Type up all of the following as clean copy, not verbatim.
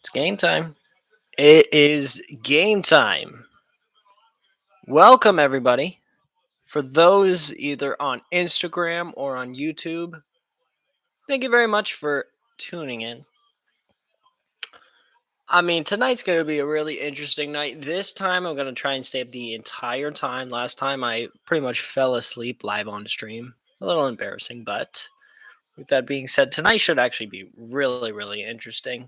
It's game time. It is game time. Welcome, everybody. For those either on Instagram or on YouTube, thank you very much for tuning in. Tonight's going to be a really interesting night. This time, I'm going to try and stay up the entire time. Last time, I pretty much fell asleep live on the stream. A little embarrassing, but with that being said, tonight should actually be really, really interesting.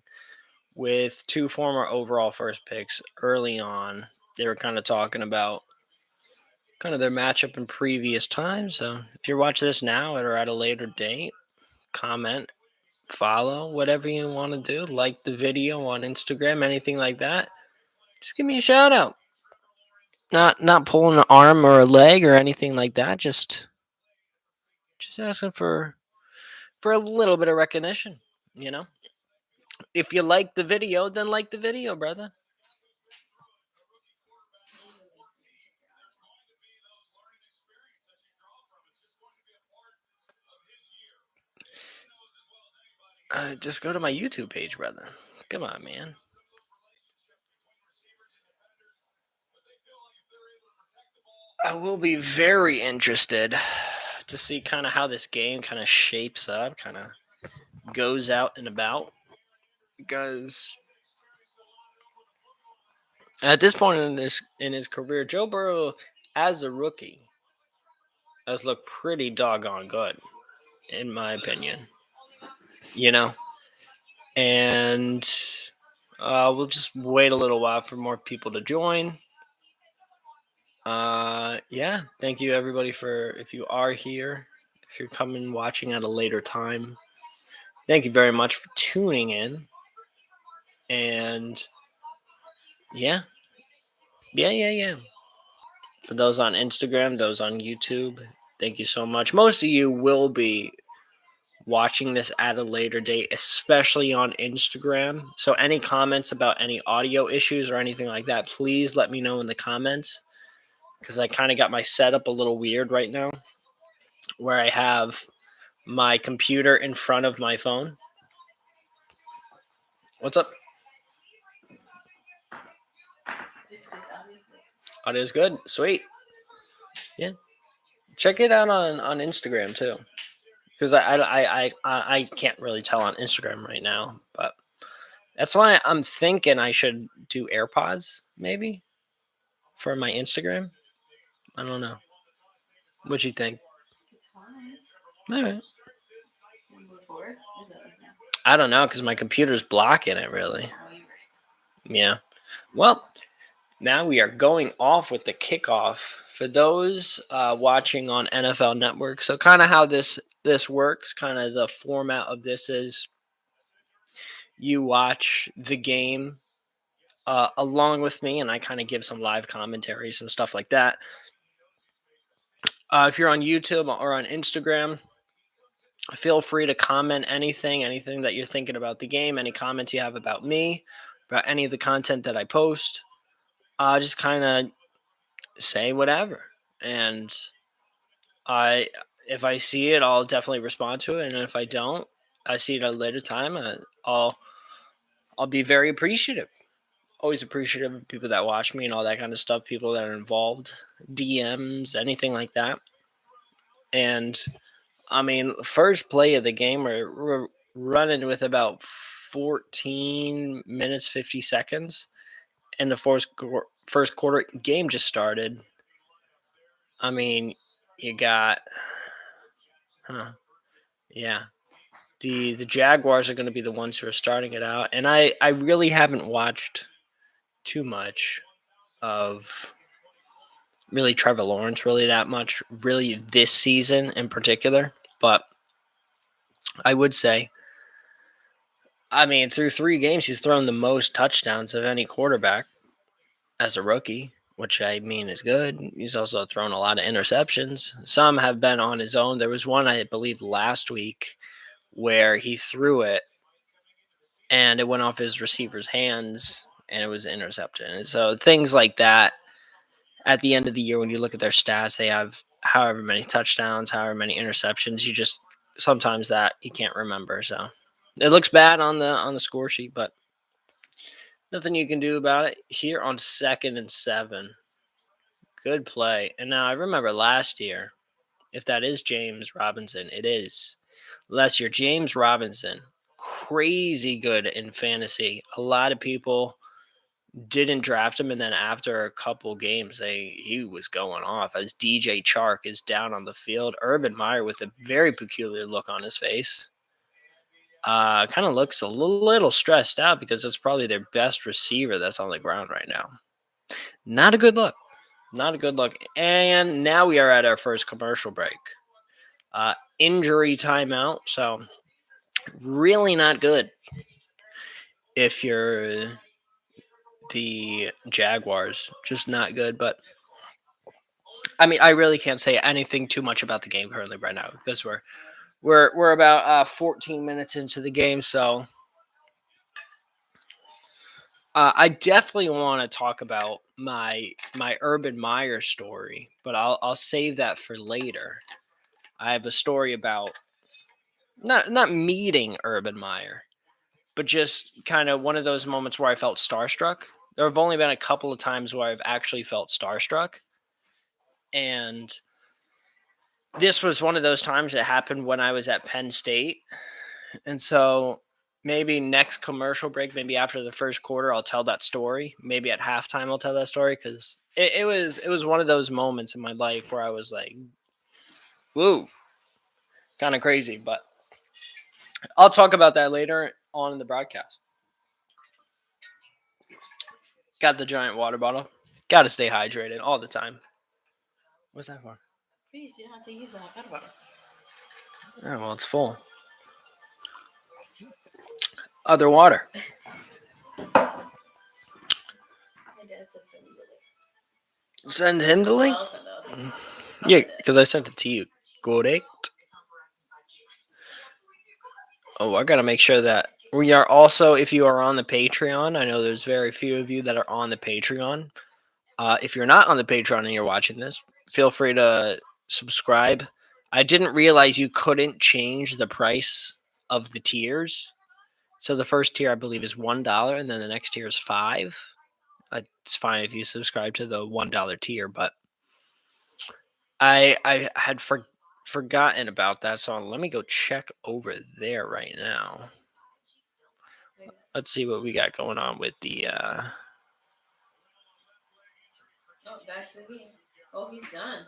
With two former overall first picks early on, they were kind of talking about kind of their matchup in previous times. So if you're watching this now or at a later date, comment, follow, whatever you want to do. Like the video on Instagram, anything like that. Just give me a shout out. Not pulling an arm or a leg or anything like that. Just asking for a little bit of recognition. You know, if you like the video, then like the video, brother. Just go to my YouTube page, brother. Come on, man. I will be very interested to see kind of how this game kind of shapes up, kind of goes out and about. Because at this point in his career, Joe Burrow as a rookie has looked pretty doggone good, in my opinion. You know, and we'll just wait a little while for more people to join. Yeah, thank you everybody for if you are here, if you're coming watching at a later time. Thank you very much for tuning in. And yeah, yeah. For those on Instagram, those on YouTube, thank you so much. Most of you will be watching this at a later date, especially on Instagram. So any comments about any audio issues or anything like that, please let me know in the comments, because I kind of got my setup a little weird right now, where I have my computer in front of my phone. What's up? Audio's good. Sweet. Yeah. Check it out on Instagram too, because I can't really tell on Instagram right now, but that's why I'm thinking I should do AirPods maybe for my Instagram. I don't know. What you think? All right. I don't know because my computer's blocking it really. Yeah. Well, now we are going off with the kickoff for those watching on NFL Network. So kind of how this works, kind of the format of this is you watch the game along with me, and I kind of give some live commentaries and stuff like that. If you're on YouTube or on Instagram, feel free to comment anything that you're thinking about the game, any comments you have about me, about any of the content that I post. Just kind of say whatever, and I if I see it, I'll definitely respond to it, and if I don't, I see it at a later time. I'll be very appreciative. Always appreciative of people that watch me and all that kind of stuff. People that are involved, DMs, anything like that. And first play of the game, we're running with about 14 minutes 50 seconds, and the first quarter game just started. You got, yeah. The Jaguars are going to be the ones who are starting it out, and I really haven't watched too much of really Trevor Lawrence really that much really this season in particular, but I would say, through 3 games he's thrown the most touchdowns of any quarterback as a rookie, which is good. He's also thrown a lot of interceptions. Some have been on his own. There was one, I believe, last week where he threw it and it went off his receiver's hands and it was intercepted. And so things like that, at the end of the year, when you look at their stats, they have however many touchdowns, however many interceptions. You just sometimes that you can't remember. So it looks bad on the score sheet, but Nothing you can do about it. Here on 2nd and 7. Good play. And now I remember last year, if that is James Robinson, it is. Last year, James Robinson, crazy good in fantasy. A lot of people didn't draft him, and then after a couple games, he was going off as DJ Chark is down on the field. Urban Meyer with a very peculiar look on his face. Kind of looks a little stressed out because it's probably their best receiver that's on the ground right now. Not a good look. Not a good look. And now we are at our first commercial break. Injury timeout. So really not good if you're the Jaguars. Just not good. But I mean, I really can't say anything too much about the game currently right now because we're about 14 minutes into the game. So I definitely want to talk about my Urban Meyer story, but I'll save that for later. I have a story about not meeting Urban Meyer, but just kind of one of those moments where I felt starstruck. There have only been a couple of times where I've actually felt starstruck, and this was one of those times that happened when I was at Penn State. And so maybe next commercial break, maybe after the first quarter, I'll tell that story. Maybe at halftime, I'll tell that story because it was one of those moments in my life where I was like, "Whoa, kind of crazy." But I'll talk about that later on in the broadcast. Got the giant water bottle. Got to stay hydrated all the time. What's that for? Please, you don't have to use that water bottle. Oh, well, it's full. Other water. My dad said send me the link. Send him the link? I'll send it. Yeah, because I sent it to you. Correct. Oh, I gotta make sure that we are also, if you are on the Patreon, I know there's very few of you that are on the Patreon. If you're not on the Patreon and you're watching this, feel free to subscribe. I didn't realize you couldn't change the price of the tiers. So the first tier, I believe, is $1, and then the next tier is $5. It's fine if you subscribe to the $1 tier, but I had forgotten about that, so let me go check over there right now. Let's see what we got going on with the. Oh, back to the game. Oh, he's done.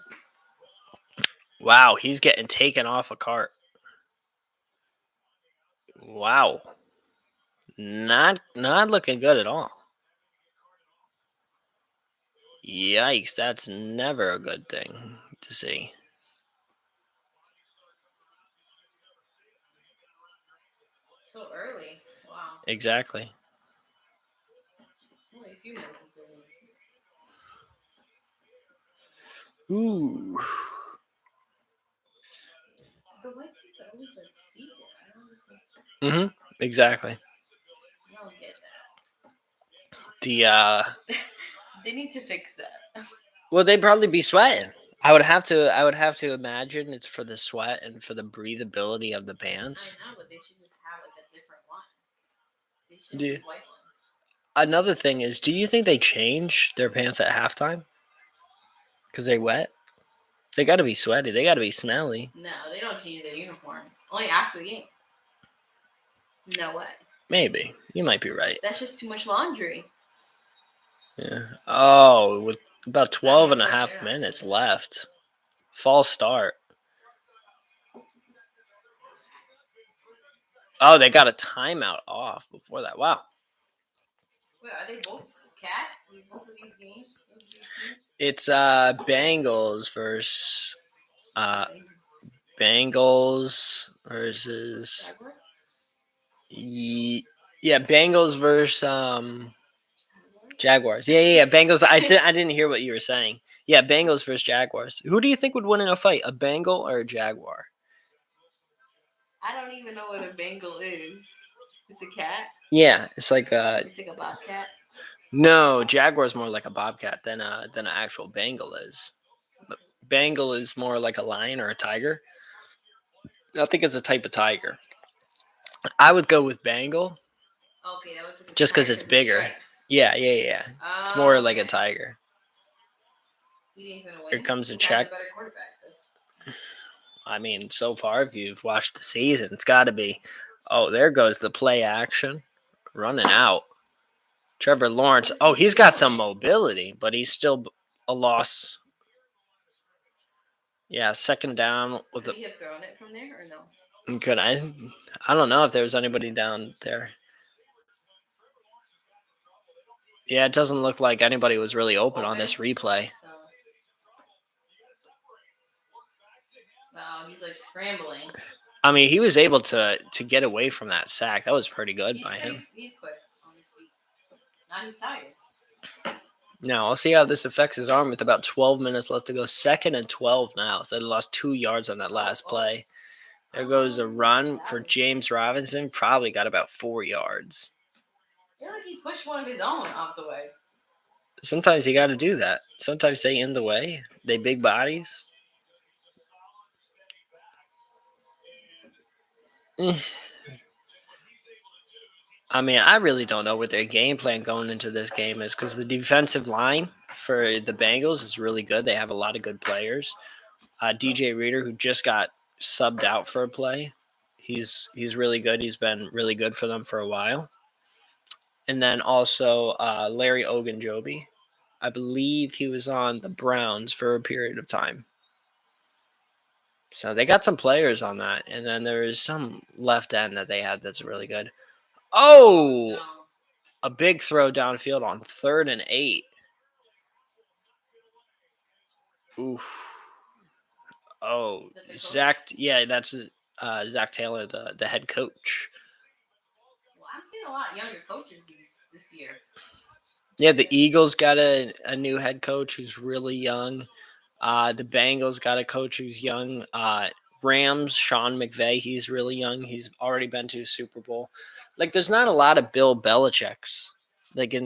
Wow, he's getting taken off a cart. Wow, not looking good at all. Yikes, that's never a good thing to see. So early. Wow. Exactly. Only a few minutes into the Ooh. But why can't they always like seat it? I don't understand. Exactly. I don't get that. The They need to fix that. well, they'd probably be sweating. I would have to imagine it's for the sweat and for the breathability of the pants. I know, but they should just have like a different one. They should Yeah. use white ones. Another thing is, do you think they change their pants at halftime? Because they wet? They got to be sweaty. They got to be smelly. No, they don't change their uniform. Only after the game. No way. Maybe. You might be right. That's just too much laundry. Yeah. Oh, with about 12 and a half minutes left. False start. Oh, they got a timeout off before that. Wow. Wait, are they both cats? Both of these games? It's Bengals versus Bengals versus yeah, Bengals versus Jaguars. Yeah. Bengals. I didn't hear what you were saying. Yeah, Bengals versus Jaguars. Who do you think would win in a fight, a Bengal or a Jaguar? I don't even know what a Bengal is. It's a cat. Yeah, it's like It's like a bobcat. no, Jaguar's more like a bobcat than an actual Bengal is. But Bengal is more like a lion or a tiger. I think it's a type of tiger. I would go with Bengal. Okay, that was like just because it's bigger. Yeah, yeah, yeah. It's more like a tiger. You think he's gonna Here win? comes a Who has check. a better quarterback? I mean, so far, if you've watched the season, it's got to be. Oh, there goes the play action. Running out. Trevor Lawrence. What is Oh, he he's got some doing? mobility, but he's still a loss. Yeah, second down with Could the. he have thrown it from there or no? Could I don't know if there was anybody down there. Yeah, it doesn't look like anybody was really open on this replay. So no, he's like scrambling. I mean, he was able to get away from that sack. That was pretty good by him. He's quick on his feet. Now he's tired. Now, I'll see how this affects his arm with about 12 minutes left to go. Second and 12 now. So they lost 2 yards on that last play. There goes a run for James Robinson. Probably got about 4 yards. I feel like he pushed one of his own off the way. Sometimes you got to do that. Sometimes they in the way. They big bodies. I mean, I really don't know what their game plan going into this game is because the defensive line for the Bengals is really good. They have a lot of good players. DJ Reader, who just got subbed out for a play, he's really good. He's been really good for them for a while. And then also Larry Ogunjobi. I believe he was on the Browns for a period of time. So they got some players on that. And then there is some left end that they had that's really good. Oh, No. a big throw downfield on 3rd and 8. Oof. Oh, Zach. Yeah, that's Zach Taylor, the head coach. Well, I'm seeing a lot younger coaches this year. Yeah, the Eagles got a new head coach who's really young. The Bengals got a coach who's young. Rams, Sean McVay, he's really young. He's already been to a Super Bowl. Like, there's not a lot of Bill Belichick's. Like in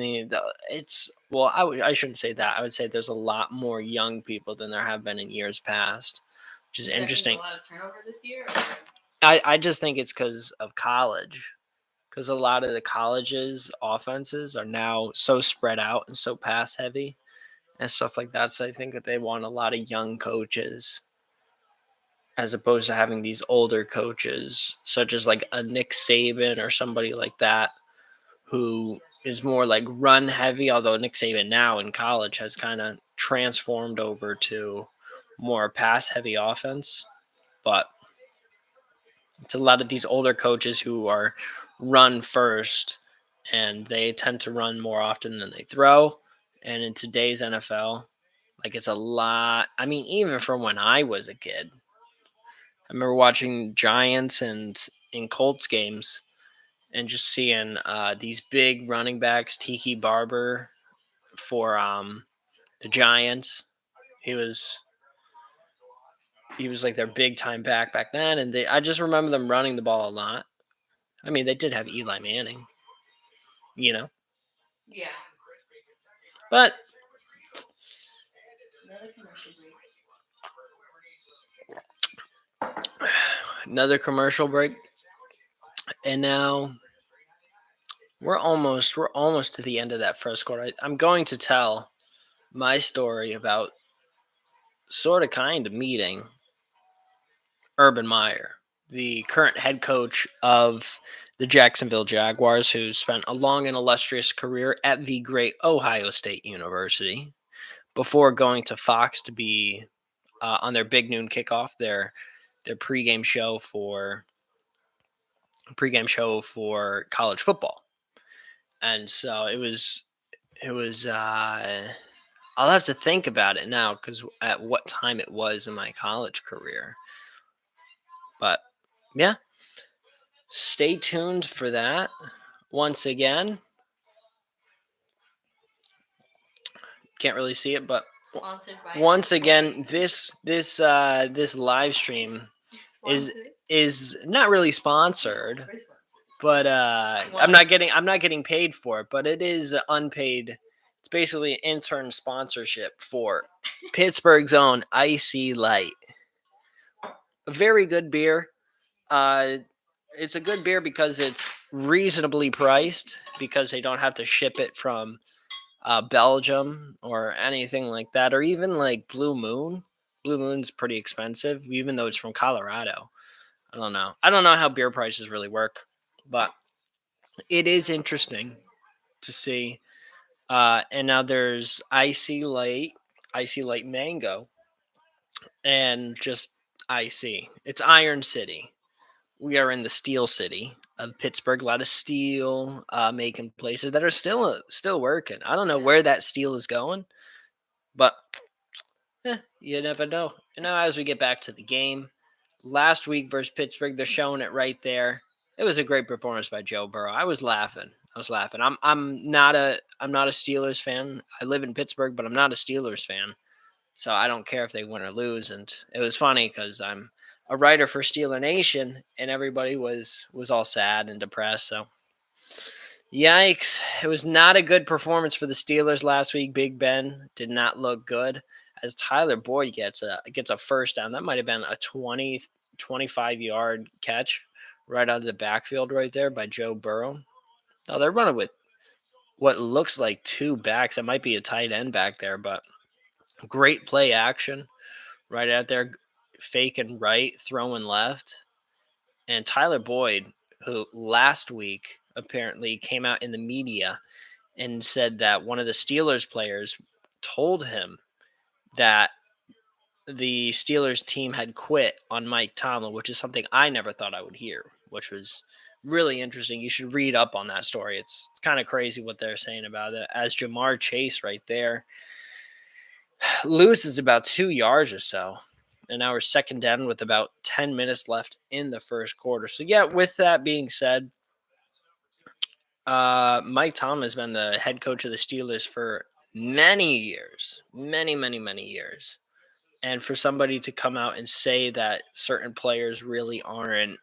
it's well, I shouldn't say that. I would say there's a lot more young people than there have been in years past, which is interesting. A lot of turnover this year. I just think it's because of college. Because a lot of the colleges' offenses are now so spread out and so pass heavy and stuff like that. So I think that they want a lot of young coaches as opposed to having these older coaches, such as like a Nick Saban or somebody like that, who is more like run heavy. Although Nick Saban now in college has kind of transformed over to more pass heavy offense. But it's a lot of these older coaches who are run first, and they tend to run more often than they throw. And in today's NFL, like it's a lot. I mean, even from when I was a kid, I remember watching Giants and in Colts games and just seeing these big running backs. Tiki Barber for the Giants. He was he was like their big time back then, and I just remember them running the ball a lot. I mean, they did have Eli Manning, you know. Yeah. But Another commercial break. another commercial break, and now we're almost to the end of that first quarter. I'm going to tell my story about sort of kind of meeting Urban Meyer, the current head coach of the Jacksonville Jaguars, who spent a long and illustrious career at the great Ohio State University before going to Fox to be on their Big Noon Kickoff, their pregame show for college football. And so it was I'll have to think about it now because at what time it was in my college career. But yeah, stay tuned for that. Once again, can't really see it, but Sponsored by once again, this live stream is not really sponsored, but I'm not getting paid for it, but it is unpaid. It's basically an intern sponsorship for Pittsburgh's own Icy Light. A very good beer. It's a good beer because it's reasonably priced. because they don't have to ship it from Belgium or anything like that, or even like Blue Moon. Blue Moon's pretty expensive, even though it's from Colorado. I don't know. I don't know how beer prices really work, but it is interesting to see. And now there's icy light mango, and just icy. It's Iron City. We are in the Steel City of Pittsburgh. A lot of steel making places that are still working. I don't know where that steel is going, but you never know. And now, as we get back to the game, last week versus Pittsburgh, they're showing it right there. It was a great performance by Joe Burrow. I was laughing. I'm not a Steelers fan. I live in Pittsburgh, but I'm not a Steelers fan. So I don't care if they win or lose. And it was funny because I'm a writer for Steeler Nation, and everybody was all sad and depressed. So yikes! It was not a good performance for the Steelers last week. Big Ben did not look good. As Tyler Boyd gets a first down. That might have been a 25 yard catch right out of the backfield right there by Joe Burrow. Now they're running with what looks like two backs. That might be a tight end back there, but great play action right out there, faking right, throwing left. And Tyler Boyd, who last week apparently came out in the media and said that one of the Steelers players told him that the Steelers team had quit on Mike Tomlin, which is something I never thought I would hear, which was really interesting. You should read up on that story. It's kind of crazy what they're saying about it. As Jamar Chase right there loses about 2 yards or so. And now we're second down with about 10 minutes left in the first quarter. So, yeah, with that being said, Mike Tomlin has been the head coach of the Steelers for many years, many years. And for somebody to come out and say that certain players really aren't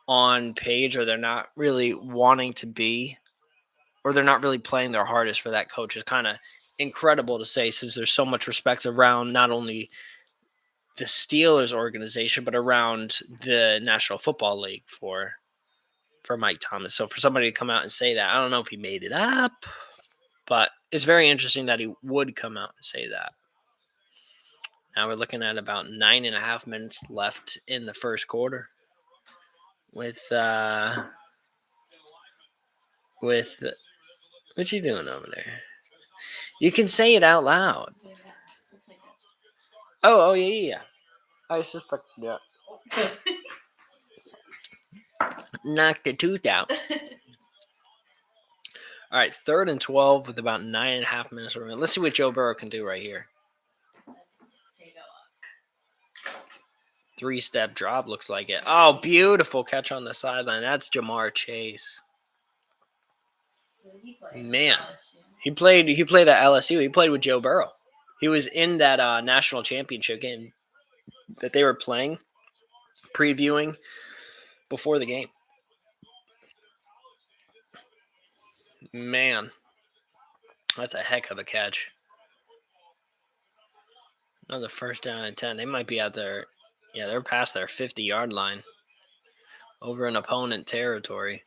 on page, or they're not really wanting to be, or they're not really playing their hardest for that coach is kind of incredible to say, since there's so much respect around not only the Steelers organization, but around the National Football League for Mike Thomas. So for somebody to come out and say that, I don't know if he made it up, but it's very interesting that he would come out and say that. Now we're looking at about 9.5 minutes left in the first quarter. With what you doing over there? You can say it out loud. Oh yeah. I suspect, yeah. Knock the tooth out. All right, 3rd and 12 with about 9.5 minutes remaining. Let's see what Joe Burrow can do right here. Three-step drop looks like it. Oh, beautiful catch on the sideline. That's Jamar Chase. Man, he played at LSU. He played with Joe Burrow. He was in that national championship game that they were playing, previewing before the game. Man, that's a heck of a catch. Another first down and 10. They might be out there. Yeah, they're past their 50-yard line over in opponent territory.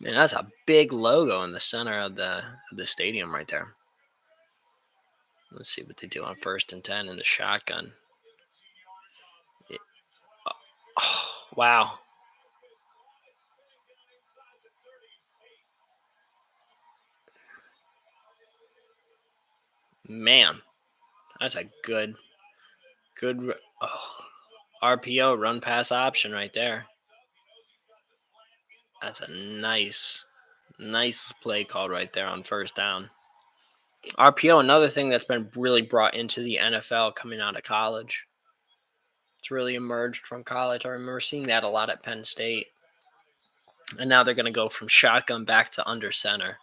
Man, that's a big logo in the center of the stadium right there. Let's see what they do on 1st and 10 in the shotgun. Yeah. Oh, wow. Man, that's a good RPO, run pass option right there. That's a nice play called right there on first down. RPO, another thing that's been really brought into the NFL coming out of college. It's really emerged from college. I remember seeing that a lot at Penn State. And now they're going to go from shotgun back to under center.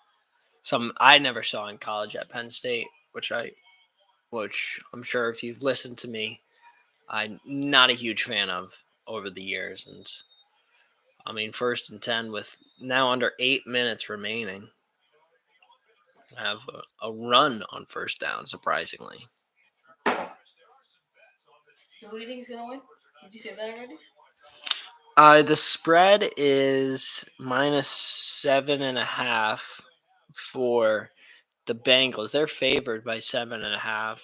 Some I never saw in college at Penn State, which I'm sure if you've listened to me, I'm not a huge fan of over the years. And I mean, 1st and 10 with now under 8 minutes remaining. Have a run on first down, surprisingly. So who do you think is gonna win? Did you say that already? The spread is -7.5 for the Bengals. They're favored by 7.5.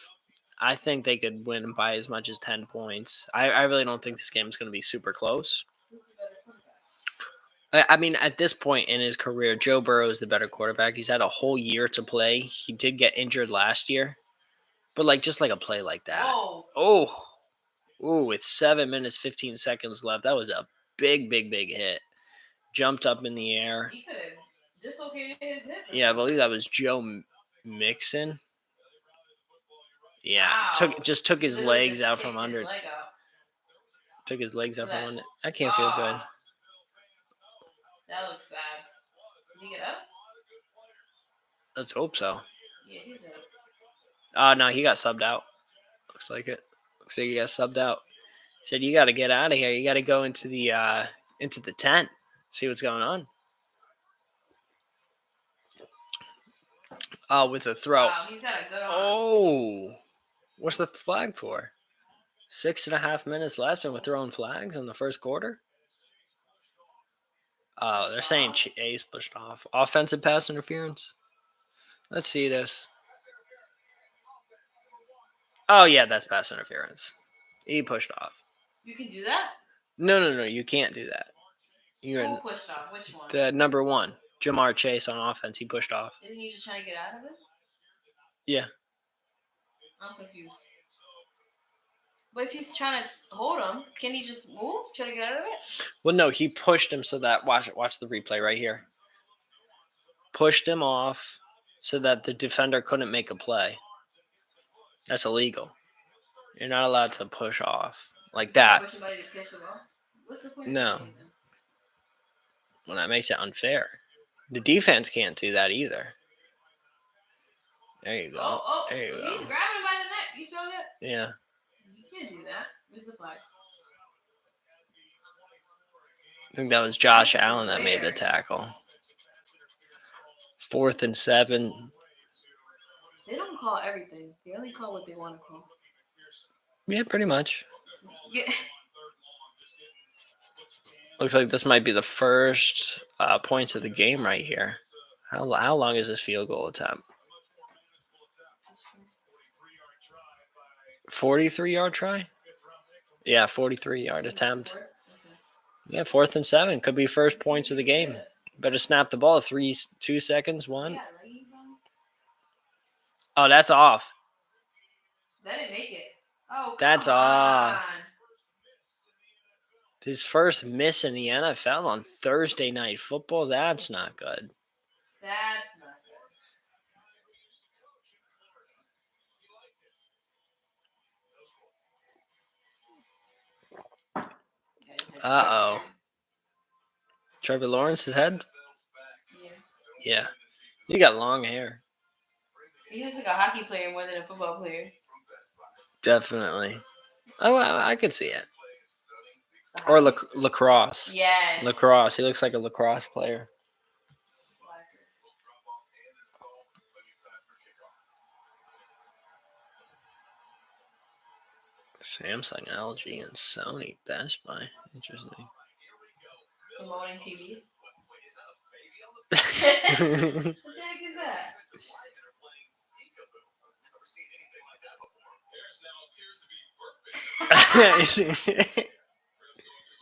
I think they could win by as much as 10 points. I really don't think this game is going to be super close. Who's the better quarterback? I mean, at this point in his career, Joe Burrow is the better quarterback. He's had a whole year to play. He did get injured last year, but just like a play like that. Whoa. Oh, ooh, with 7 minutes 15 seconds left, that was a big, big, big hit. Jumped up in the air. He could have dislocated his hip. Yeah, I believe that was Joe Mixon. Yeah, Wow. took his Literally legs just out kicked from his under. leg out. Took his legs out Look at from that. under. That can't feel good. That looks bad. Did he get up? Let's hope so. Yeah, he's up. No, he got subbed out. Looks like it. Looks like he got subbed out. Said you got to get out of here. You got to go into the tent. See what's going on. Oh, with a throw. Wow, he's got a good arm. Oh, what's the flag for? 6.5 minutes left, and we're throwing flags in the first quarter. Oh, they're saying Chase pushed off. Offensive pass interference. Let's see this. Oh yeah, that's pass interference. He pushed off. You can do that? No. You can't do that. Who pushed off? Which one? The number one, Jamar Chase on offense. He pushed off. Isn't he just trying to get out of it? Yeah. I'm confused. But if he's trying to hold him, can he just move? Try to get out of it? Well, no, he pushed him so that watch the replay right here. Pushed him off so that the defender couldn't make a play. That's illegal. You're not allowed to push off like that. Push somebody to catch the ball? What's the point No. of pushing them? Well, that makes it unfair. The defense can't do that either. There you go. There you go. He's grabbing him by the neck. You saw that? Yeah. You can't do that. Where's the flag? I think that was Josh Allen that made the tackle. 4th and 7. They don't call everything. They only call what they want to call. Yeah, pretty much. Yeah. Looks like this might be the first points of the game right here. How long is this field goal attempt? 43-yard try? Yeah, 43-yard attempt. Yeah, 4th and 7. Could be first points of the game. Better snap the ball. 2 seconds. 1. Oh, that's off. That didn't make it. Oh, that's off. His first miss in the NFL on Thursday Night Football. That's not good. That's not good. Uh-oh. Trevor Lawrence's head? Yeah. You got long hair. He looks like a hockey player more than a football player. Definitely. Oh, I could see it. Or lacrosse. Yes. Lacrosse. He looks like a lacrosse player. Samsung, LG, and Sony, Best Buy. Interesting. Promoting TVs. What the heck is that?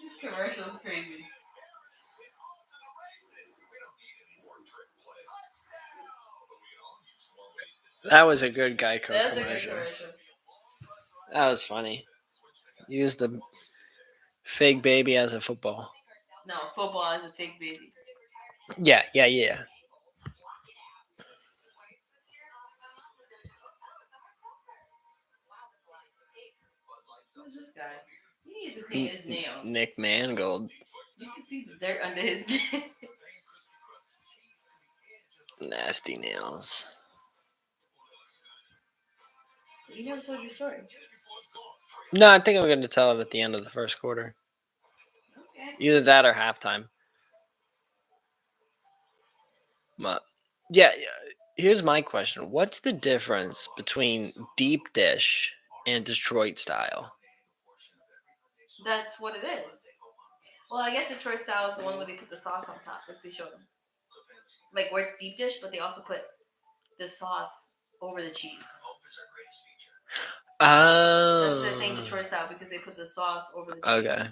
This commercial is crazy. That was a good Geico That's commercial. a good commercial. That was funny. Use the fake baby as a football. No, football as a fake baby. Yeah. Who's this guy? He needs to paint his nails. Nick Mangold. You can see the dirt under his nails. Nasty nails. You never told your story. No, I think I'm going to tell it at the end of the first quarter. Okay. Either that or halftime. But, yeah, here's my question. What's the difference between deep dish and Detroit style? That's what it is. Well, I guess the choice style is the one where they put the sauce on top, like they showed them. Like where it's deep dish, but they also put the sauce over the cheese. That's what they're saying, the Oh. choice style, because they put the sauce over the cheese. Okay.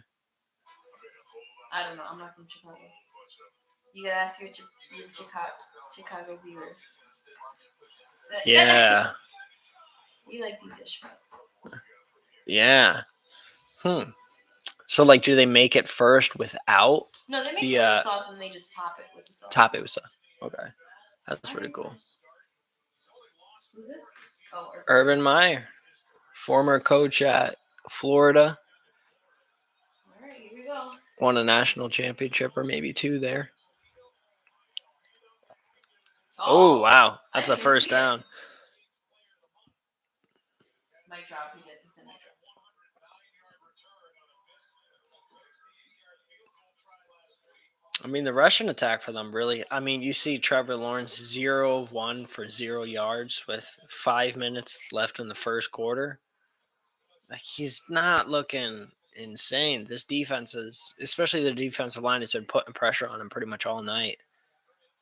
I don't know. I'm not from Chicago. You gotta ask your Chicago viewers. Yeah. We like deep dish. Yeah. So, like, do they make it first without No, they make the it with the sauce, and they just top it with the sauce. top it with sauce? Okay, that's pretty cool. Who's this? Oh, Urban Meyer, former coach at Florida, All right, here we go. won a national championship or maybe two there. Oh wow, I that's a didn't even first see it. down. Mic drop. He did. He said mic drop. I mean, the rushing attack for them really. I mean, you see Trevor Lawrence 0 of 1 for 0 yards with 5 minutes left in the first quarter. Like, he's not looking insane. This defense is, especially the defensive line, has been putting pressure on him pretty much all night.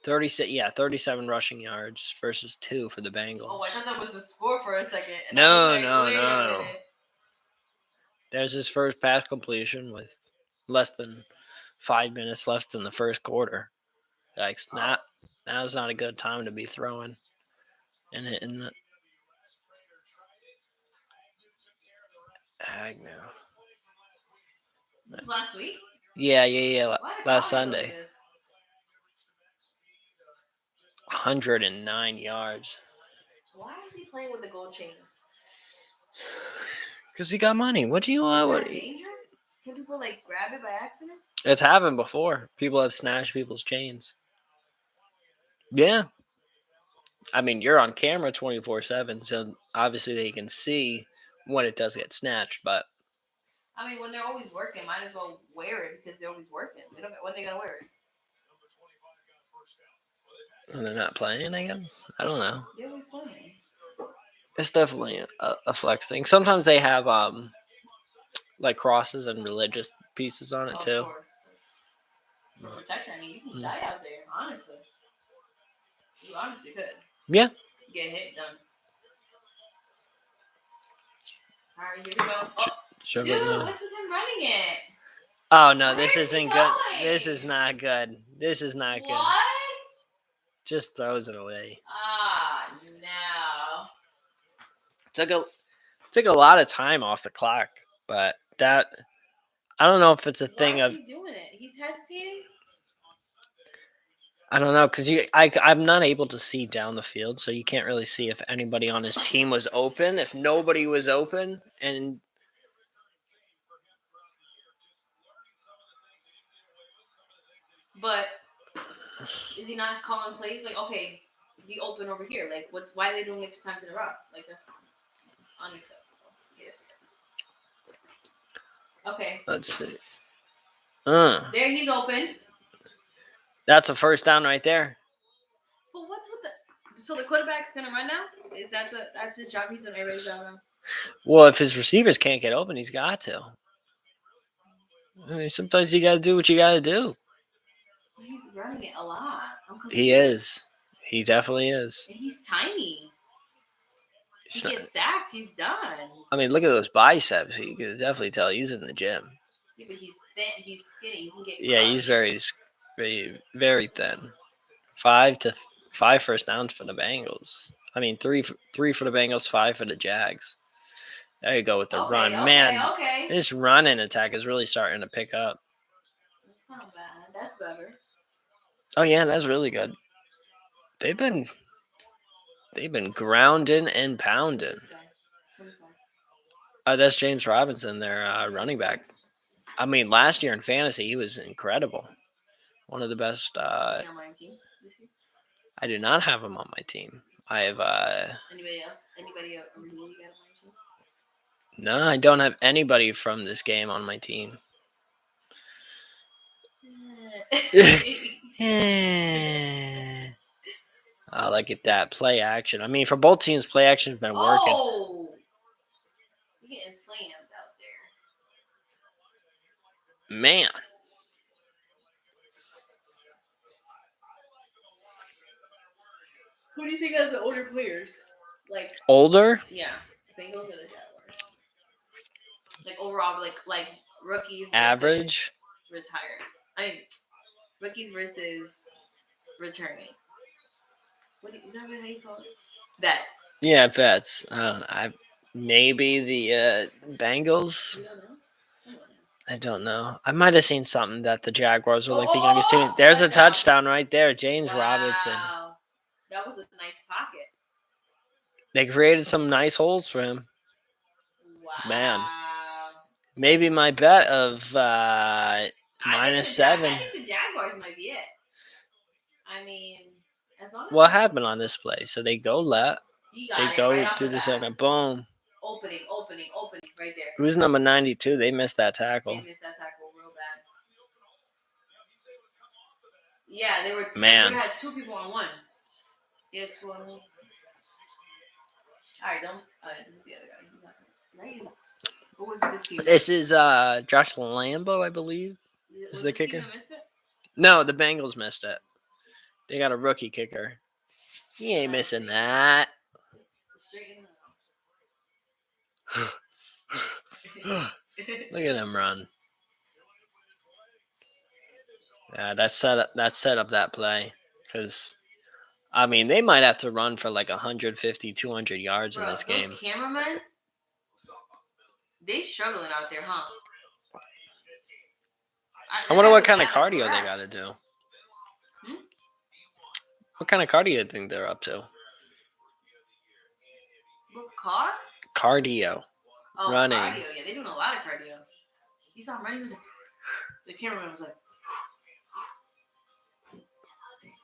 37 rushing yards versus 2 for the Bengals. Oh, I thought that was the score for a second. And No, I was like, no, wait no. a minute. There's his first pass completion with less than 5 minutes left in the first quarter. Like, now's not a good time to be throwing and hitting it. Agnew. This is last week? Yeah. Why did Last Colin look Sunday. like this? 109 yards. Why is he playing with the gold chain? Because he got money. What do you want? Is What? that dangerous? Can people like grab it by accident? It's happened before. People have snatched people's chains. Yeah. I mean, you're on camera 24/7, so obviously they can see when it does get snatched. But I mean, when they're always working, might as well wear it because they're always working. They don't. When they gonna wear it? and they're not playing, I guess. I don't know. They're always playing. It's definitely a flex thing. Sometimes they have like crosses and religious pieces on it Of too. course. For protection, I mean, you can die out there. Honestly, you honestly could. Yeah. Get hit, done. All right, here we go. Oh, dude, what's with him running it? Oh no, Where this is he isn't good. going? This is not good. This is not good. What? Just throws it away. Ah, no. Took a lot of time off the clock, but that I don't know if it's a thing Why of is he doing it? He's hesitating. I don't know because I'm not able to see down the field, so you can't really see if anybody on his team was open. If nobody was open, and But is he not calling plays? Like, okay, be open over here. Like, why are they doing it 2 times in a row? Like, that's unacceptable. Yes. Okay. let's see. There, he's open. That's a first down right there. But what's with the? So the quarterback's gonna run now? Is that's his job? He's doing everybody's job now. Well, if his receivers can't get open, he's got to. I mean, sometimes you got to do what you got to do. He's running it a lot. He is. He definitely is. And he's tiny. He gets sacked. He's done. I mean, look at those biceps. You can definitely tell he's in the gym. Yeah, but he's thin. He's skinny. He can get. Yeah, he's very thin. 5 first downs for the Bengals. I mean, three for the Bengals, 5 for the Jags. There you go with the run, man. Okay. This running attack is really starting to pick up. That's not bad. That's better. Oh yeah, that's really good. They've been grounding and pounding. That's James Robinson, their running back. I mean, last year in fantasy, he was incredible. One of the best. I do not have him on my team. I have. Anybody else? Anybody over here you got on your team? No, I don't have anybody from this game on my team. Oh, look at that play action. I mean, for both teams, play action has been working. Oh, you're getting slammed out there. Man, Who do you think has the older players? Like Older? yeah, Bengals or the Jaguars? Like overall, like rookies versus Average? retired. I mean, rookies versus returning. Is that what you call it? Vets. Yeah, vets. I don't know. Maybe the Bengals. You don't know? Come on. I don't know. I might have seen something that the Jaguars were like the youngest team. Oh, There's a touchdown right there. James Robinson. Wow. That was a nice pocket. They created some nice holes for him. Man. Wow. Maybe my bet of -7. I think the Jaguars might be it. I mean, as long as What happened on this play? So they go left. you They got it go right off to the the bat. center. Boom. Opening, right there. Who's number 92? They missed that tackle. They missed that tackle real bad. Yeah, they were. Man. They had two people on one. They have two on one. All right, don't. This is the other guy. He's not right. What was this team? This is Josh Lambo, I believe. Was the this kicker? Team that missed it? No, the Bengals missed it. They got a rookie kicker. He ain't missing that. Straight in Look at him run. Yeah, that set up that play. Because, I mean, they might have to run for like 150, 200 yards in this game. Those cameramen, they struggling out there, huh? I wonder what kind of cardio they got to do. What kind of cardio do you think they're up to? Car? Cardio. Oh, running. Cardio. Yeah, they're doing a lot of cardio. You saw him running. He was like, the cameraman was like,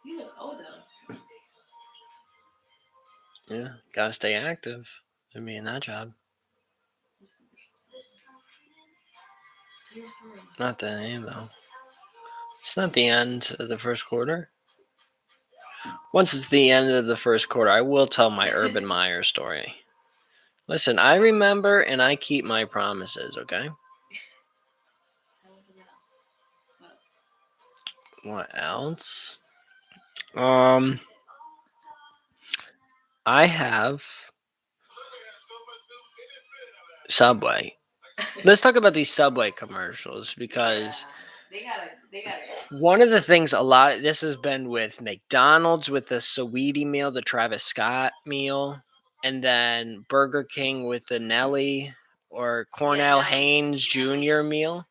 you look old though. Yeah, gotta stay active to be in that job. Not the aim though. It's not the end of the first quarter. Once it's the end of the first quarter, I will tell my Urban Meyer story. Listen, I remember and I keep my promises, okay? What else? I have Subway. Let's talk about these Subway commercials because they got it. One of the things this has been with McDonald's with the Saweetie meal, the Travis Scott meal, and then Burger King with the Nelly or Cornell Haynes Jr. meal,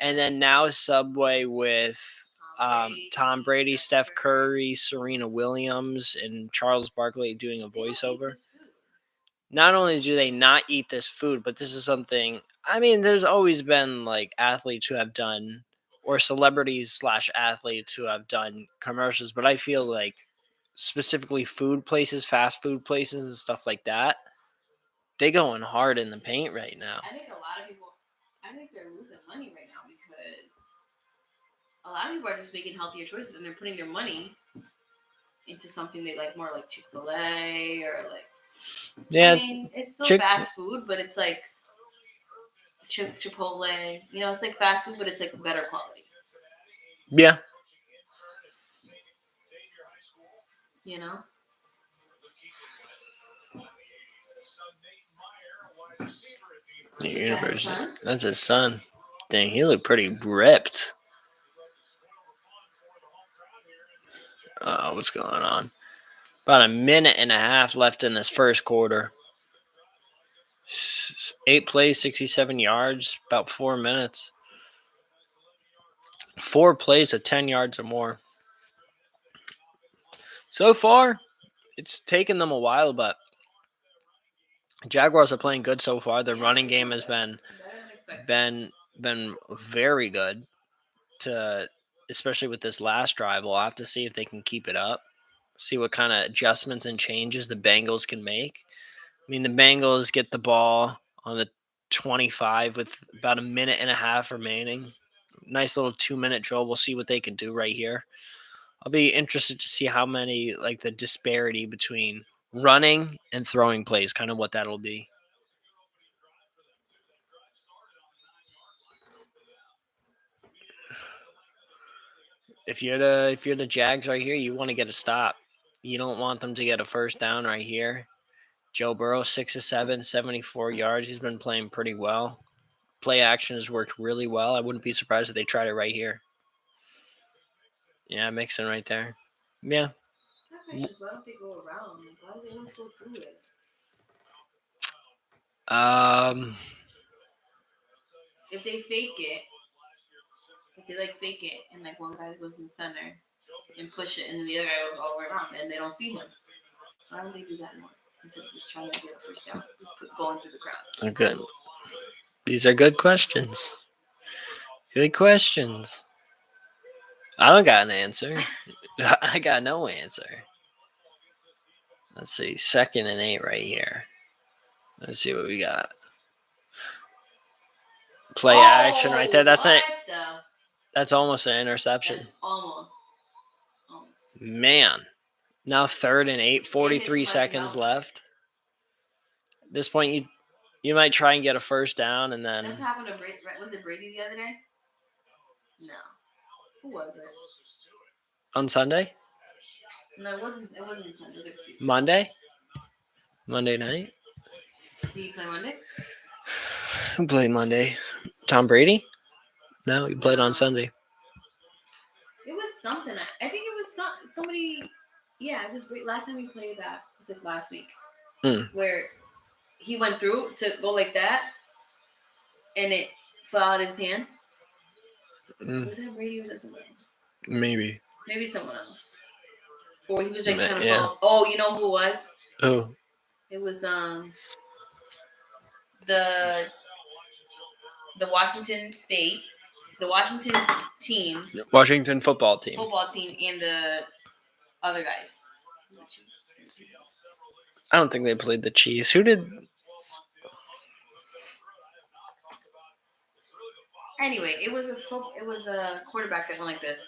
and then now Subway with Tom Brady, Steph Curry, Serena Williams, and Charles Barkley doing a voiceover. Not only do they not eat this food, but this is something, I mean, there's always been like athletes who have done, or celebrities / athletes who have done commercials, but I feel like specifically food places, fast food places and stuff like that, they going hard in the paint right now. I think a lot of people, they're losing money right now because a lot of people are just making healthier choices and they're putting their money into something they like, more like Chick-fil-A or like, yeah, I mean, it's still fast food, but it's like Chipotle. You know, it's like fast food, but it's like better quality. Yeah. You know? University. That's his son. Dang, he looked pretty ripped. What's going on? About a minute and a half left in this first quarter. 8 plays, 67 yards, about 4 minutes. 4 plays at 10 yards or more. So far, it's taken them a while, but Jaguars are playing good so far. Their running game has been very good, especially with this last drive. We'll have to see if they can keep it up, see what kind of adjustments and changes the Bengals can make. I mean, the Bengals get the ball on the 25 with about a minute and a half remaining. Nice little 2-minute drill. We'll see what they can do right here. I'll be interested to see how many, like the disparity between running and throwing plays, kind of what that'll be. If you're the Jags right here, you want to get a stop. You don't want them to get a first down right here. Joe Burrow, 6 of 7, 74 yards. He's been playing pretty well. Play action has worked really well. I wouldn't be surprised if they tried it right here. Yeah, Mixon right there. Yeah. My question is, why don't they go around? Like, why do they always go through it? Um, If they fake it, if they like fake it, and like one guy goes in the center and push it, and then the other guy goes all the way around, and they don't see him. Why don't they do that more instead of just trying to get a first down, going through the crowd? good. These are good questions. Good questions. I don't got an answer. I got no answer. Let's see. 2nd and 8 right here. Let's see what we got. Play action right there. That's it. That's almost an interception. That's almost. Man. Now 3rd and 8, 43 seconds left. At this point, you might try and get a first down, and then That's what happened to Brady. Was it Brady the other day? No. Who was it? On Sunday? No, it wasn't. It wasn't Sunday. Was it Monday? Monday night? Did he play Monday? Who played Monday? Tom Brady? No, he played on Sunday. It was something. I think it was somebody. Yeah, it was last time we played that. It was like last week. Where he went through to go like that, and it fell out of his hand. Was that Brady or was that someone else? Maybe someone else. Or he was like trying to follow. Oh, you know who it was? Oh. It was the Washington State, the Washington team. Washington football team. And the other guys. I don't think they played the Chiefs. Who did? Anyway, it was a quarterback that went like this,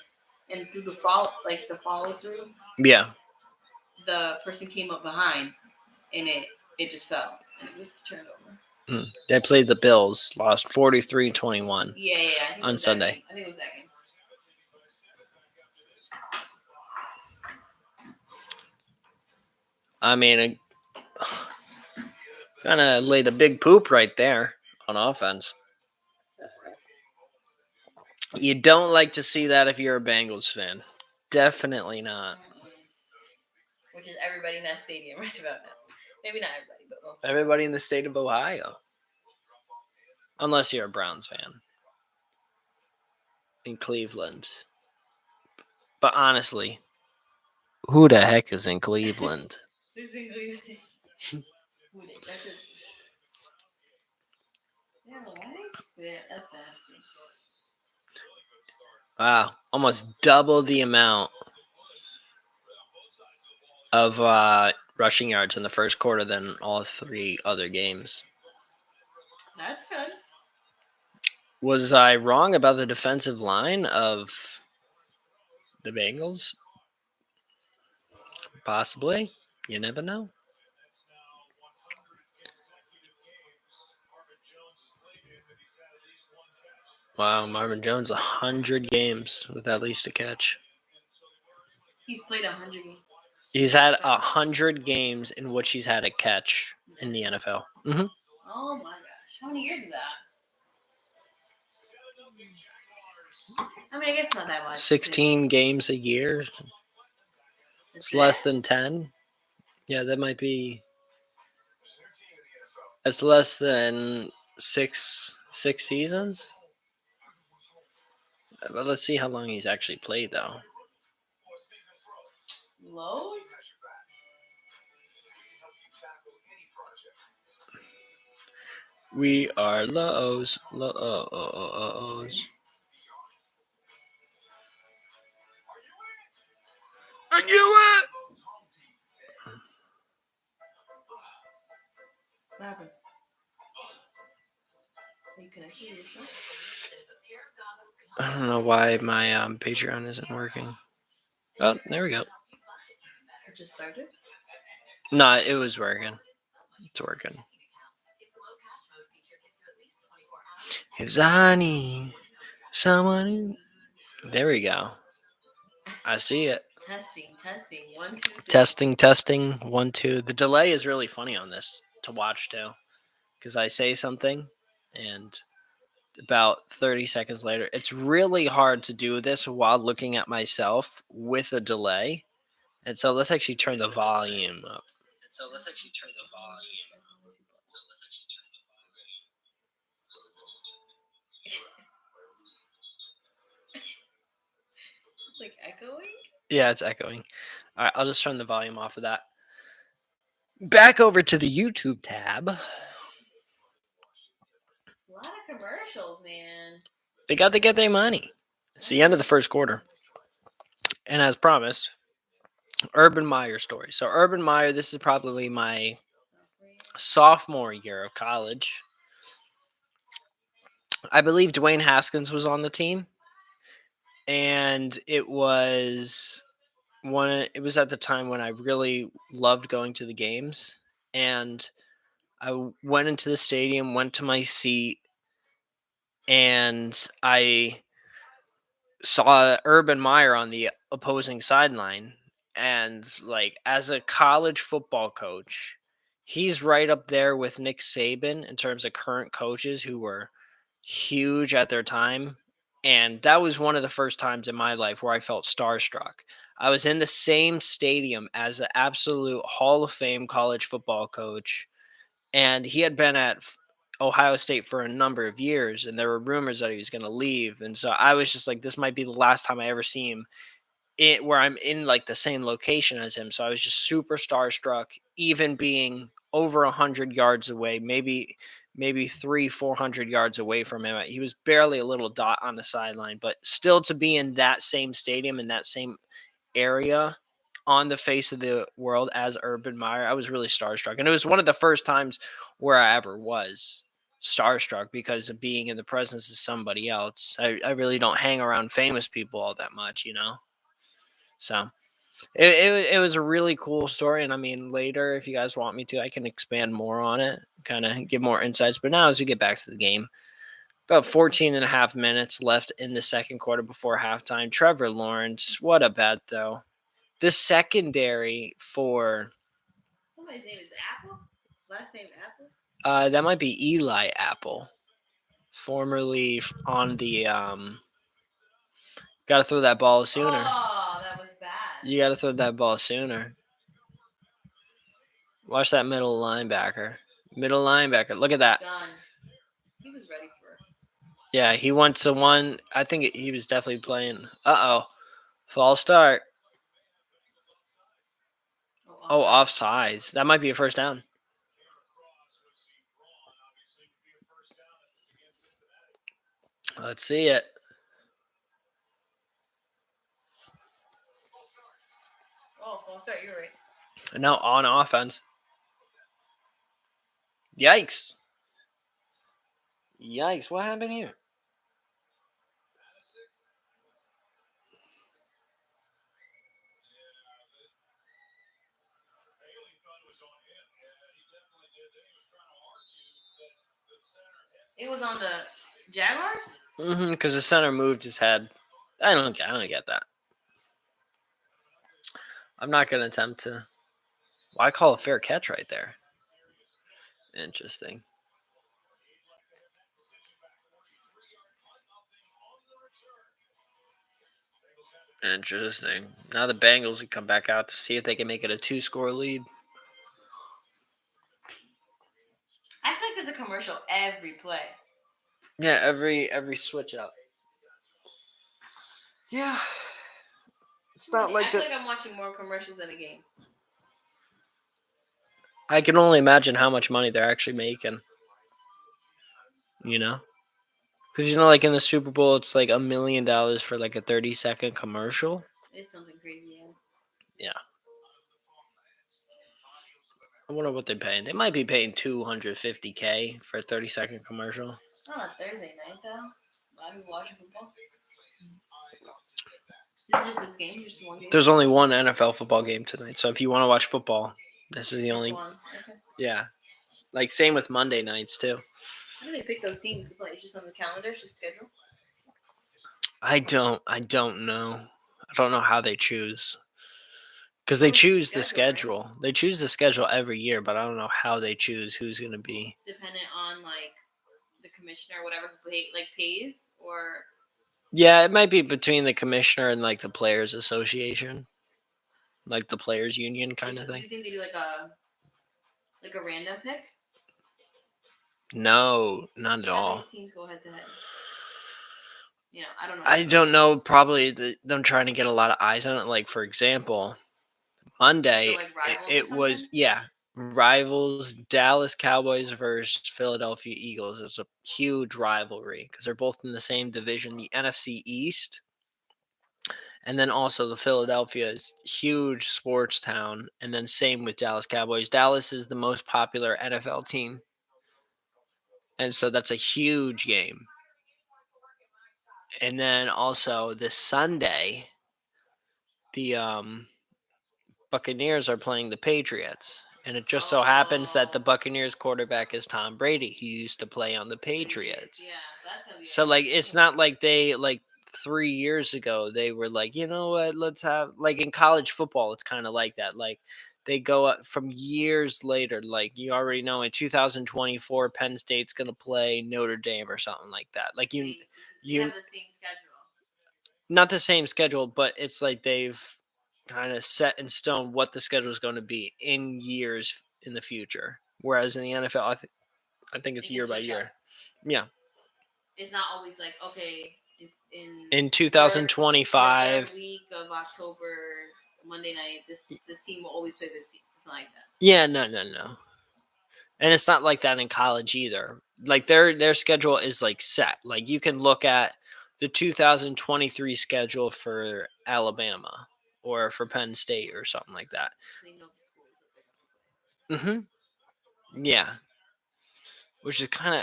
and through the follow through. Yeah. The person came up behind, and it just fell, and it was the turnover. They played the Bills, lost 43-21. Yeah. On Sunday. I think it was that game. I mean, kind of laid a big poop right there on offense. You don't like to see that if you're a Bengals fan. Definitely not. Which is everybody in that stadium right about now. Maybe not everybody, but most. Everybody in the state of Ohio. Unless you're a Browns fan. In Cleveland. But honestly, who the heck is in Cleveland? Who's in Cleveland? That's it. Yeah, that's nasty. Wow, almost double the amount of rushing yards in the first quarter than all 3 other games. That's good. Was I wrong about the defensive line of the Bengals? Possibly. You never know. Wow, Marvin Jones, 100 games with at least a catch. He's played 100 games. He's had 100 games in which he's had a catch in the NFL. Mm-hmm. Oh my gosh. How many years is that? I mean, I guess not that much. 16 games a year. It's less than 10. Yeah, that might be. That's less than six seasons. But let's see how long he's actually played, though. Lowe's? We are Lowe's. Lowe's. I knew it! What happened? Are you connecting yourself? I don't know why my Patreon isn't working. Oh, there we go. It just started? No, it was working. It's working. Cause I need someone. There we go. I see it. Testing, testing. 1, 2, 3. Testing. 1, 2. The delay is really funny on this to watch too, because I say something, and about 30 seconds later, it's really hard to do this while looking at myself with a delay. And so let's actually turn the volume up. It's like echoing. Yeah, it's echoing. All right, I'll just turn the volume off of that. Back over to the YouTube tab. A lot of commercials, man. They got to get their money. It's the end of the first quarter. And as promised, Urban Meyer story. So Urban Meyer, this is probably my sophomore year of college. I believe Dwayne Haskins was on the team, and it was at the time when I really loved going to the games, and I went into the stadium, went to my seat, and I saw Urban Meyer on the opposing sideline. And like as a college football coach, he's right up there with Nick Saban in terms of current coaches who were huge at their time. And that was one of the first times in my life where I felt starstruck. I was in the same stadium as an absolute Hall of Fame college football coach, and he had been at Ohio State for a number of years, and there were rumors that he was going to leave. And so I was just like, this might be the last time I ever see him where I'm in like the same location as him. So I was just super starstruck, even being over 100 yards away, maybe 400 yards away from him. He was barely a little dot on the sideline, but still to be in that same stadium in that same area on the face of the world as Urban Meyer, I was really starstruck. And it was one of the first times where I ever was starstruck because of being in the presence of somebody else. I really don't hang around famous people all that much, you know? So it was a really cool story. And I mean, later, if you guys want me to, I can expand more on it, kind of give more insights. But now, as we get back to the game, about 14 and a half minutes left in the second quarter before halftime. Trevor Lawrence, what a bad throw. The secondary for Somebody's name is Apple. Last name Apple. that might be Eli Apple, formerly on the got to throw that ball sooner. Oh, that was bad. You got to throw that ball sooner. Watch that middle linebacker. Middle linebacker. Look at that. Done. He was ready for it. Yeah, he went to one. I think he was definitely playing. False start. Oh, offsides. That might be a first down. Let's see it. Oh, false start. You're right. No, on offense. Yikes. Yikes. What happened here? It was on the Jaguars? Because the center moved his head. I don't get that. I'm not going to attempt to. Well, I call a fair catch right there. Interesting. Interesting. Now the Bengals would come back out to see if they can make it a 2-score lead. I feel like there's a commercial every play. Yeah, every switch up. Yeah. It's not like I feel like I'm watching more commercials than a game. I can only imagine how much money they're actually making. You know? Because, like in the Super Bowl, it's like $1 million for like a 30-second commercial. It's something crazy, yeah. Yeah. I wonder what they're paying. They might be paying $250K for a 30-second commercial. Not on Thursday night, though. A lot of people watching football. Is it just this game? Just one game? There's only one NFL football game tonight. So if you want to watch football, this is the only one. Okay. Yeah. Like same with Monday nights too. How do they pick those teams to play? It's just on the calendar, it's just schedule? I don't know. I don't know how they choose. because they What was the choose the schedule, right? schedule. They choose the schedule every year, but I don't know how they choose who's going to be. It's dependent on like the commissioner, whatever pays, or Yeah, it might be between the commissioner and like the players association, like the players union kind of do thing. you think they do like a random pick? No, not at How do all. these teams go head to head? I don't know I anything about don't it. know. Probably them trying to get a lot of eyes on it. Like for example, Like they're Monday like rivals or it something. was rivals Dallas Cowboys versus Philadelphia Eagles. It's a huge rivalry because they're both in the same division, the NFC East. And then also the Philadelphia is huge sports town. And then same with Dallas Cowboys. Dallas is the most popular NFL team. And so that's a huge game. And then also this Sunday, the Buccaneers are playing the Patriots. And it just so happens that the Oh, Buccaneers quarterback is Tom Brady. He used to play on the Patriots. Patriots. Yeah, so that's gonna be So like it's interesting. not like they like 3 years ago they were like, you know what, let's have like in college football, it's kind of like that. Like they go up from years later, like you already know in 2024 Penn State's gonna play Notre Dame or something like that. Like They you have the same schedule. not the same schedule, but it's like they've kind of set in stone what the schedule is going to be in years in the future. Whereas in the NFL, I think it's They can year by switch up. year. Yeah. It's not always like, okay, it's in In the third 2025. week of October, Monday night. This team will always play this team. It's not like that. Yeah, no, no, no. And it's not like that in college either. Like their schedule is like set. Like you can look at the 2023 schedule for Alabama or for Penn State or something like that. Because they know the schools that they're gonna Mhm. Yeah, which is kind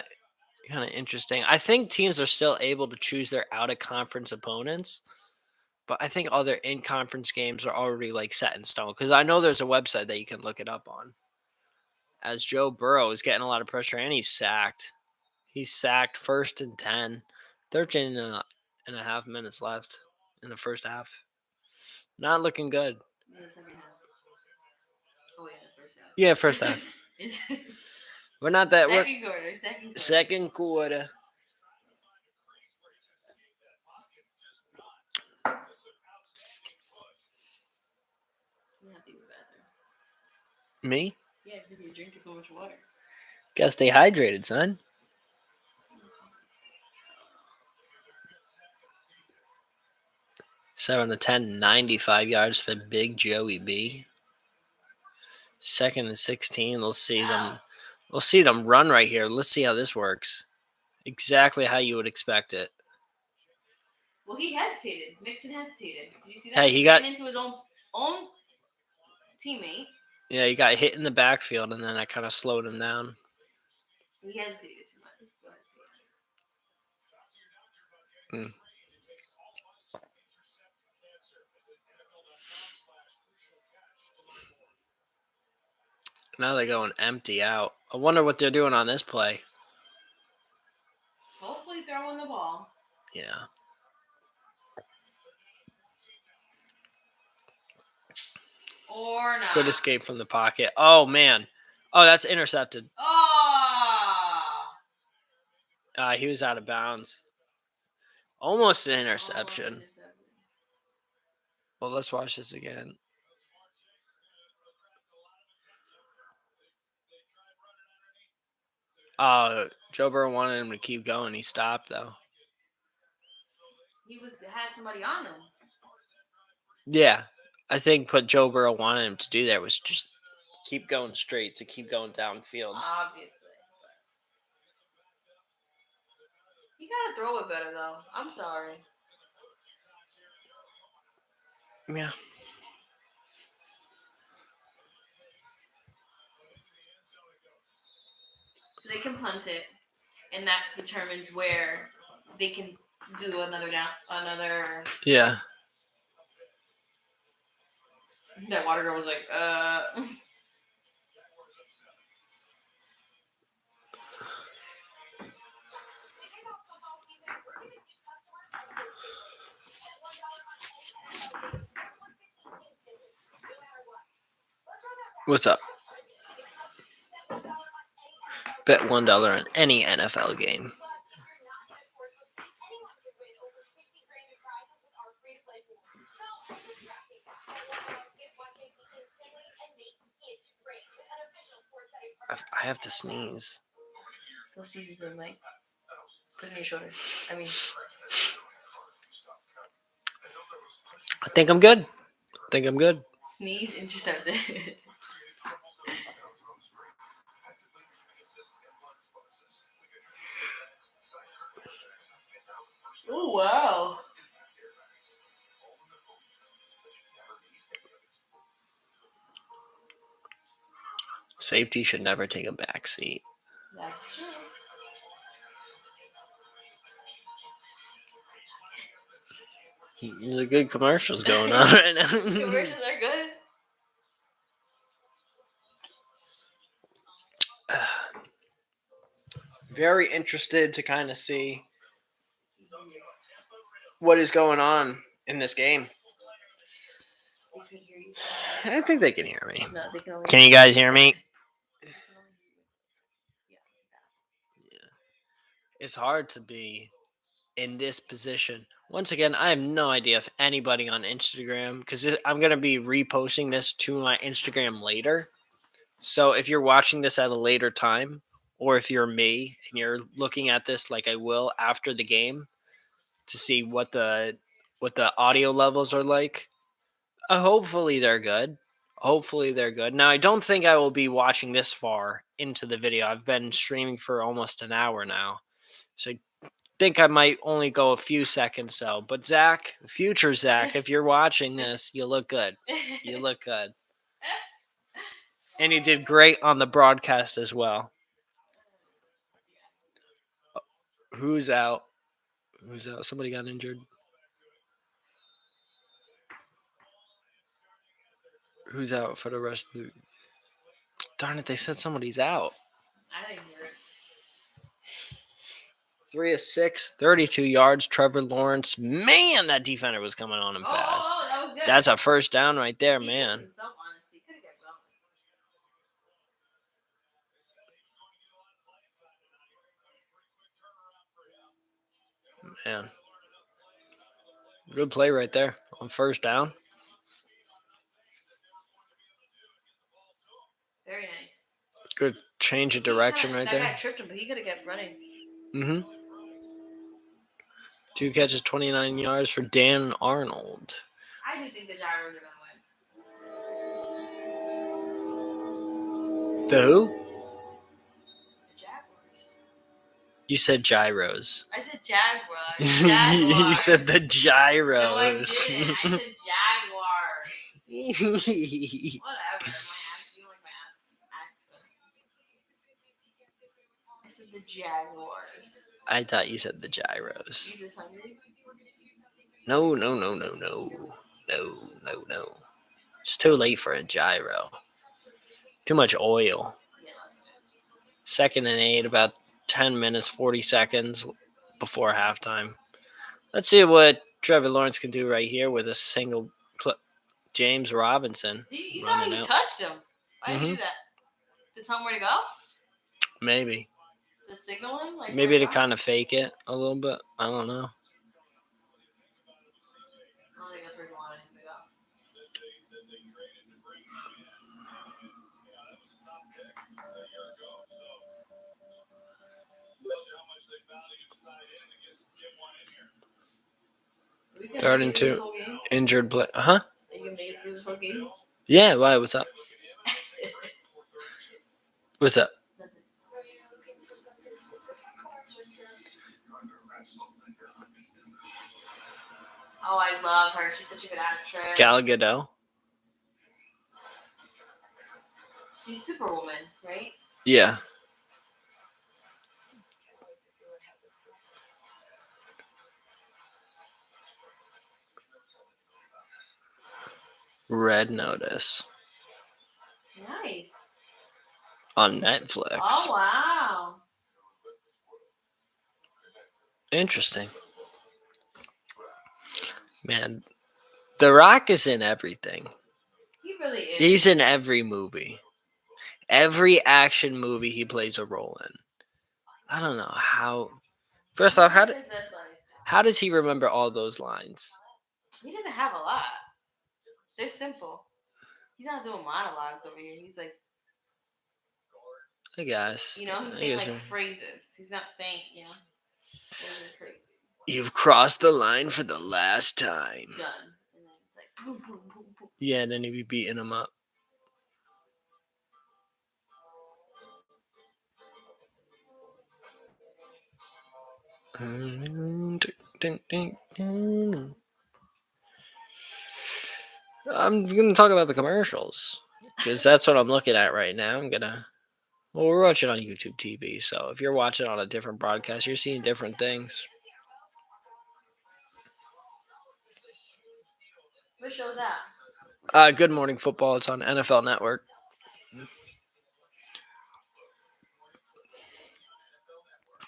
of interesting. I think teams are still able to choose their out of conference opponents, but I think all their in conference games are already like set in stone because I know there's a website that you can look it up on. As Joe Burrow is getting a lot of pressure and he's sacked. He's sacked first and 10. 13 and a half minutes left in the first half. Not looking good. play. In the second half. Oh yeah, the first Yeah, first half. half. We're not that. We're Second quarter. Second quarter. second quarter. You have to use the bathroom. Me? Yeah, because you're drinking so much water. Gotta stay hydrated, son. 7 to 10, 95 yards for Big Joey B. Second and 16. We'll see Ow. them. We'll see them run right here. Let's see how this works. Exactly how you would expect it. Well, he hesitated. Mixon hesitated. Did you see that? Hey, He he got ran into his own teammate. yeah, he got hit in the backfield, and then that kind of slowed him down. He hesitated too much. Go ahead, Hmm. Now they're going empty out. I wonder what they're doing on this play. hopefully throwing the ball. Yeah. Or not. Good escape from the pocket. Oh, man. Oh, that's intercepted. Oh! He was out of bounds. Almost an Almost interception. intercepted. Well, let's watch this again. Joe Burrow wanted him to keep going. He stopped, though. He had somebody on him. Yeah. I think what Joe Burrow wanted him to do there was just keep going straight, to keep going downfield. Obviously. You gotta throw it better though. I'm sorry. Yeah. So they can punt it, and that determines where they can do another down, another. Yeah. That water girl was like, What's up? Bet $1 on any NFL game. I have to sneeze. Those seasons in like. Put it in your shoulder. I mean, I think I'm good. sneeze intercepted. Oh wow. Safety should never take a back seat. That's true. There's a good commercials going on right now. Commercials are good. Very interested to kind of see what is going on in this game. They could hear you. I think they can hear me. No, they can only Can you guys hear me? It's hard to be in this position. Once again, I have no idea if anybody on Instagram, because I'm going to be reposting this to my Instagram later. So if you're watching this at a later time, or if you're me and you're looking at this like I will after the game to see what the audio levels are like, hopefully they're good. Now I don't think I will be watching this far into the video. I've been streaming for almost an hour now, so I think I might only go a few seconds. So, but Zach, future Zach, if you're watching this, you look good. You look good. And you did great on the broadcast as well. Who's out? Who's out? Somebody got injured. Who's out for the rest of the... Darn it, they said somebody's out. I didn't hear it. 3 of 6, 32 yards. Trevor Lawrence. Man, that defender was coming on him fast. Oh, that was good. That's a first down right there, He man. took himself, honestly. Could have kept going. Man. Good play right there on first down. Very nice. Good change of direction right there. That guy tripped him, but he could have kept running. Mm-hmm. 2 catches, 29 yards for Dan Arnold. I do think the Gyros are going to win. The who? The Jaguars. You said gyros. I said Jaguars. Jaguars. You said the gyros. No, I didn't. I said Jaguars. Whatever. You don't like my accent. I said the Jaguars. I thought you said the gyros. You just hungry? No. It's too late for a gyro. Too much oil. Yeah, that's good. 2nd and 8, about 10 minutes, 40 seconds before halftime. Let's see what Trevor Lawrence can do right here with a single James Robinson. He saw he touched him. Why did he do that? Did tell him where to go? Maybe. To signal him? Like maybe to kind of fake it a little bit. I don't know. I don't think that's where he wanted him to go. Third and 2. Injured play. Huh? Are you going to make it through this whole game? Yeah, why? What's up? What's up? Oh, I love her. She's such a good actress. Gal Gadot. She's Superwoman, right? Yeah. Red Notice. Nice. On Netflix. Oh, wow. Interesting. Man, The Rock is in everything. He really is. He's in every movie. Every action movie he plays a role in. I don't know how. First off, how does he remember all those lines? He doesn't have a lot. They're simple. He's not doing monologues over here. He's like, I guess. he's saying like phrases. He's not saying, those are crazy. You've crossed the line for the last time. Done. And then it's like, boom, boom, boom, boom. Yeah, and then he'd be beating him up. I'm going to talk about the commercials because that's what I'm looking at right now. Well, we're watching on YouTube TV, so if you're watching on a different broadcast, you're seeing different things. What show's that? Good Morning Football. It's on NFL Network.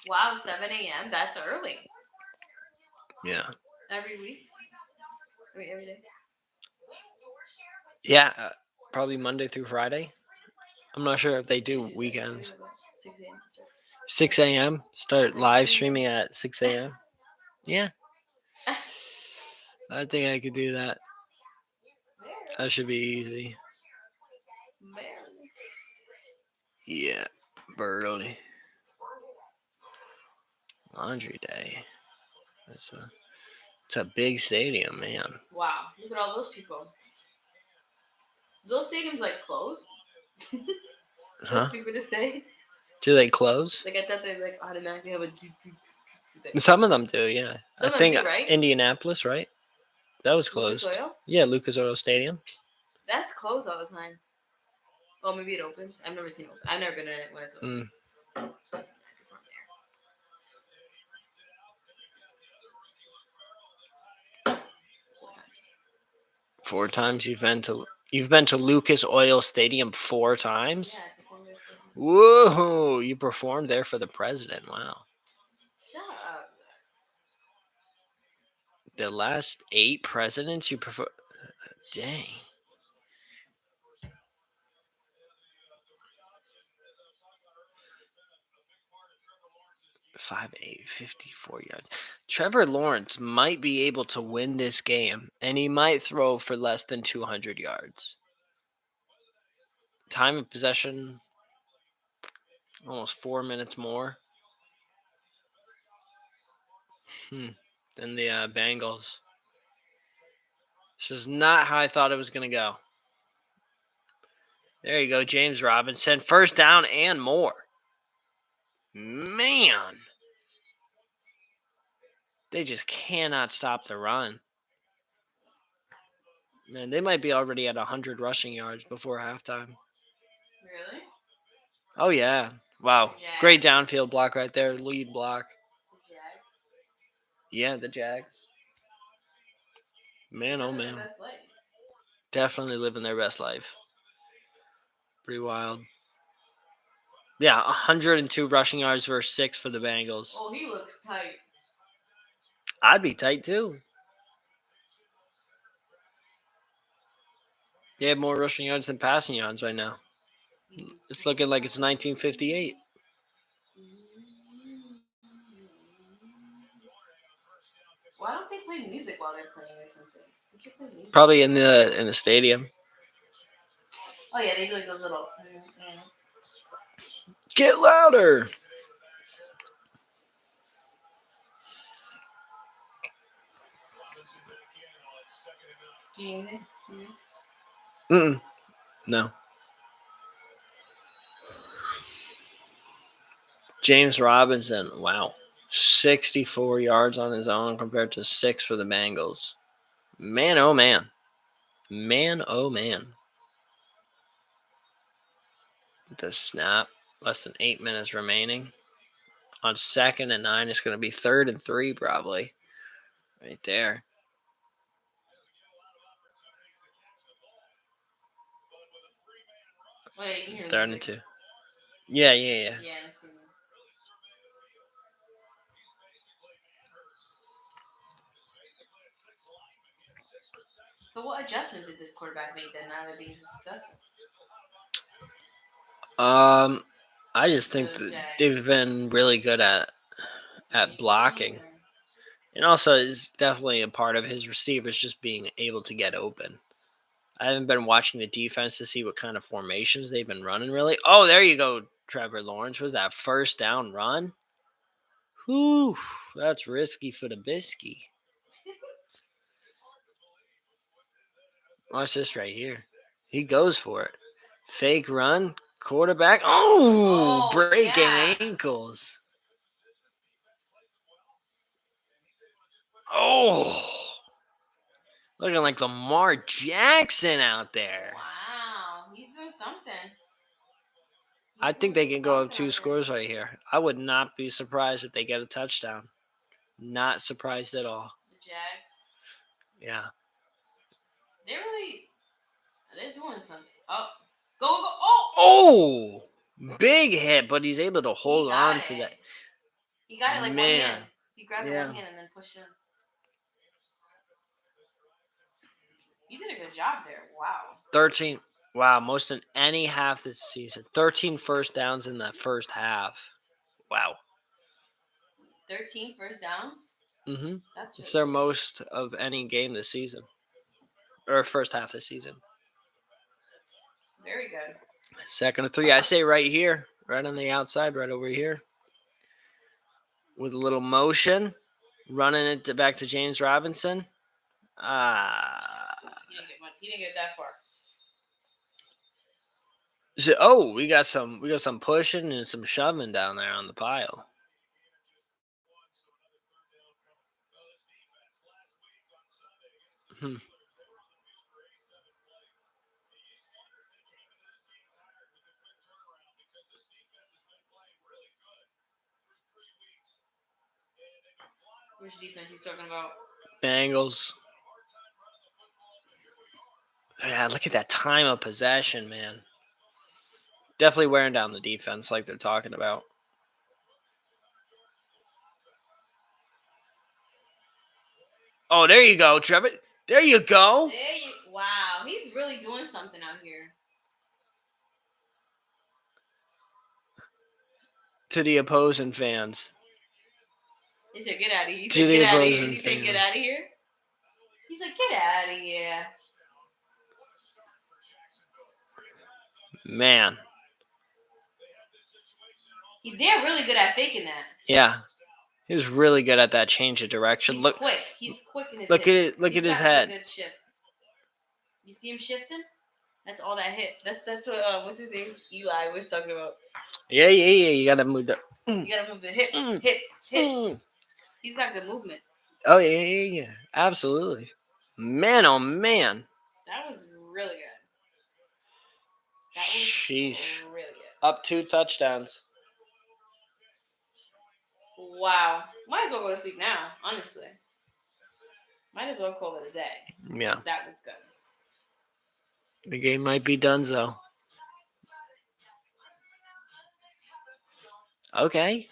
Wow, 7 a.m. That's early. Yeah. Every week? I mean, every day? Yeah, probably Monday through Friday. I'm not sure if they do weekends. 6 a.m. 6 a.m. Start live streaming at 6 a.m. Yeah. I think I could do that. That should be easy. Barely. Yeah, barely. Laundry day. It's a big stadium, man. Wow, look at all those people. Those stadiums like close? Huh? Stupid to say. Do they close? Like I thought they like automatically have a. Some of them do, yeah. Some I of them think do, right? Indianapolis, right? That was closed. Lucas Oil? Yeah, Lucas Oil Stadium. That's closed all the time. Oh, maybe it opens. I've never seen it open. I've never been in it when it's open. Four times you've been to Lucas Oil Stadium 4 times? Yeah, I performed there. Whoa, you performed there for the president. Wow. Shut up. The last 8 presidents you performed. Dang. 5'8", 54 yards. Trevor Lawrence might be able to win this game, and he might throw for less than 200 yards. Time of possession, almost 4 minutes more than the Bengals. This is not how I thought it was going to go. There you go, James Robinson. First down and more. Man. They just cannot stop the run. Man, they might be already at 100 rushing yards before halftime. Really? Oh, yeah. Wow. Jags. Great downfield block right there. Lead block. The Jags. Yeah, the Jags. Man, oh, Living man. their best life. Definitely living their best life. Pretty wild. Yeah, 102 rushing yards versus 6 for the Bengals. Oh, he looks tight. I'd be tight, too. They have more rushing yards than passing yards right now. It's looking like it's 1958. Why don't they play music while they're playing or something? They should play music. Probably in the stadium. Oh yeah, they do like those little. Get louder. No. James Robinson, wow. 64 yards on his own compared to 6 for the Bengals. Man, oh man. Man, oh man. The snap. Less than 8 minutes remaining. On 2nd and 9, it's going to be 3rd and 3 probably. Right there. Wait, you hear 3rd music? and 2. Yeah. Yeah, I see. So what adjustment did this quarterback make then now they're being so successful? Um, I just think The that Jags. they've been really good at Blinking blocking, or and also is definitely a part of his receivers just being able to get open. I haven't been watching the defense to see what kind of formations they've been running. Really, oh, there you go, Trevor Lawrence with that first down run. Whew, that's risky for the bisky. Watch this right here. He goes for it. Fake run, quarterback. Oh, oh breaking yeah. ankles. Oh, looking like Lamar Jackson out there. Wow, he's doing something. I He's think doing they can go up something two out there. scores right here. I would not be surprised if they get a touchdown. Not surprised at all. The Jags. Yeah. They're doing something. Oh, go go! Oh, Oh, big hit, but he's able to he hold got on to it. that. He got it like one hand. Man. He grabbed it one Yeah. hand and then pushed it. He did a good job there. Wow. 13. Wow, most in any half this season. 13 first downs in that first half. Wow. 13 first downs. Mm-hmm. That's It's really their good. most of any game this season. Or first half this season. Very good. Second and 3. I say right here. Right on the outside, right over here. With a little motion. Running it back to James Robinson. He didn't get that far. Oh, we got some pushing and some shoving down there on the pile. Hmm. Which defense he's talking about? Bengals. Yeah, look at that time of possession, man. Definitely wearing down the defense like they're talking about. Oh, there you go, Trevor. There you go. Wow, he's really doing something out here. To the opposing fans. He said, "Get out of here." He To said, the "Get out of here." opposing He said, "Get fans. out of here." He's like, "Get out of here." Man. They're really good at faking that. Yeah. He was really good at that change of direction. He's Look quick. He's quick in his look hips. at it. Look He's at his got a head. good shift. You see him shifting? That's all that hip. That's what what's his name? Eli was talking about. Yeah. You gotta move the. You gotta move the hips. He's got good movement. Oh yeah. Absolutely. Man, oh man. That was really good. Sheesh. Really good. Up 2 touchdowns. Wow. Might as well go to sleep now, honestly. Might as well call it a day. Yeah. That was good. The game might be done though. Okay.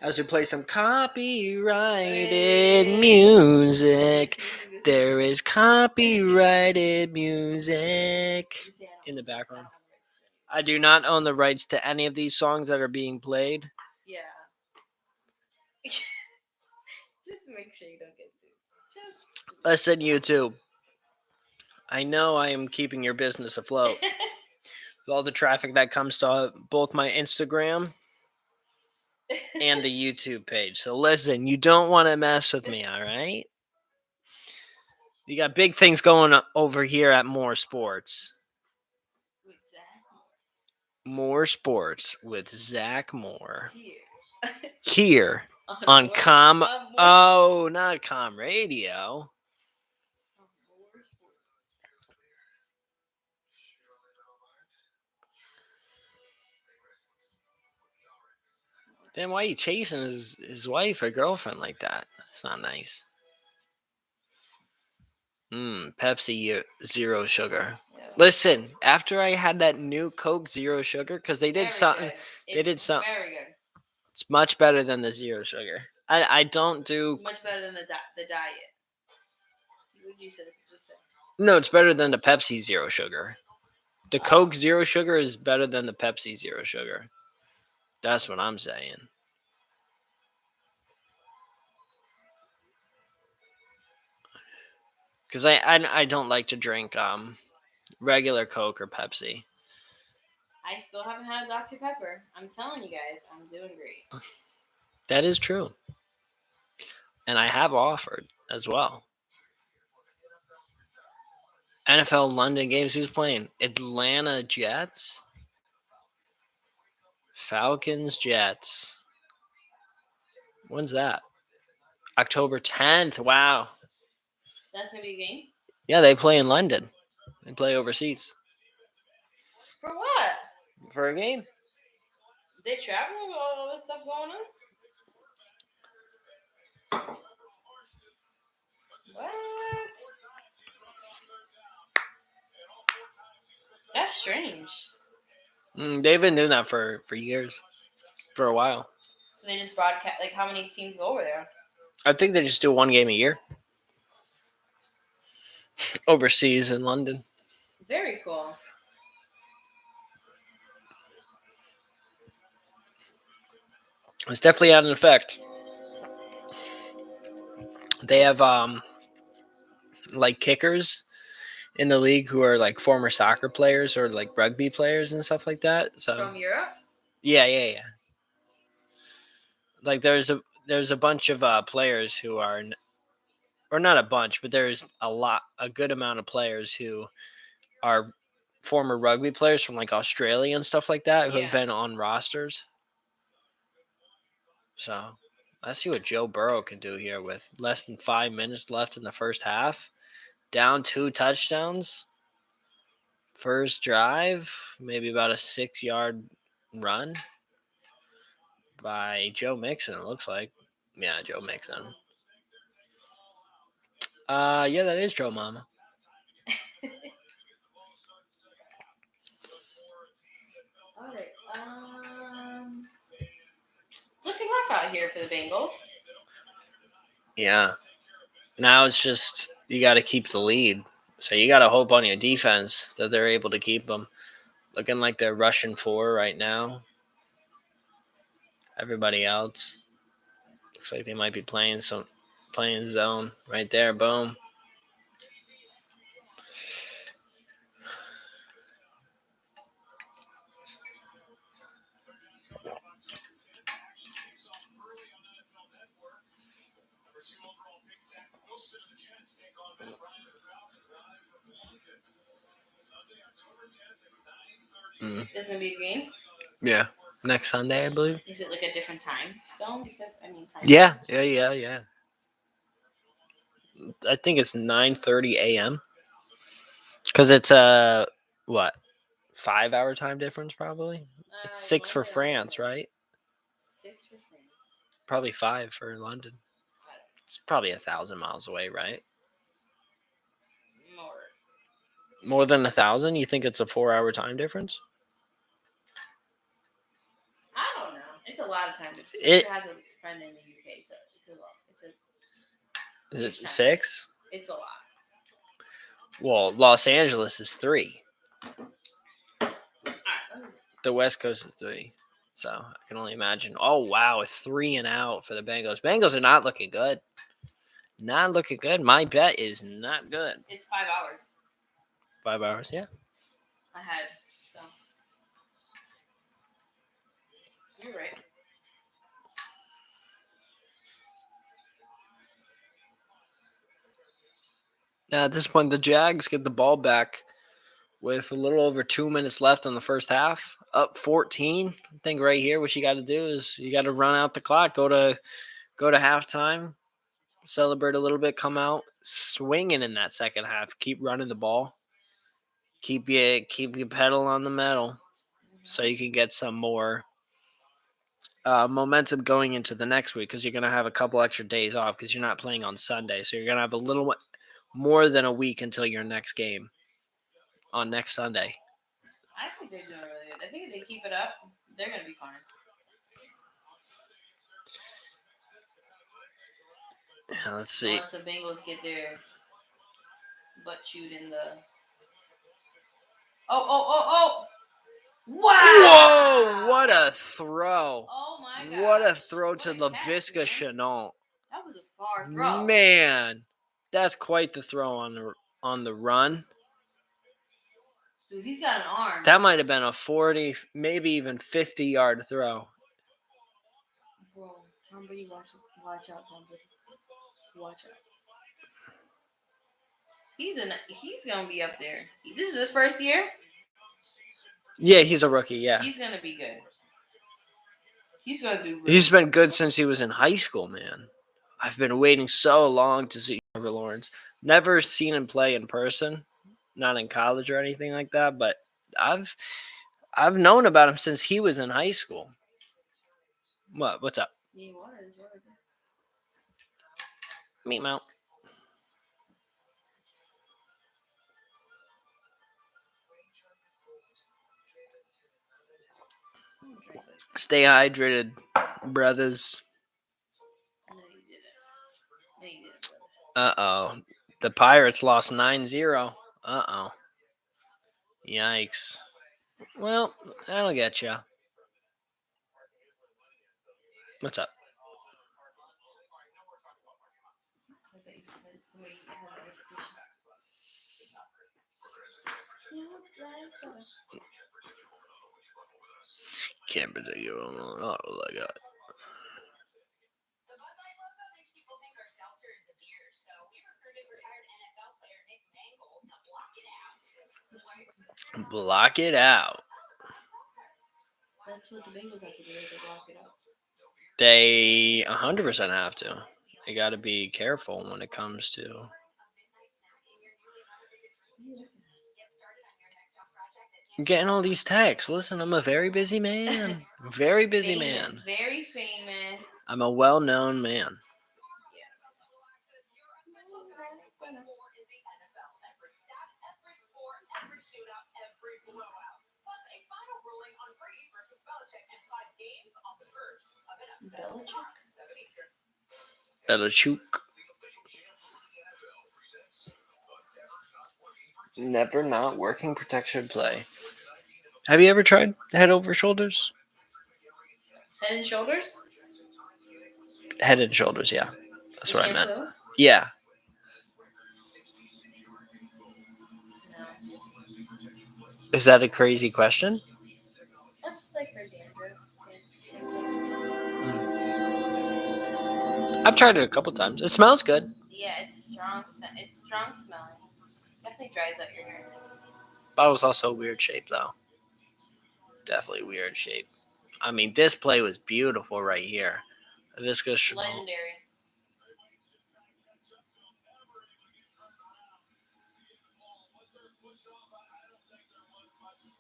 As we play some copyrighted music. There is copyrighted music in the background. I do not own the rights to any of these songs that are being played. Yeah. Just make sure you don't get sued. Listen, YouTube. I know I am keeping your business afloat. With all the traffic that comes to both my Instagram and the YouTube page. So listen, you don't want to mess with me, all right? You got big things going over here at More Sports. More Sports with Zach Moore. Here on Com. Oh, not Com Radio. Then why are you chasing his wife or girlfriend like that? That's not nice. Pepsi Zero Sugar. Yeah. Listen, after I had that new Coke Zero Sugar, because they did something. They did something. Very good. It's much better than the Zero Sugar. I don't do. Much better than the diet. What did you say? Just say. No, it's better than the Pepsi Zero Sugar. The Oh, Coke Zero Sugar is better than the Pepsi Zero Sugar. That's what I'm saying. Because I don't like to drink regular Coke or Pepsi. I still haven't had a Dr Pepper. I'm telling you guys, I'm doing great. That is true. And I have offered as well. NFL London games. Who's playing? Atlanta Jets, Falcons Jets. When's that? October 10th. Wow. That's gonna be a game. Yeah, they play in London. They play overseas For what? for a game. They traveling with all this stuff going on? What? That's strange. They've been doing that for years, for a while. So they just broadcast. Like, how many teams go over there? I think they just do one game a year overseas in London. Very cool. It's definitely had an effect. They have like kickers in the league who are like former soccer players or like rugby players and stuff like that. So From Europe? yeah. Like there's a bunch of players who are, or not a bunch, but there's a good amount of players who are former rugby players from like Australia and stuff like that who have Yeah. been on rosters. So let's see what Joe Burrow can do here with less than 5 minutes left in the first half. Down 2 touchdowns. First drive, maybe about a 6 yard run by Joe Mixon, it looks like. Yeah, Joe Mixon. Yeah, that is Joe Mama. All right. It's looking rough out here for the Bengals. Yeah. Now it's just you got to keep the lead. So you got to hope on your defense that they're able to keep them. Looking like they're rushing 4 right now. Everybody else looks like they might be playing zone right there. Boom. This gonna be a game. Yeah. Next Sunday, I believe. Is it like a different time zone? Because I mean, time. Yeah. I think it's 9:30 a.m. Because it's a what 5 hour time difference probably. It's 6 for France, right? 6 for France. Probably 5 for London. It's probably 1,000 miles away, right? More. More than 1,000? You think it's a 4 hour time difference? I don't know. It's a lot of time. It has a friend in the UK. It's a lot. is it huge time. 6? It's a lot. Well, Los Angeles is 3. All right. The West Coast is 3. So I can only imagine. Oh wow, a 3 and out for the Bengals. Bengals are not looking good. Not looking good. My bet is not good. It's 5 hours 5 hours, yeah. ahead. So you're right. Now, at this point, the Jags get the ball back with a little over 2 minutes left in the first half. Up 14. I think right here, what you got to do is you got to run out the clock. Go to halftime. Celebrate a little bit. Come out swinging in that second half. Keep running the ball. Keep your pedal on the metal, so you can get some more momentum going into the next week, because you're going to have a couple extra days off because you're not playing on Sunday. So you're going to have a little more than a week until your next game on next Sunday. I think they're doing really good. I think if they keep it up, they're gonna be fine. Yeah, let's see. Unless the Bengals get their butt chewed in the. Oh, oh, oh, oh! Whoa! Wow! What a throw! Oh my What a gosh. throw What to a catch, LaVisca man. Chenault. That was a far throw. Man, that's quite the throw on the run. Dude, he's got an arm. That might have been a 40, maybe even 50-yard throw. Bro, Tom Brady, watch out, Tom Brady. Watch out. He's gonna be up there. This is his first year. Yeah, he's a rookie. Yeah, He's gonna be good. He's gonna do. Really he's been good since he was in high school, man. I've been waiting so long to see Trevor Lawrence. Never seen him play in person, not in college or anything like that. But I've I've known about him since he was in high school. What? What's up? He was. Meat mount. Stay hydrated, brothers. No, you didn't. No, you didn't. Uh-oh. The Pirates lost 9-0. Uh-oh. Yikes. Well, that'll get you. What's up? Can't predict you. Oh, I got. Block it out. That's what the Bengals have to do. They block it out. They 100% have to. They got to be careful when it comes to. I'm getting all these texts. Listen, I'm a very busy man. Very busy Famous, man. very famous. I'm a well-known man. Belichick. Never not working protection play. Have you ever tried head over shoulders? Head and shoulders. Head and shoulders, yeah. That's The what I meant. shampoo? Yeah. No. Is that a crazy question? That's just like for dandruff. I've tried it a couple times. It smells good. Yeah, it's strong. It's strong smelling. Definitely dries out your hair. But was also weird shape though. Definitely weird shape. I mean, this play was beautiful right here. Viscous Chanel. Legendary.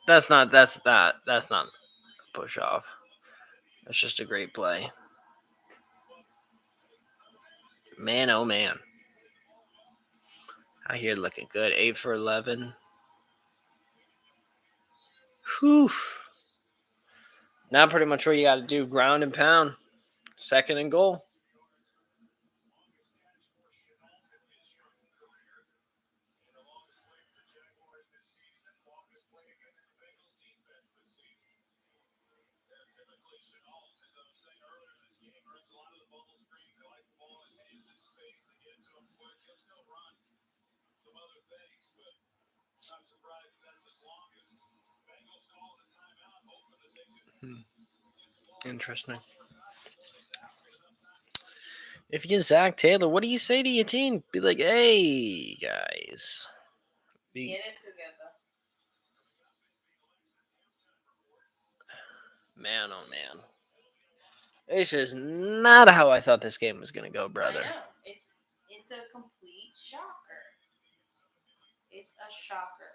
That's not a push off. That's just a great play. Man, oh man. Out here looking good. 8 for 11. Whew. Now pretty much what you got to do. Ground and pound. Second and goal. Interesting. If you get Zach Taylor, what do you say to your team? Be like, hey, guys. Get it together. Man, oh man. This is not how I thought this game was going to go, brother. I know. It's a complete shocker. It's a shocker.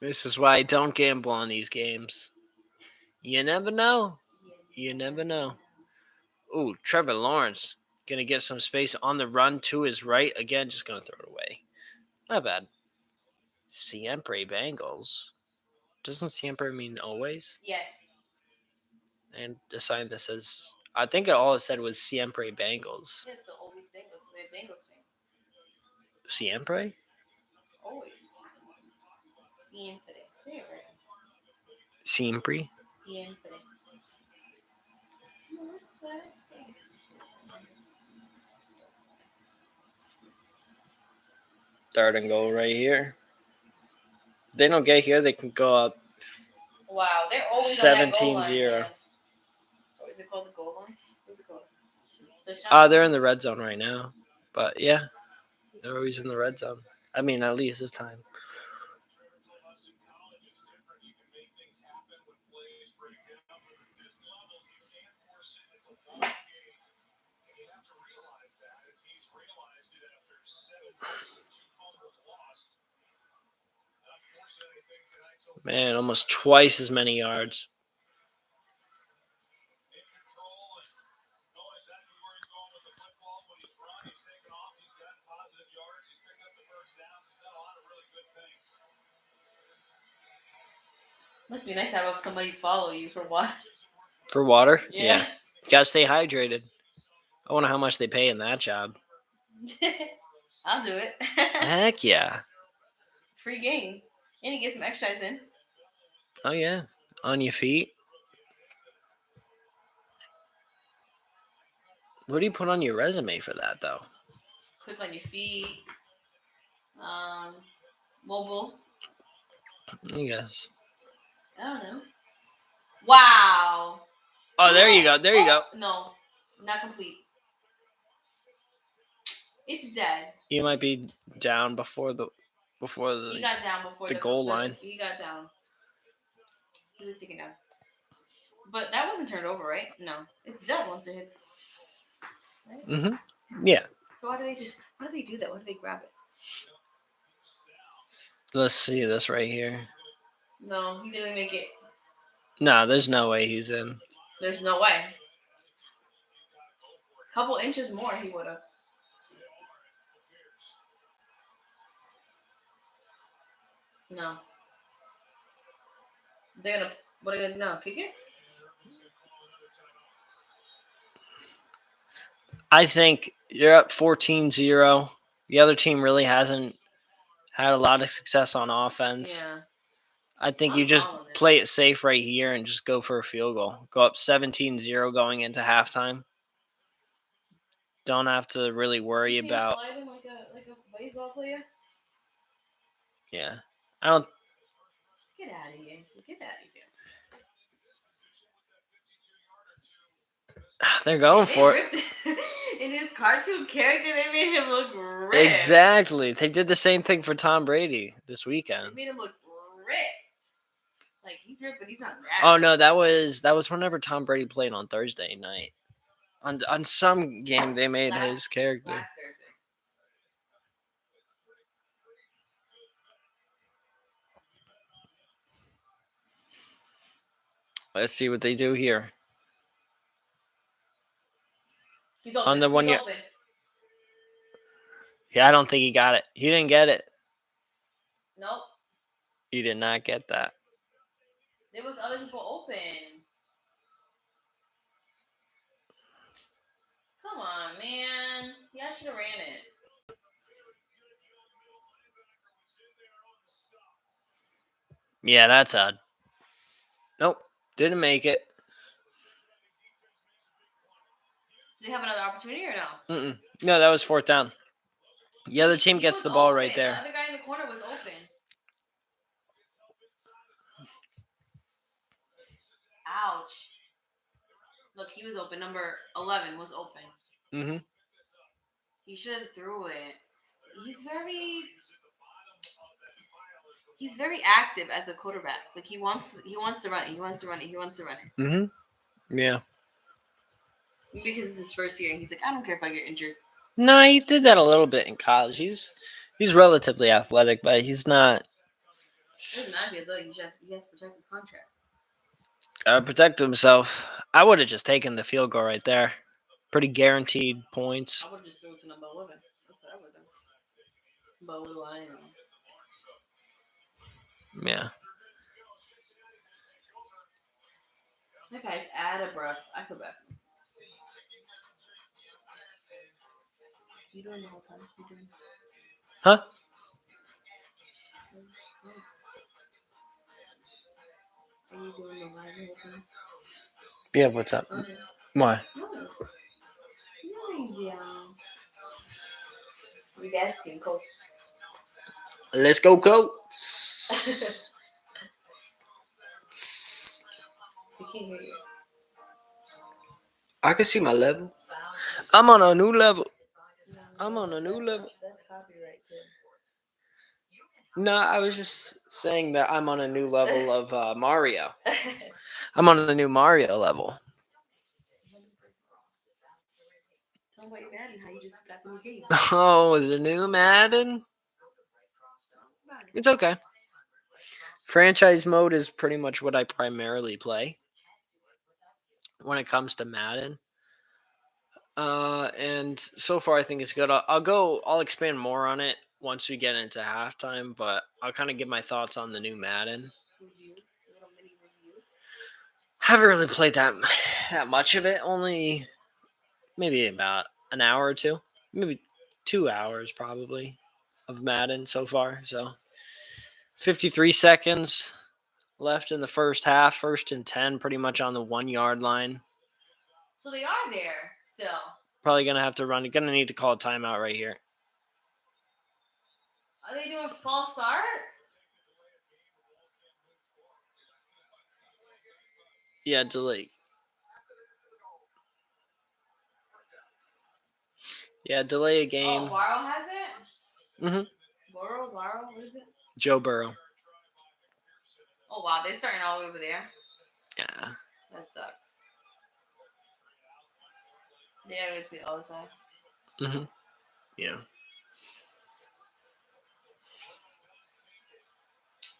This is why I don't gamble on these games. You never know. You never know. Ooh, Trevor Lawrence going to get some space on the run to his right. Again, just going to throw it away. Not bad. Siempre Bengals. Doesn't siempre mean always? Yes. And the sign that says, I think all it said was Siempre Bengals. Yeah, so always Bengals. They're Bengals fan. Siempre? Always. Siempre. Say it right. Siempre? Siempre. Third and goal right here. If they don't get here, they can go up Wow, they're always on that goal 17-0. line, man. What is it called? The goal line? What's it called? They're in the red zone right now. But yeah, they're always in the red zone. I mean, at least this time. Man, almost twice as many yards. Must be nice to have somebody follow you for what? For water? Yeah. You gotta stay hydrated. I wonder how much they pay in that job. I'll do it. Heck yeah. Free game. And you get some exercise in. Oh yeah. On your feet. What do you put on your resume for that though? Quick on your feet. Mobile. I guess. I don't know. Wow. Oh, there you go. There you go. No, not complete. It's dead. You might be down before the He got down before the goal line. He got down. He was taken down. But that wasn't turned over, right? No, it's dead once it hits. Right? Mm-hmm. Yeah. So why do they do that? Why do they grab it? Let's see this right here. No, he didn't make it. No, there's no way he's in. There's no way. Couple inches more, he would have. No. They're gonna. What are they gonna do now? Kick it? I think you're up 14-0. The other team really hasn't had a lot of success on offense. Yeah. I think you just play it safe right here and just go for a field goal. Go up 17-0 going into halftime. Don't have to really worry about. Sliding like a baseball player. Yeah, I don't. Get out of here! Get out of here! They're going for it. In his cartoon character, they made him look ripped. Exactly. They did the same thing for Tom Brady this weekend. They made him look ripped. Like he's ripped, but he's not that. Oh no, that was whenever Tom Brady played on Thursday night. On some game they made his character. Last Thursday. Let's see what they do here. He's open. On the one he's year. Open. Yeah, I don't think he got it. He didn't get it. Nope. He did not get that. There was other people open. Come on, man. Yeah, I should have ran it. Yeah, that's odd. Nope, didn't make it. Do they have another opportunity or no? Mm-mm. No, that was fourth down. The other team gets the ball right there. The other guy in the corner was open. Ouch. Look, he was open. Number 11 was open. Mm-hmm. He should have threw it. He's very active as a quarterback. Like he wants to run it. He wants to run it. Mm-hmm. Yeah. Because it's his first year, and he's like, I don't care if I get injured. No, he did that a little bit in college. He's relatively athletic, but he's not. It doesn't matter because he has to protect his contract. Gotta protect himself. I would have just taken the field goal right there. Pretty guaranteed points. I would have just threw it to number 11. That's what I would have done. But what do I know? Yeah. That guy's out of breath. I feel bad. You doing the whole time? You doing? Huh? Are you doing the live the whole time? Yeah, what's up? Go ahead. Why? No. Nice, yeah. Your dad's team coach. Let's go, Goats. We can't hear you. I can see my level. I'm on a new level. I'm on a new level. That's copyright too. No, I was just saying that I'm on a new level of Mario. I'm on a new Mario level. Tell them about your dad and how you just got the new game. Oh, the new Madden? It's okay. Franchise mode is pretty much what I primarily play when it comes to Madden. And so far I think it's good. I'll expand more on it once we get into halftime, but I'll kind of give my thoughts on the new Madden. Review. A little mini review. Haven't really played that much of it. Only maybe about an hour or two, maybe 2 hours probably of Madden so far. So 53 seconds left in the first half, 1st and 10, pretty much on the 1 yard line. So they are there still. Probably gonna have to run. Gonna need to call a timeout right here. Are they doing false start? Yeah, delay. Yeah, delay a game. Oh, Barrow has it? Mm-hmm. Barrow, what is it? Joe Burrow. Oh, wow, they're starting all the way over there. Yeah. That sucks. They gotta go to the other side. Mm-hmm. Yeah.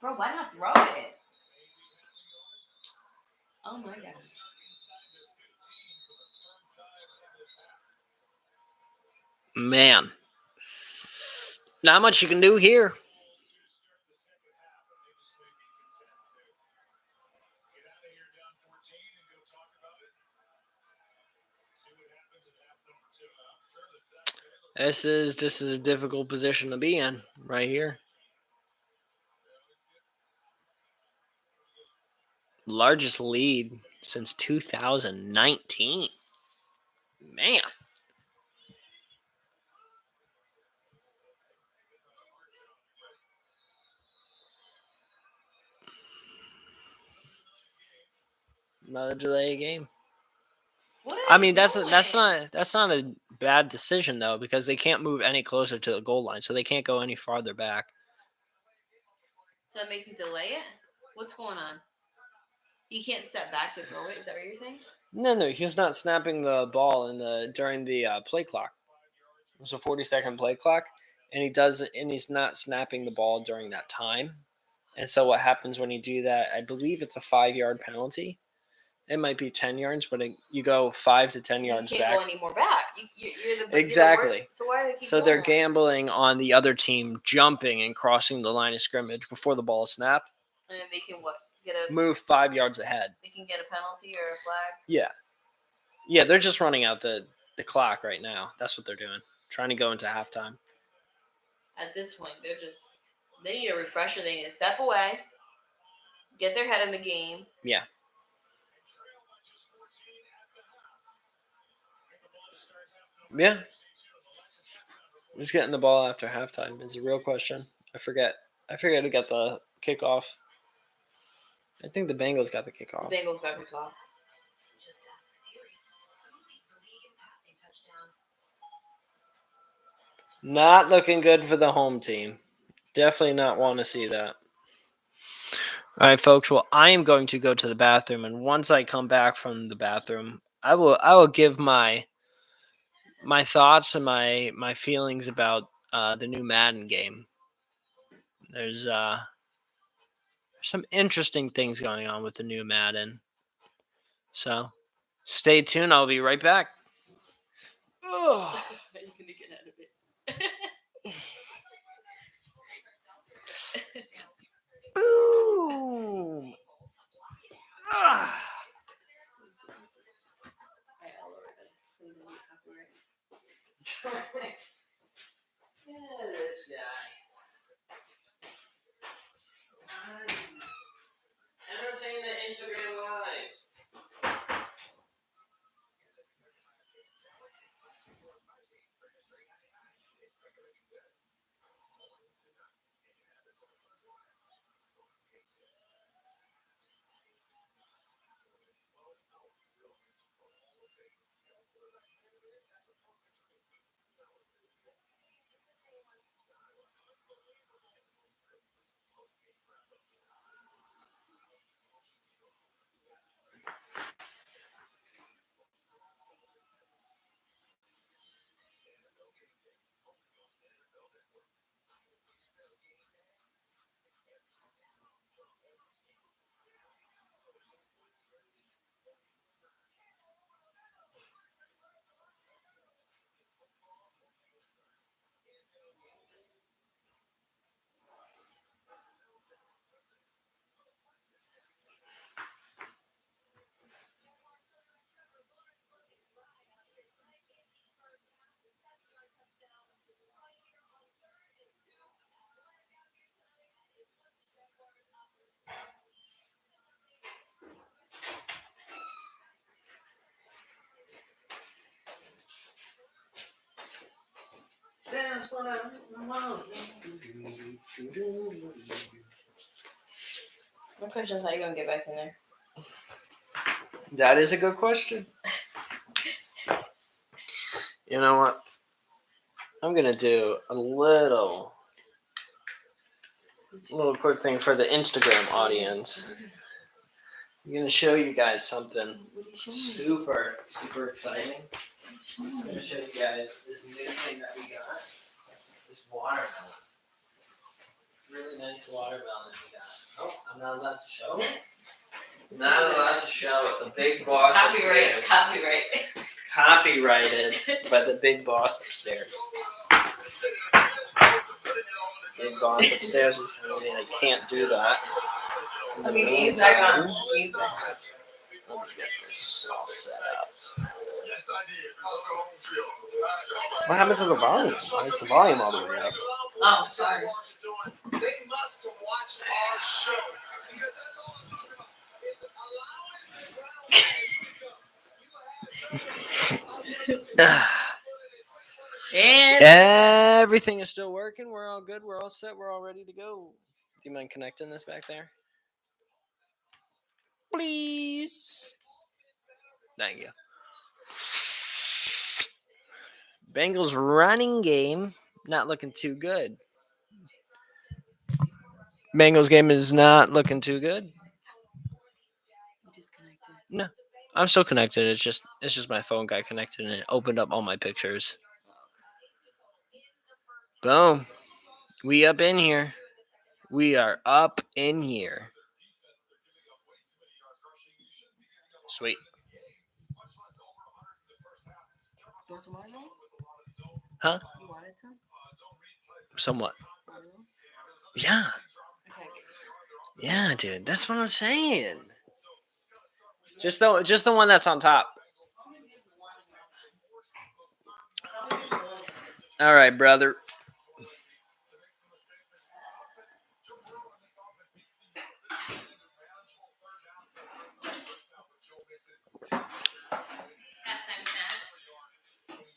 Bro, why not throw it? Oh my gosh. Man. Not much you can do here. This is a difficult position to be in right here. Largest lead since 2019. Man. Another delay game. What I are mean, they that's doing? that's not a bad decision though, because they can't move any closer to the goal line, so they can't go any farther back. So that makes you delay it? What's going on? He can't step back to throw it? Is that what you're saying? No, he's not snapping the ball during the play clock. It's a 40-second play clock, and he's not snapping the ball during that time. And so what happens when you do that? I believe it's a 5 yard penalty. It might be 10 yards, but you go 5 to 10 yards You can't back. go any more back. You're the Exactly. So why do they keep So going they're on? gambling on the other team jumping and crossing the line of scrimmage before the ball is snapped. And then they can what? Move 5 yards ahead. They can get a penalty or a flag? Yeah, they're just running out the clock right now. That's what they're doing. Trying to go into halftime. At this point, they need a refresher. They need to step away, get their head in the game. Yeah. Yeah. Who's getting the ball after halftime is a real question. I forget who got the kickoff. I think the Bengals got the kickoff. The Bengals got the kickoff. Not looking good for the home team. Definitely not want to see that. All right, folks. Well, I am going to go to the bathroom, and once I come back from the bathroom, I will give my thoughts and my feelings about the new Madden game. There's some interesting things going on with the new Madden. So stay tuned. I'll be right back. Ugh. You're gonna get out of it. Boom. Ah. what I want. My question is, how you gonna get back in there? That is a good question. You know what? I'm gonna do a little quick thing for the Instagram audience. I'm gonna show you guys something super exciting. I'm gonna show you guys this new thing that we got. This watermelon. Really nice watermelon that we got. Oh, I'm not allowed to show it. Not allowed to show it. The big boss upstairs. Copyrighted by the big boss upstairs. Big boss upstairs is telling me I can't do that. In the meantime, let me get this all set up. What happened to the volume? Why is the volume all the way up? Oh, sorry. And everything is still working. We're all good. We're all set. We're all ready to go. Do you mind connecting this back there? Please. Thank you. Bengals running game not looking too good. Bengals game is not looking too good. you disconnected. No, I'm still connected. It's just my phone got connected and it opened up all my pictures. Boom. We up in here. We are up in here. Sweet. You want some watermelon? Huh? You wanted some? Somewhat. Watermelon? Yeah. Okay. Yeah, dude. That's what I'm saying. Just the one that's on top. All right, brother.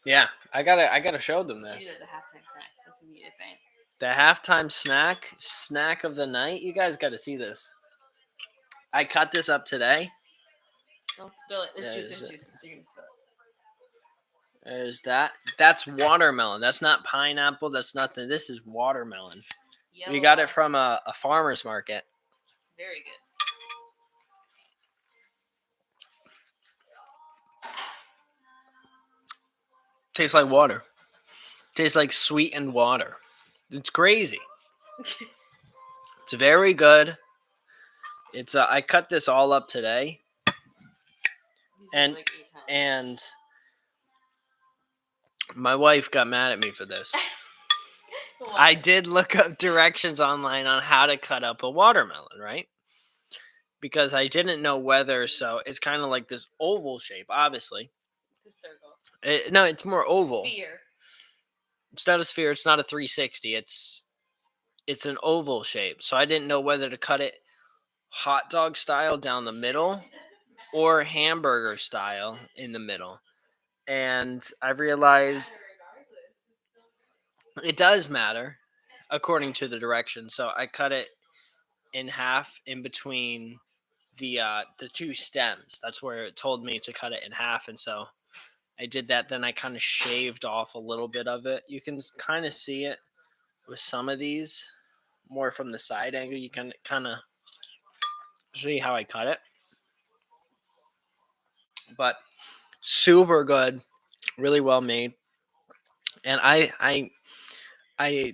Yeah, I gotta show them this. These are the halftime snack. That's immediate thing. The halftime snack of the night. You guys got to see this. I cut this up today. Don't spill it. It's Yeah, juice. is It's it- juice. You're gonna spill it. There's that. That's watermelon. That's not pineapple. That's nothing. This is watermelon. Yellow. We got it from a farmer's market. Very good. Tastes like water. Tastes like sweetened water. It's crazy. It's very good. It's I cut this all up today, These and are like 8 times. and my wife got mad at me for this. I did look up directions online on how to cut up a watermelon, right? Because I didn't know whether, so it's kind of like this oval shape, obviously. It's a circle. No, it's more oval. Sphere. It's not a sphere. It's not a 360. It's an oval shape. So I didn't know whether to cut it hot dog style down the middle or hamburger style in the middle. And I realized it does matter according to the direction. So I cut it in half in between the two stems. That's where it told me to cut it in half, and so I did that. Then I kind of shaved off a little bit of it. You can kind of see it with some of these more from the side angle. You can kind of see how I cut it, but super good, really well made, and I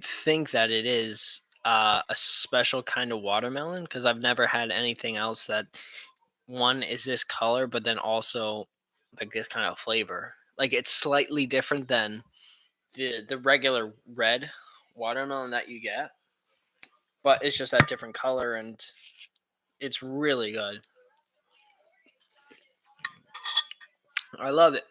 think that it is a special kind of watermelon because I've never had anything else that one is this color, but then also like this kind of flavor. Like it's slightly different than the regular red watermelon that you get, but it's just that different color and it's really good. I love it.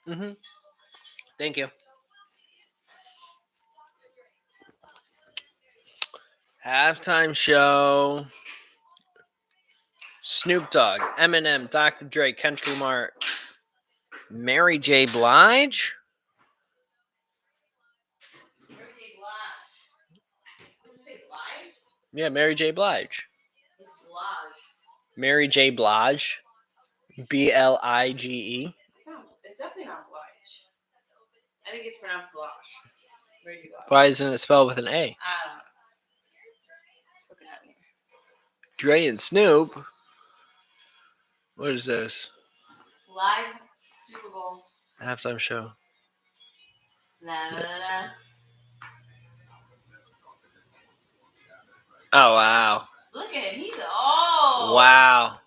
Mm-hmm. Thank you. Halftime show. Snoop Dogg, Eminem, Dr. Dre, Kendrick Lamar, Mary J. Blige. Mary J. Blige. Did you say Blige? Yeah, Mary J. Blige. It's Blige. Mary J. Blige. Blige. It's definitely not Blige. I think it's pronounced Blige. Mary J. Blige. Why isn't it spelled with an A? I don't know. It's looking at me. Dre and Snoop. What is this? Live Super Bowl. Halftime show. La la la la. Oh, wow. Look at him. He's old. Wow.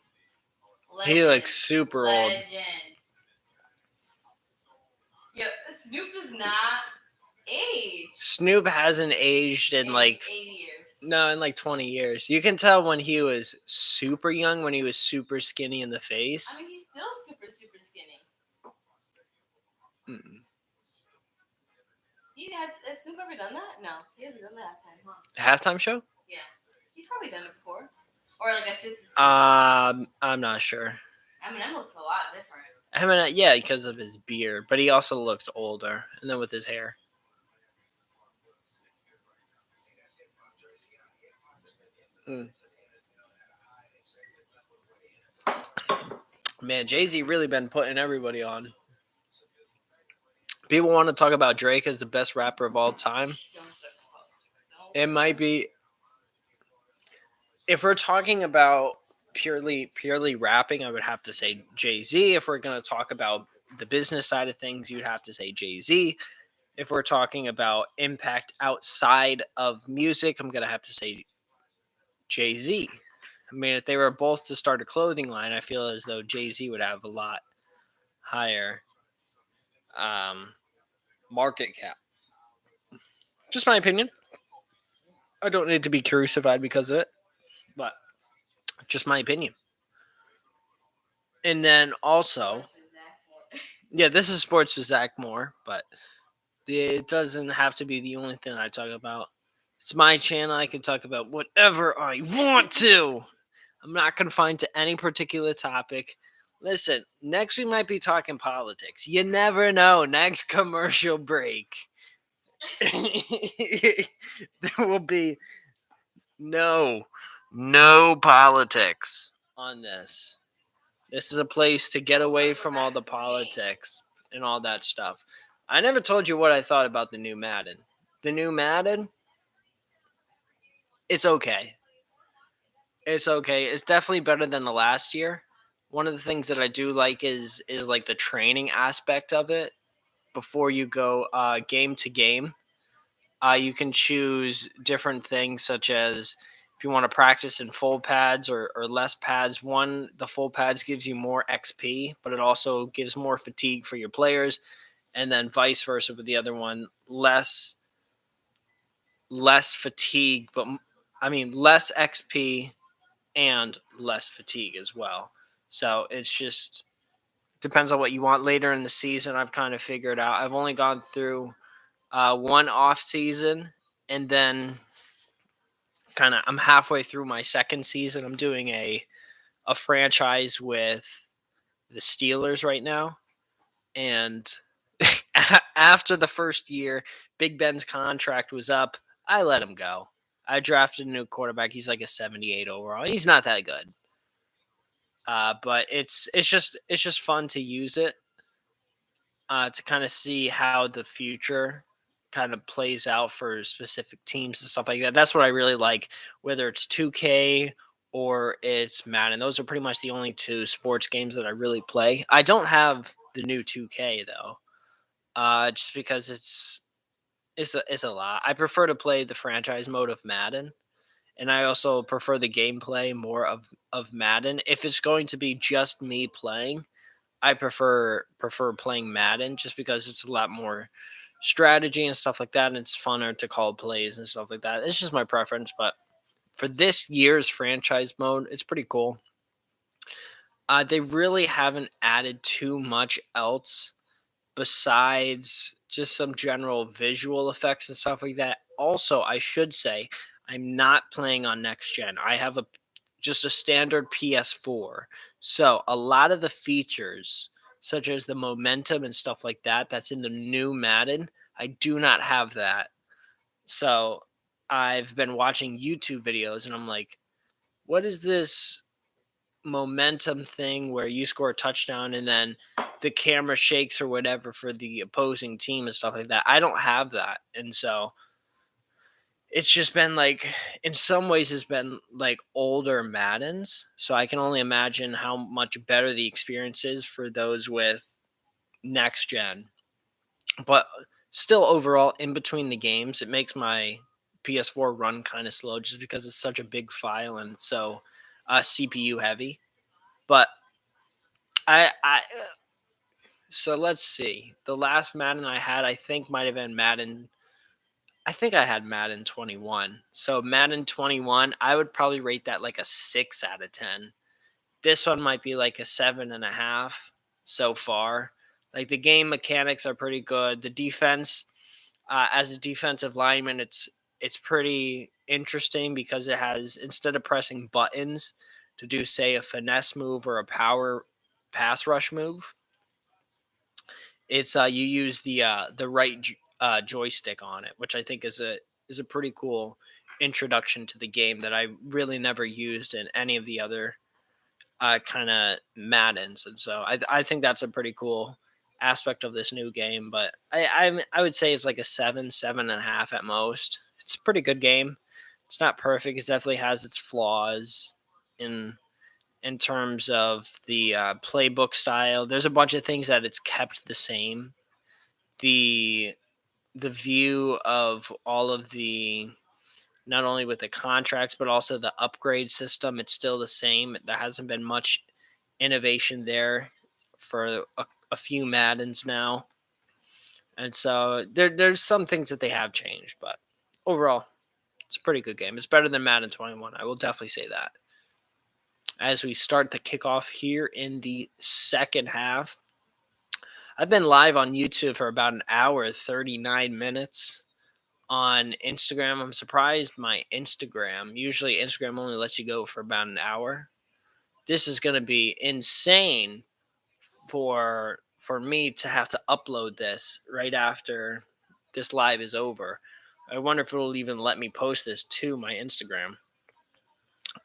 Legend. He looks super old. Legend. Yo, Snoop does not age. Snoop hasn't aged in like 80 years. No, in like 20 years. You can tell when he was super young, when he was super skinny in the face. I mean, he's still super, super skinny. Mm-mm. Has Snoop ever done that? No, he hasn't done that time, huh? Halftime show? Yeah. He's probably done it before. Or like assisted. I'm not sure. Eminem looks a lot different. Eminem, yeah, because of his beard, but he also looks older, and then with his hair. Man, Jay-Z really been putting everybody on. People want to talk about Drake as the best rapper of all time. It might be. If we're talking about purely rapping, I would have to say Jay-Z. If we're going to talk about the business side of things, you'd have to say Jay-Z. If we're talking about impact outside of music, I'm going to have to say Jay-Z. I mean, if they were both to start a clothing line, I feel as though Jay-Z would have a lot higher market cap. Just my opinion. I don't need to be crucified because of it, but just my opinion. And then also, yeah, this is sports with Zach Moore, but it doesn't have to be the only thing I talk about. It's my channel. I can talk about whatever I want to. I'm not confined to any particular topic. Listen, next we might be talking politics. You never know. Next commercial break. There will be no politics on this. This is a place to get away from all the politics and all that stuff. I never told you what I thought about the new Madden. The new Madden, it's okay. It's okay. It's definitely better than the last year. One of the things that I do like is like the training aspect of it. Before you go game to game, you can choose different things, such as if you want to practice in full pads or less pads. The full pads gives you more XP, but it also gives more fatigue for your players, and then vice versa with the other one, less fatigue, but I mean less XP and less fatigue as well. So it's just depends on what you want later in the season. I've kind of figured out. I've only gone through one off season, and then I'm halfway through my second season. I'm doing a franchise with the Steelers right now, and after the first year, Big Ben's contract was up. I let him go. I drafted a new quarterback. He's like a 78 overall. He's not that good. But it's just fun to use it to kind of see how the future kind of plays out for specific teams and stuff like that. That's what I really like, whether it's 2K or it's Madden. Those are pretty much the only two sports games that I really play. I don't have the new 2K though, just because it's a lot. I prefer to play the franchise mode of Madden, and I also prefer the gameplay more of Madden. If it's going to be just me playing, I prefer playing Madden just because it's a lot more strategy and stuff like that, and it's funner to call plays and stuff like that. It's just my preference, but for this year's franchise mode, it's pretty cool. They really haven't added too much else besides just some general visual effects and stuff like that. Also, I should say, I'm not playing on next gen. I have just a standard PS4. So a lot of the features, such as the momentum and stuff like that, that's in the new Madden, I do not have that. So I've been watching YouTube videos and I'm like, what is this momentum thing where you score a touchdown and then the camera shakes or whatever for the opposing team and stuff like that? I don't have that. And so it's just been like, in some ways, it's been like older Maddens. So I can only imagine how much better the experience is for those with next gen. But still, overall, in between the games, it makes my PS4 run kind of slow just because it's such a big file and it's so CPU heavy. But I so let's see. The last Madden I had, I think, might have been Madden. I think I had Madden 21. So Madden 21, I would probably rate that like a 6 out of 10. This one might be like a 7.5 so far. Like the game mechanics are pretty good. The defense, as a defensive lineman, it's pretty interesting because it has, instead of pressing buttons to do, say, a finesse move or a power pass rush move, it's you use the right joystick on it, which I think is a pretty cool introduction to the game that I really never used in any of the other kind of Maddens, and so I think that's a pretty cool aspect of this new game. But I would say it's like a 7.5 at most. It's a pretty good game. It's not perfect. It definitely has its flaws in terms of the playbook style. There's a bunch of things that it's kept the same. The the view of all of the, not only with the contracts but also the upgrade system, it's still the same. There hasn't been much innovation there for a few Maddens now, and so there's some things that they have changed, but overall, it's a pretty good game. It's better than Madden 21. I will definitely say that. As we start the kickoff here in the second half, I've been live on YouTube for about an hour, 39 minutes. On Instagram, I'm surprised my Instagram, usually Instagram only lets you go for about an hour. This is going to be insane for me to have to upload this right after this live is over. I wonder if it'll even let me post this to my Instagram.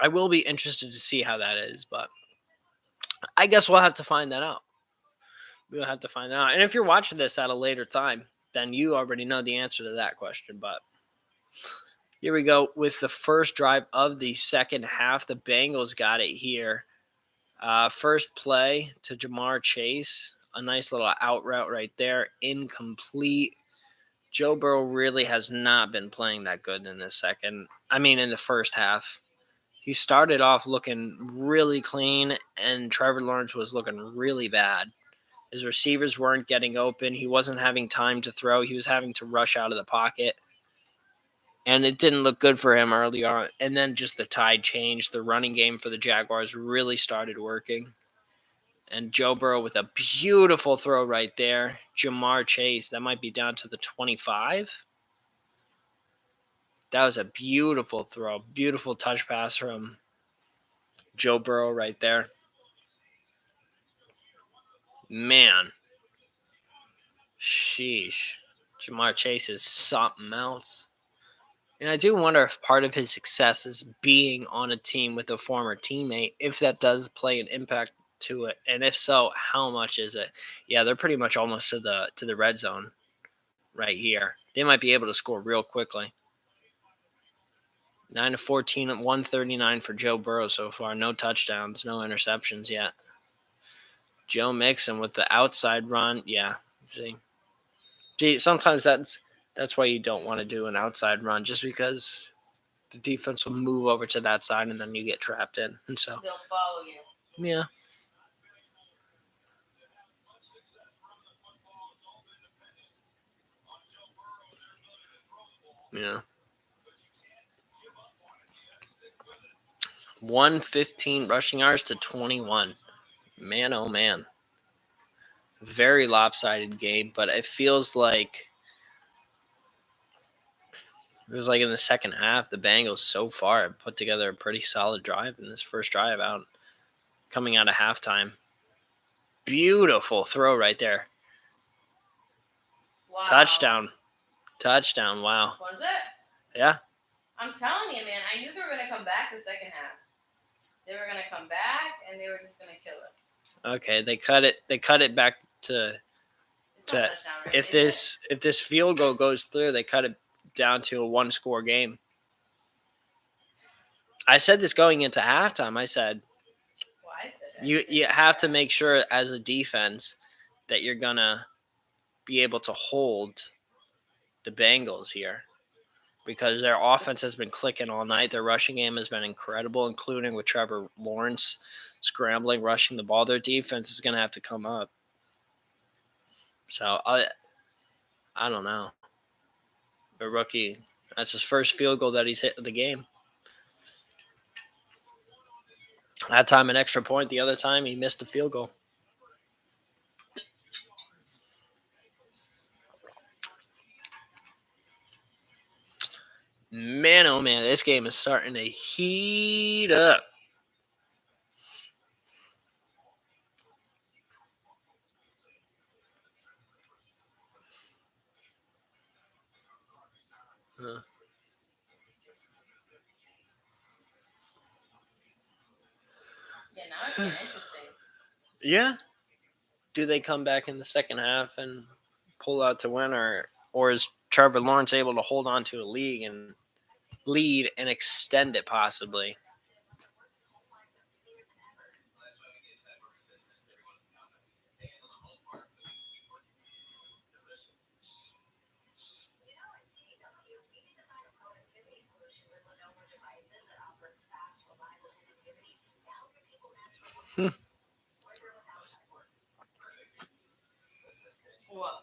I will be interested to see how that is, but I guess we'll have to find that out. We'll have to find out. And if you're watching this at a later time, then you already know the answer to that question. But here we go with the first drive of the second half. The Bengals got it here. First play to Jamar Chase. A nice little out route right there. Incomplete. Joe Burrow really has not been playing that good in in the first half. He started off looking really clean, and Trevor Lawrence was looking really bad. His receivers weren't getting open. He wasn't having time to throw. He was having to rush out of the pocket. And it didn't look good for him early on. And then just the tide changed. The running game for the Jaguars really started working. And Joe Burrow with a beautiful throw right there. Jamar Chase, that might be down to the 25. That was a beautiful throw. Beautiful touch pass from Joe Burrow right there. Man. Sheesh. Jamar Chase is something else. And I do wonder if part of his success is being on a team with a former teammate, if that does play an impact to it. And if so, how much is it? Yeah, they're pretty much almost to the red zone right here. They might be able to score real quickly. 9-14 at 139 for Joe Burrow so far. No touchdowns, no interceptions yet. Joe Mixon with the outside run. Yeah. See, sometimes that's why you don't want to do an outside run, just because the defense will move over to that side and then you get trapped in. And so They'll follow you. yeah. Yeah. 115 rushing yards to 21. Man, oh man. Very lopsided game, but it feels like It was like in the second half, the Bengals so far have put together a pretty solid drive in this first drive out coming out of halftime. Beautiful throw right there. Wow. Touchdown. Touchdown. Wow. Was it? Yeah. I'm telling you, man. I knew they were gonna come back the second half. They were gonna come back and they were just gonna kill it. Okay, they cut it. They cut it back to It's not a touchdown, right? if this field goal goes through, they cut it down to a 1-score game. I said this going into halftime. I said you have to make sure as a defense that you're gonna be able to hold the Bengals here because their offense has been clicking all night. Their rushing game has been incredible, including with Trevor Lawrence scrambling, rushing the ball. Their defense is gonna have to come up. So I don't know. The rookie, that's his first field goal that he's hit in the game. That time an extra point. The other time he missed the field goal. Man, oh man, this game is starting to heat up. Yeah, now it's getting interesting. Yeah. Do they come back in the second half and pull out to win, or is Trevor Lawrence able to hold on to a lead and extend it possibly? What?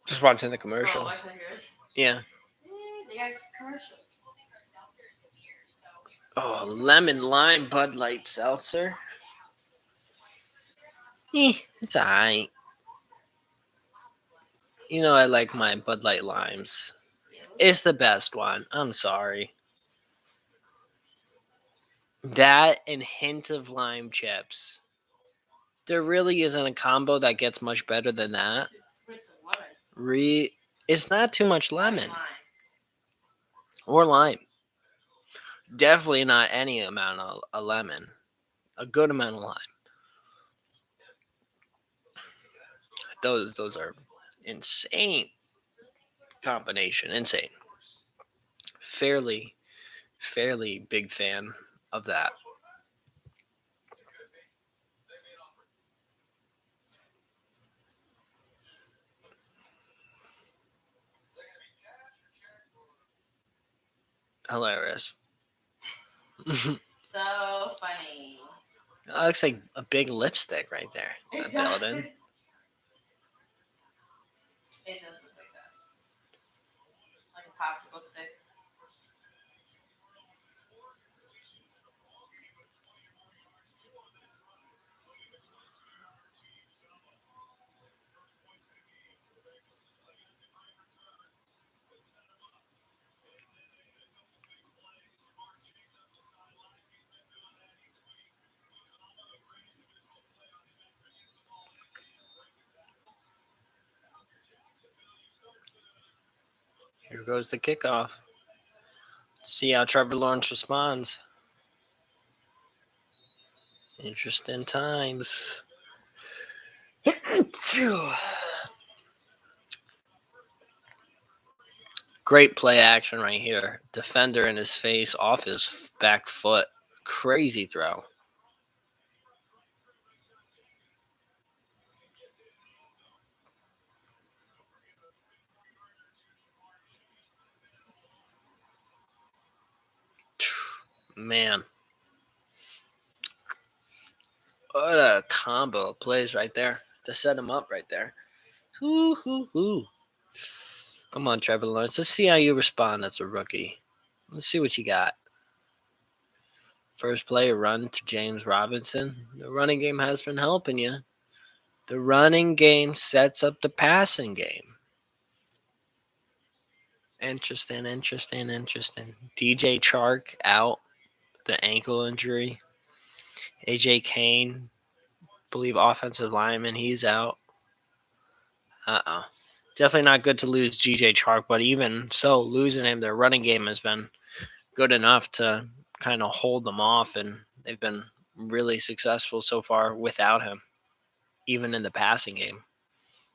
Just watching the commercial. Oh, I thought yours. Yeah. They got commercials. Oh, lemon lime Bud Light seltzer. It's alright. You know I like my Bud Light limes. It's the best one. I'm sorry. That and hint of lime chips. There really isn't a combo that gets much better than that. It's not too much lemon or lime. Definitely not any amount of a lemon. A good amount of lime. Those are insane combination. Insane. Fairly big fan of that. Hilarious. So funny. That looks like a big lipstick right there. That building. It does look like that. Like a popsicle stick. Here goes the kickoff. See how Trevor Lawrence responds. Interesting times. Great play action right here. Defender in his face, off his back foot. Crazy throw. Man. What a combo of plays right there to set him up right there. Hoo. Come on, Trevor Lawrence. Let's see how you respond as a rookie. Let's see what you got. First play, a run to James Robinson. The running game has been helping you. The running game sets up the passing game. Interesting. DJ Chark out, the ankle injury. AJ Kane, believe offensive lineman, he's out. Definitely not good to lose GJ Chark, but even so, losing him, their running game has been good enough to kind of hold them off, and they've been really successful so far without him, even in the passing game,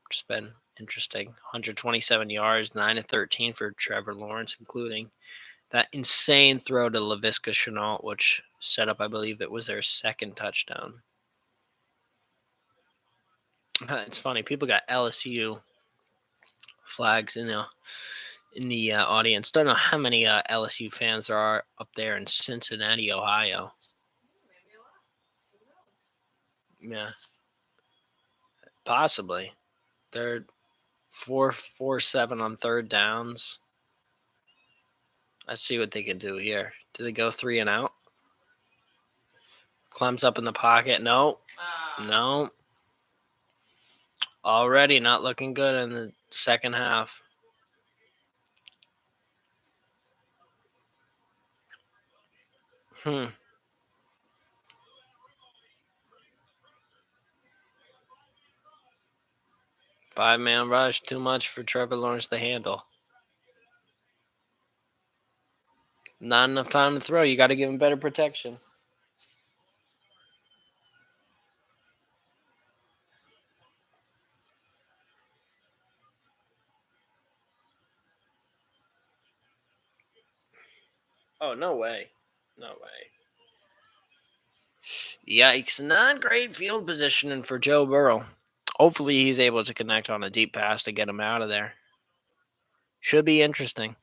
which has been interesting. 127 yards, 9 of 13 for Trevor Lawrence, including that insane throw to Laviska Shenault, which set up, I believe it was their second touchdown. It's funny, people got LSU flags in the audience. Don't know how many LSU fans there are up there in Cincinnati, Ohio. Yeah, possibly. They're 4-4-7 on third downs. Let's see what they can do here. Do they go 3 and out? Clem's up in the pocket. No. Already not looking good in the second half. Hmm. 5-man rush, too much for Trevor Lawrence to handle. Not enough time to throw. You got to give him better protection. Oh, no way. No way. Yikes. Not great field positioning for Joe Burrow. Hopefully he's able to connect on a deep pass to get him out of there. Should be interesting.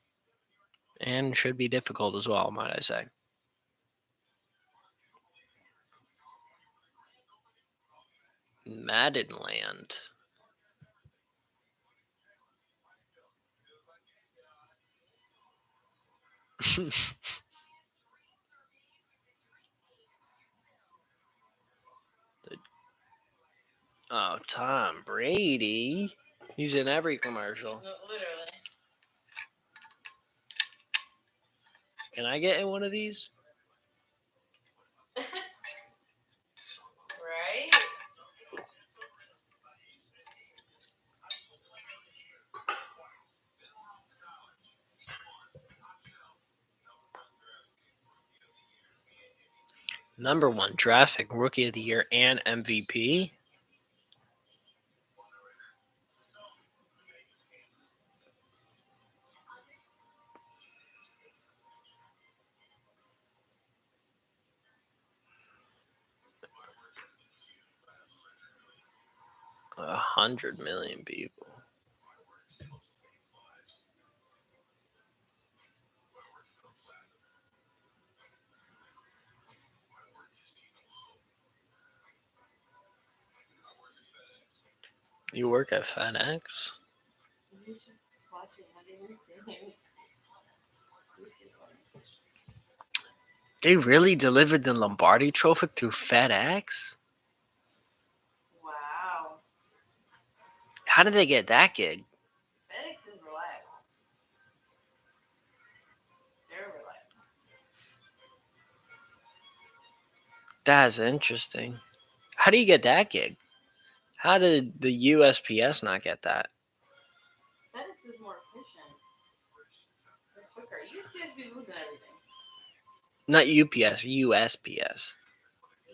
And should be difficult as well, might I say. Maddenland. Oh, Tom Brady. He's in every commercial. No, literally. Can I get in one of these? Right? Number 1 draft pick, rookie of the year, and MVP. A 100 million people. You work at FedEx? They really delivered the Lombardi Trophy through FedEx? Wow. How did they get that gig? FedEx is reliable. They're reliable. That's interesting. How do you get that gig? How did the USPS not get that? FedEx is more efficient. They're quicker. USPS be losing everything. Not UPS, USPS.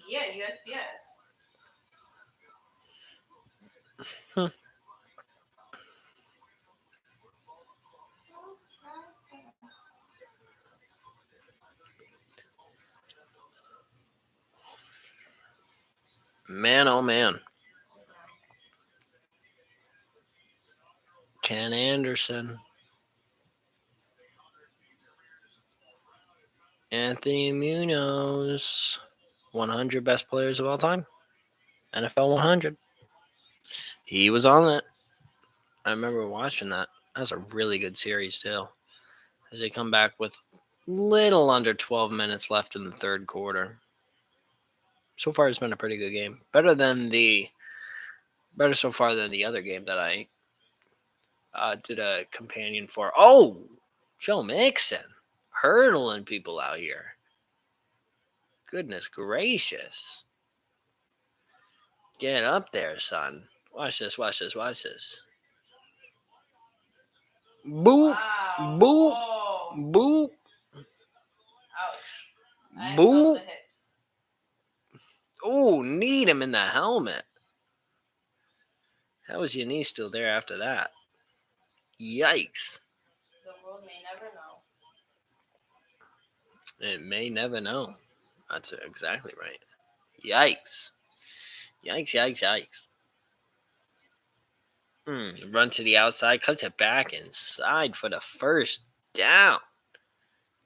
Yeah, USPS. Man, oh man. Ken Anderson. Anthony Munoz. 100 best players of all time. NFL 100. He was on that. I remember watching that. That was a really good series, too. As they come back with little under 12 minutes left in the third quarter. So far, it's been a pretty good game. Better so far than the other game that I did a companion for. Oh, Joe Mixon hurdling people out here. Goodness gracious. Get up there, son. Watch this, watch this, watch this. Boop, Wow. boop, Oh. boop, Ouch. I felt boop. the hips. Oh, need him in the helmet. How was your knee still there after that? Yikes. The world may never know. It may never know. That's exactly right. Yikes. Yikes, yikes, yikes. Run to the outside, cuts it back inside for the first down.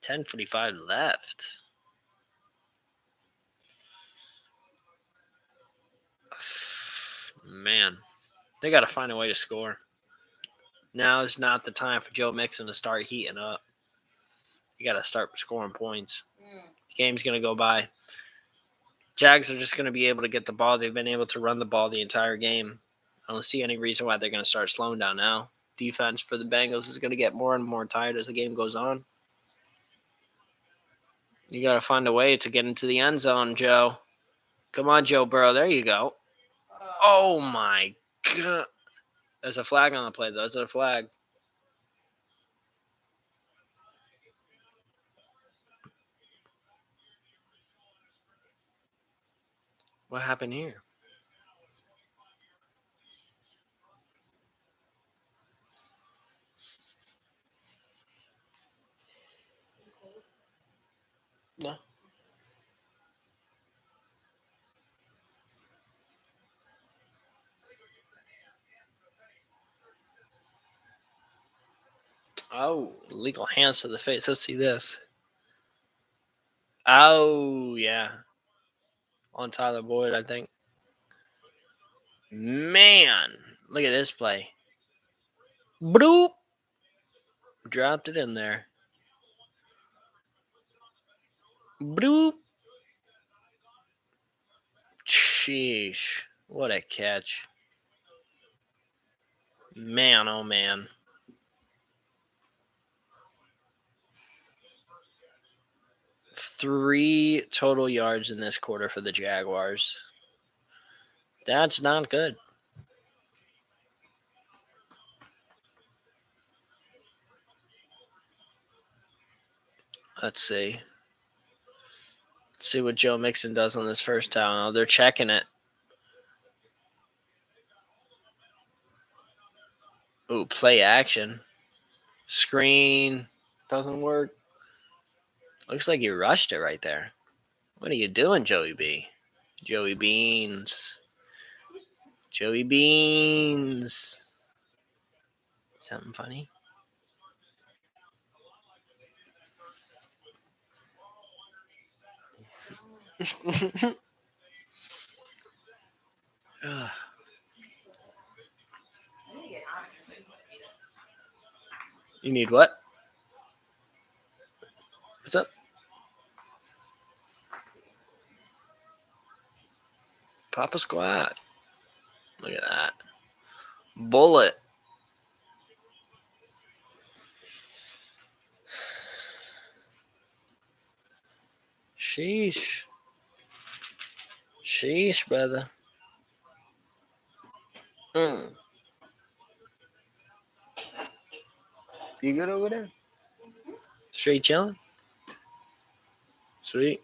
10:45 left. Man, they got to find a way to score. Now is not the time for Joe Mixon to start heating up. You got to start scoring points. The game's going to go by. Jags are just going to be able to get the ball. They've been able to run the ball the entire game. I don't see any reason why they're going to start slowing down now. Defense for the Bengals is going to get more and more tired as the game goes on. You got to find a way to get into the end zone, Joe. Come on, Joe Burrow. There you go. Oh, my God. There's a flag on the play, though. There's a flag. What happened here? No. Oh, illegal hands to the face. Let's see this. Oh, yeah. On Tyler Boyd, I think. Man, look at this play. Bloop. Dropped it in there. Bloop. Sheesh. What a catch. Man, oh man. 3 total yards in this quarter for the Jaguars. That's not good. Let's see. Let's see what Joe Mixon does on this first down. Oh, they're checking it. Ooh, play action. Screen. Doesn't work. Looks like you rushed it right there. What are you doing, Joey B? Joey Beans. Joey Beans. Something funny? Ugh. You need what? What's up? Papa Squat. Look at that. Bullet. Sheesh. Sheesh, brother. Mm. You good over there? Straight chilling? Sweet.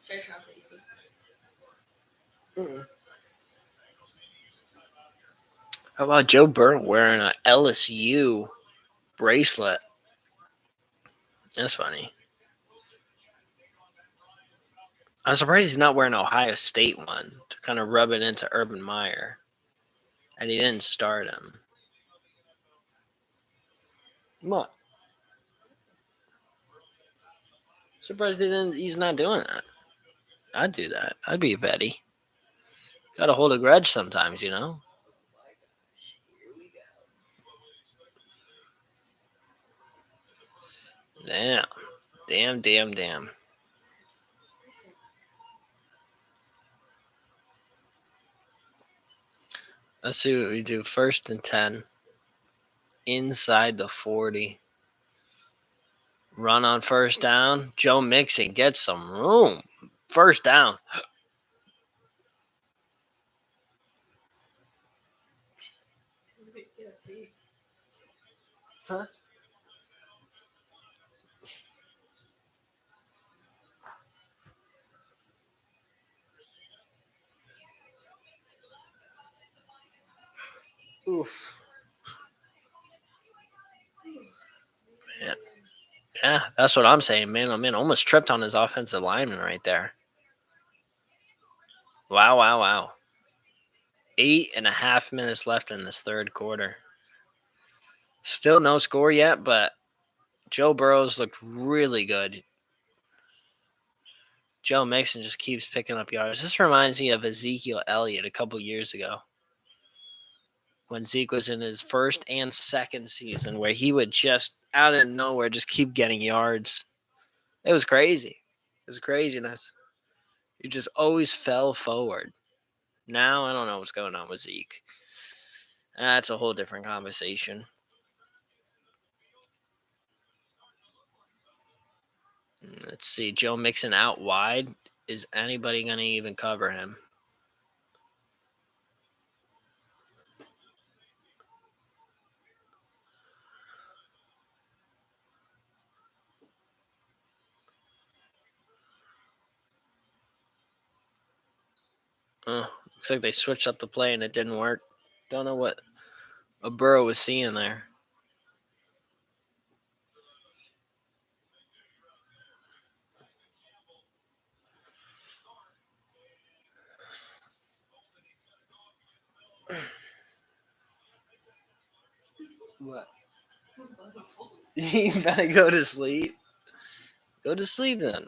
Straight from AC. Mm. How about Joe Burrow wearing a LSU bracelet? That's funny. I'm surprised he's not wearing an Ohio State one to kind of rub it into Urban Meyer. And he didn't start him. What? Surprised he's not doing that. I'd do that. I'd be a Betty. Gotta hold a grudge sometimes, you know? Here we go. Damn. Damn. Let's see what we do. 1st and 10. Inside the 40. Run on 1st down. Joe Mixon gets some room. 1st down. Huh? Oof. Man. Yeah, that's what I'm saying, man. I mean, almost tripped on his offensive lineman right there. Wow. 8.5 minutes left in this 3rd quarter. Still no score yet, but Joe Burrow's looked really good. Joe Mixon just keeps picking up yards. This reminds me of Ezekiel Elliott a couple years ago when Zeke was in his 1st and 2nd season, where he would just out of nowhere just keep getting yards. It was crazy. It was craziness. He just always fell forward. Now I don't know what's going on with Zeke. That's a whole different conversation. Let's see. Joe Mixon out wide. Is anybody going to even cover him? Looks like they switched up the play and it didn't work. Don't know what a Burrow was seeing there. What? You better go to sleep. Go to sleep then.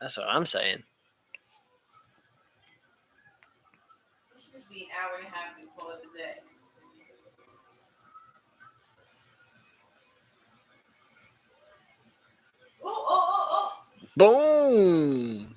That's what I'm saying. It should just be an hour and a half and call it a day. Oh. Boom.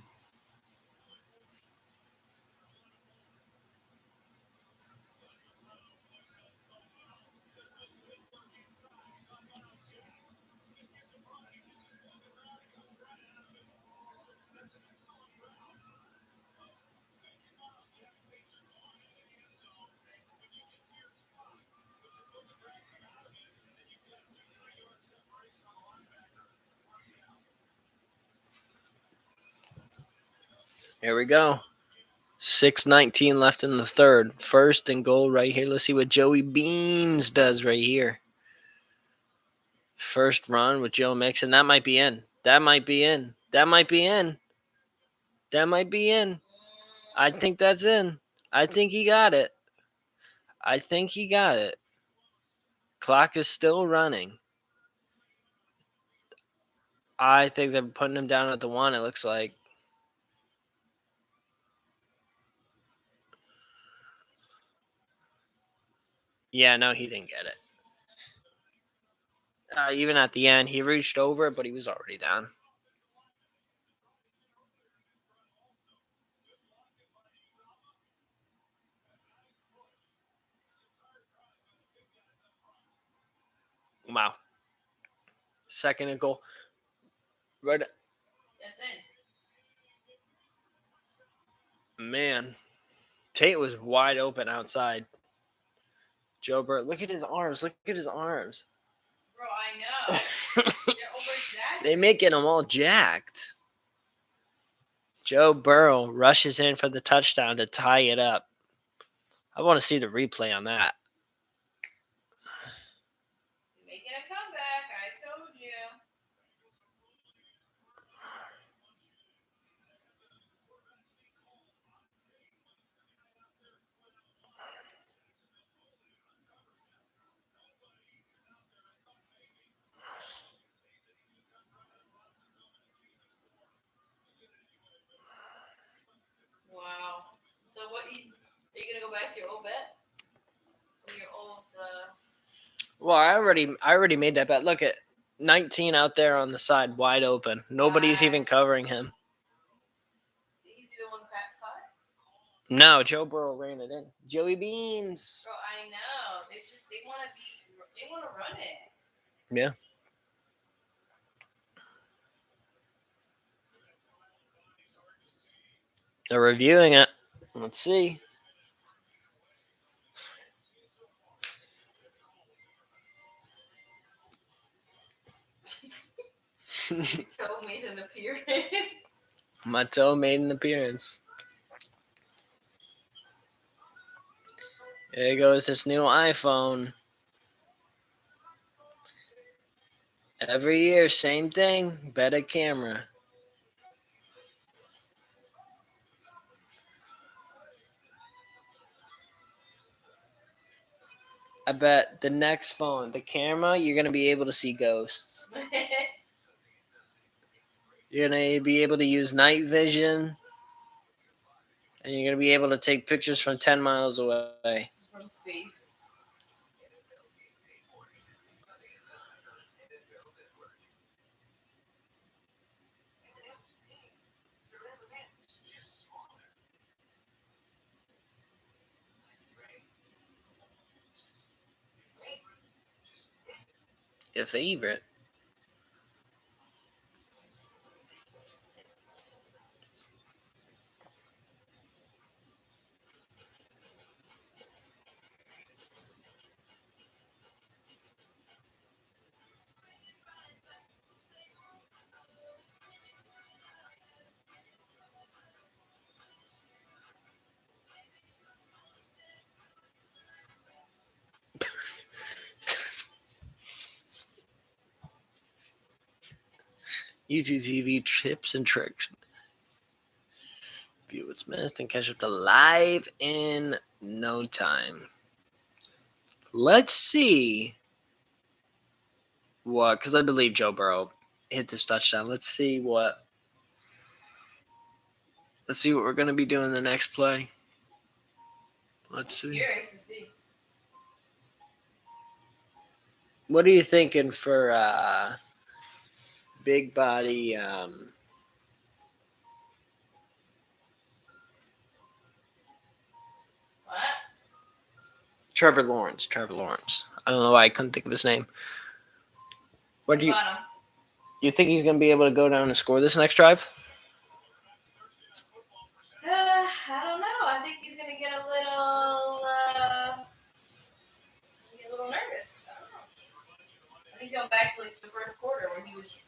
Here we go. 6:19 left in the 3rd. 1st and goal right here. Let's see what Joey Beans does right here. 1st run with Joe Mixon. That might be in. That might be in. I think that's in. I think he got it. Clock is still running. I think they're putting him down at the 1, it looks like. Yeah, no, he didn't get it. Even at the end, he reached over it, but he was already down. Wow. 2nd and goal. Right. That's in. Man. Tate was wide open outside. Joe Burrow. Look at his arms. Bro, I know. They're overexaggerated. They making them all jacked. Joe Burrow rushes in for the touchdown to tie it up. I want to see the replay on that. Making a comeback, I told you. Wow. So what? Are you gonna go back to your old bet? Or your old? Well, I already made that bet. Look at 19 out there on the side, wide open. Nobody's even covering him. Did you see the one caught? No, Joe Burrow ran it in. Joey Beans. Bro, I know. They want to run it. Yeah. They're reviewing it. Let's see. Toe made an appearance. My toe made an appearance. There goes this new iPhone. Every year, same thing. Better camera. I bet the next phone, the camera, you're going to be able to see ghosts. You're going to be able to use night vision. And you're going to be able to take pictures from 10 miles away. From space. Your favorite. YouTube TV tips and tricks. View what's missed and catch up to live in no time. Let's see what, because I believe Joe Burrow hit this touchdown. Let's see what we're going to be doing the next play. Let's see. Curious to see. What are you thinking for big body? What? Trevor Lawrence. I don't know why I couldn't think of his name. What do you think he's going to be able to go down and score this next drive? I don't know. I think he's gonna get a little nervous. I don't know. I think going back to like the first quarter when he was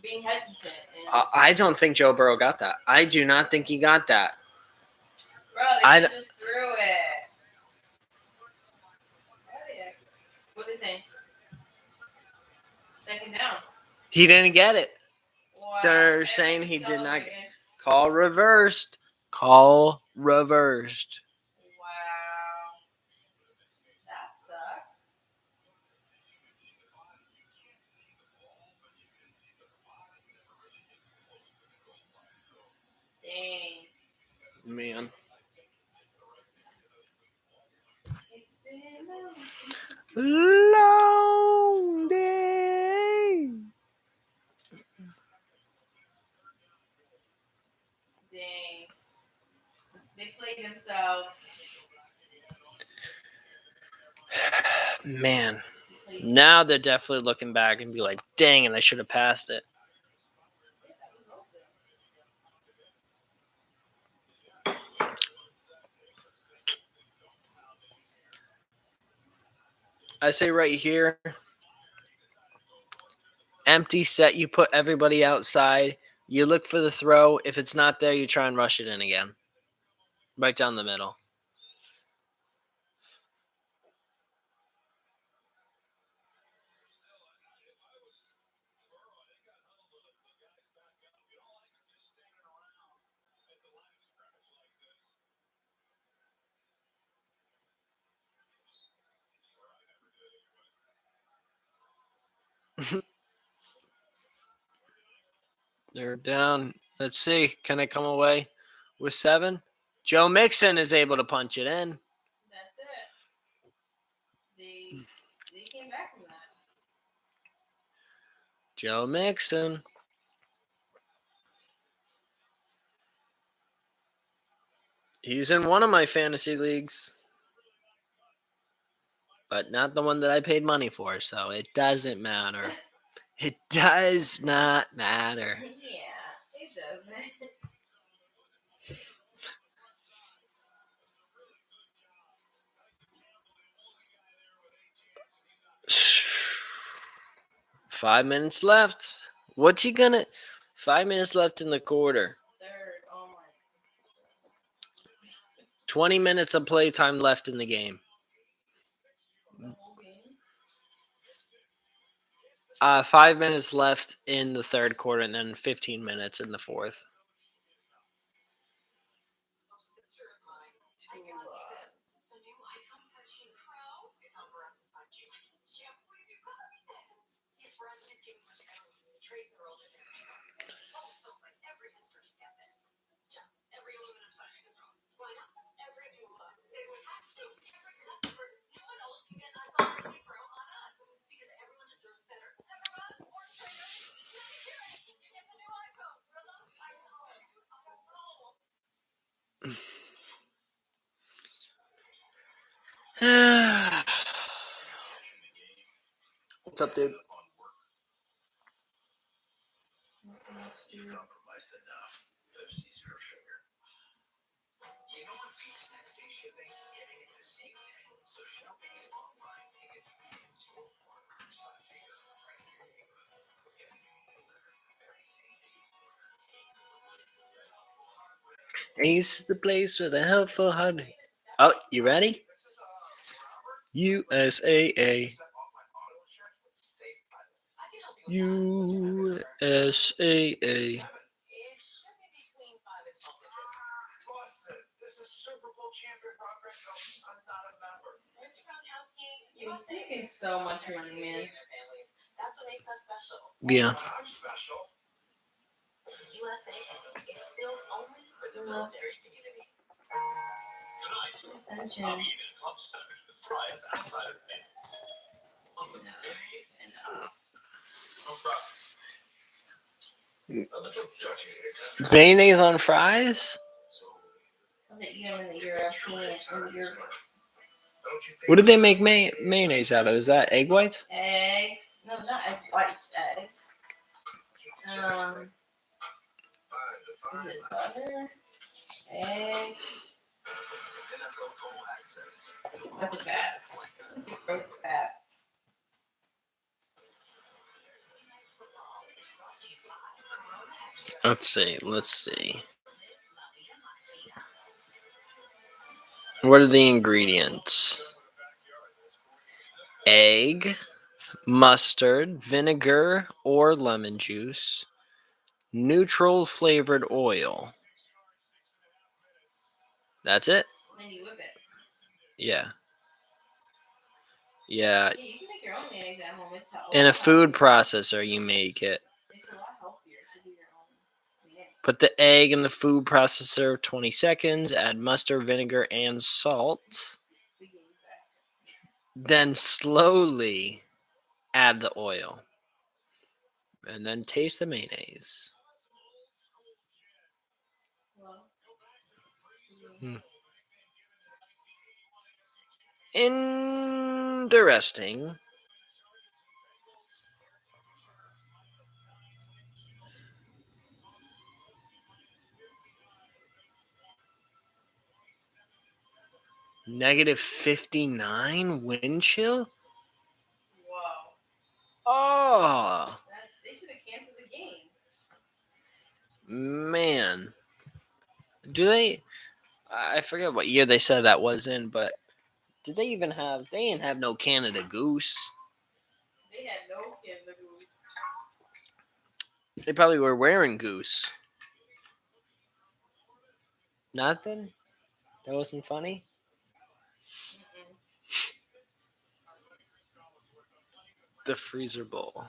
being hesitant. And I don't think Joe Burrow got that. I do not think he got that. bro, they just threw it. What are they saying? Second down. He didn't get it. Wow. They're saying he did not get it. Call reversed. Wow. That sucks. Dang. Man. It's been a long day. Dang. They played themselves. Man. Now they're definitely looking back and be like, dang it, I should have passed it. I say right here, empty set, you put everybody outside. You look for the throw. If it's not there, you try and rush it in again. Right down the middle. They're down. Let's see. Can they come away with 7? Joe Mixon is able to punch it in. That's it. They came back Joe Mixon. He's in one of my fantasy leagues, but not the one that I paid money for, so it doesn't matter. It does not matter. Yeah, it doesn't. 5 minutes left. What's he gonna? 5 minutes left in the quarter. Third. Oh my. 20 minutes of playtime left in the game. The whole game. 5 minutes left in the third quarter, and then 15 minutes in the fourth. What's up, dude? Ace is the place for the helpful honey. Oh, you ready? USAA. USAA. You're making so much money, man. Yeah. Attention. Mayonnaise on fries? So that you in the European, in the Europe. What did they make mayonnaise out of? Is that egg whites? Eggs. No, not egg whites. Eggs. Is it butter? Eggs. What's fats? What's fats? Let's see. Let's see. What are the ingredients? Egg, mustard, vinegar or lemon juice, neutral flavored oil. That's it? And then you whip it. Yeah. Yeah. Yeah, you can make your own mayonnaise at home. It's In a food healthier. processor, you make it. It's a lot healthier to do your own mayonnaise. Put the egg in the food processor 20 seconds, add mustard, vinegar, and salt. Then slowly add the oil. And then taste the mayonnaise. Interesting. -59 wind chill? Whoa. Oh, They should have canceled the game. man. Do they? I forget what year they said that was in, but did they even have? They didn't have no Canada Goose. They had no Canada Goose. They probably were wearing Goose. Nothing? That wasn't funny? Mm-mm. The freezer bowl.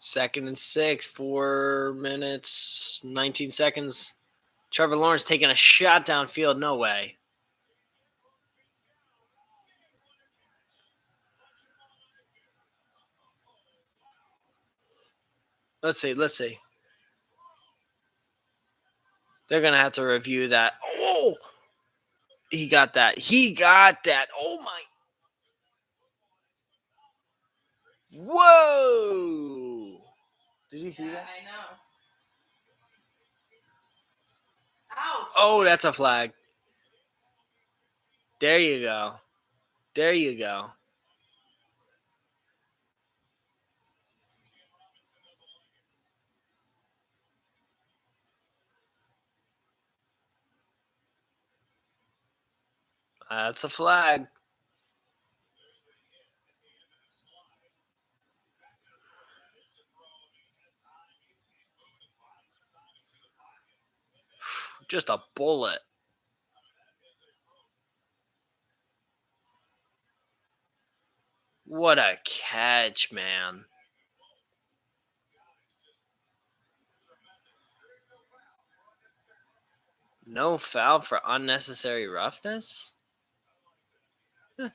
2nd and 6, 4 minutes, 19 seconds. Trevor Lawrence taking a shot downfield. No way. Let's see. They're going to have to review that. Oh, he got that. Oh, my. Whoa. Did you see that? I know. Ouch. Oh, that's a flag. There you go. That's a flag. Just a bullet. What a catch, man. No foul for unnecessary roughness? Huh.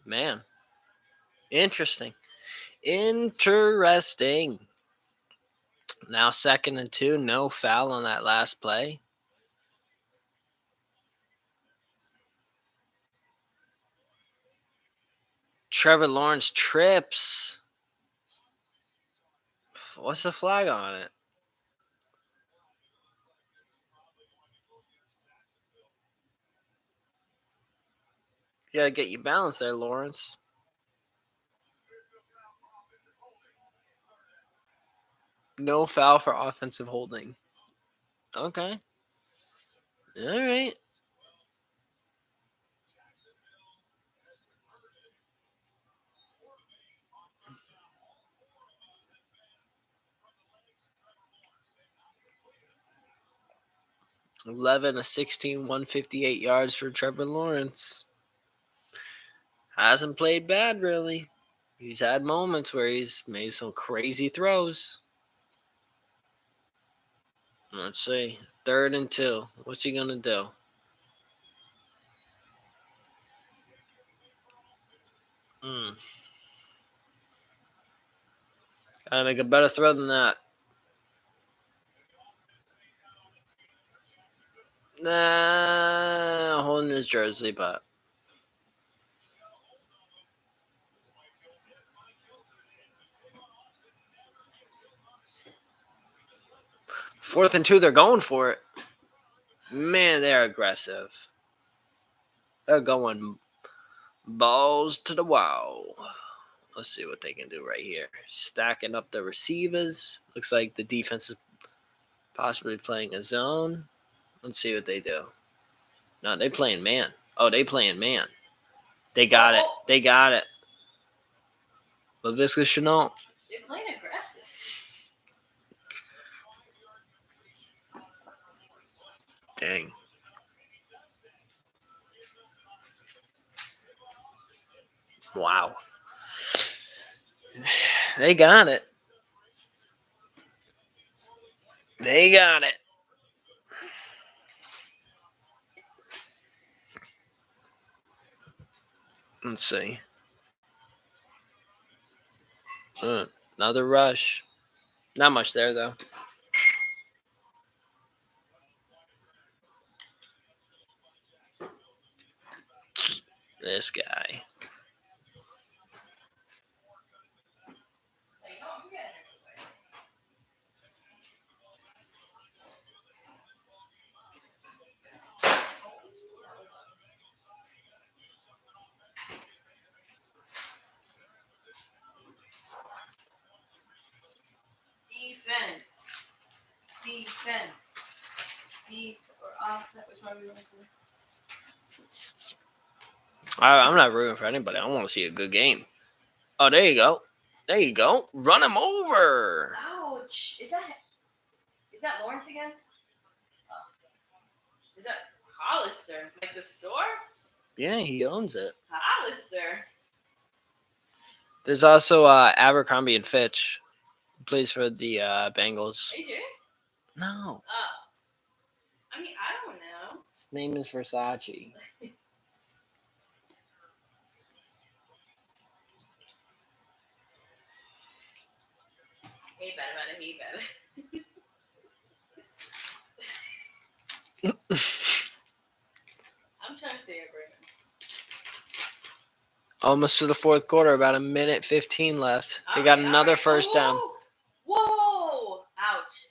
Man. Interesting. Now 2nd and 2, no foul on that last play. Trevor Lawrence trips. What's the flag on it? You gotta get your balance there, Lawrence. No foul for offensive holding. Okay. All right. (11 of 16, 158 yards for Trevor Lawrence. Hasn't played bad, really. He's had moments where he's made some crazy throws. Let's see. 3rd and 2. What's he gonna do? Gotta make a better throw than that. Nah, holding his jersey, but 4th and 2, they're going for it. Man, they're aggressive. They're going balls to the wall. Let's see what they can do right here. Stacking up the receivers. Looks like the defense is possibly playing a zone. Let's see what they do. No, they playing man. Oh, they playing man. They got it. LaVisca Chenault. They're playing aggressive. Dang. Wow. They got it. Let's see. Another rush. Not much there, though. This guy. Defense. Deep or off. That was why we went for. I'm not rooting for anybody. I want to see a good game. Oh, there you go. Run him over. Ouch! Is that Lawrence again? Is that Hollister? Like the store? Yeah, he owns it. Hollister. There's also Abercrombie and Fitch. Plays for the Bengals. Are you serious? No, Oh. I mean, I don't know. his name is Versace. Hey, better. Hey, better. I'm trying to stay up right now. Almost to the fourth quarter, about a minute 15 left. They got Alright, another alright. first down. Whoa! Ouch.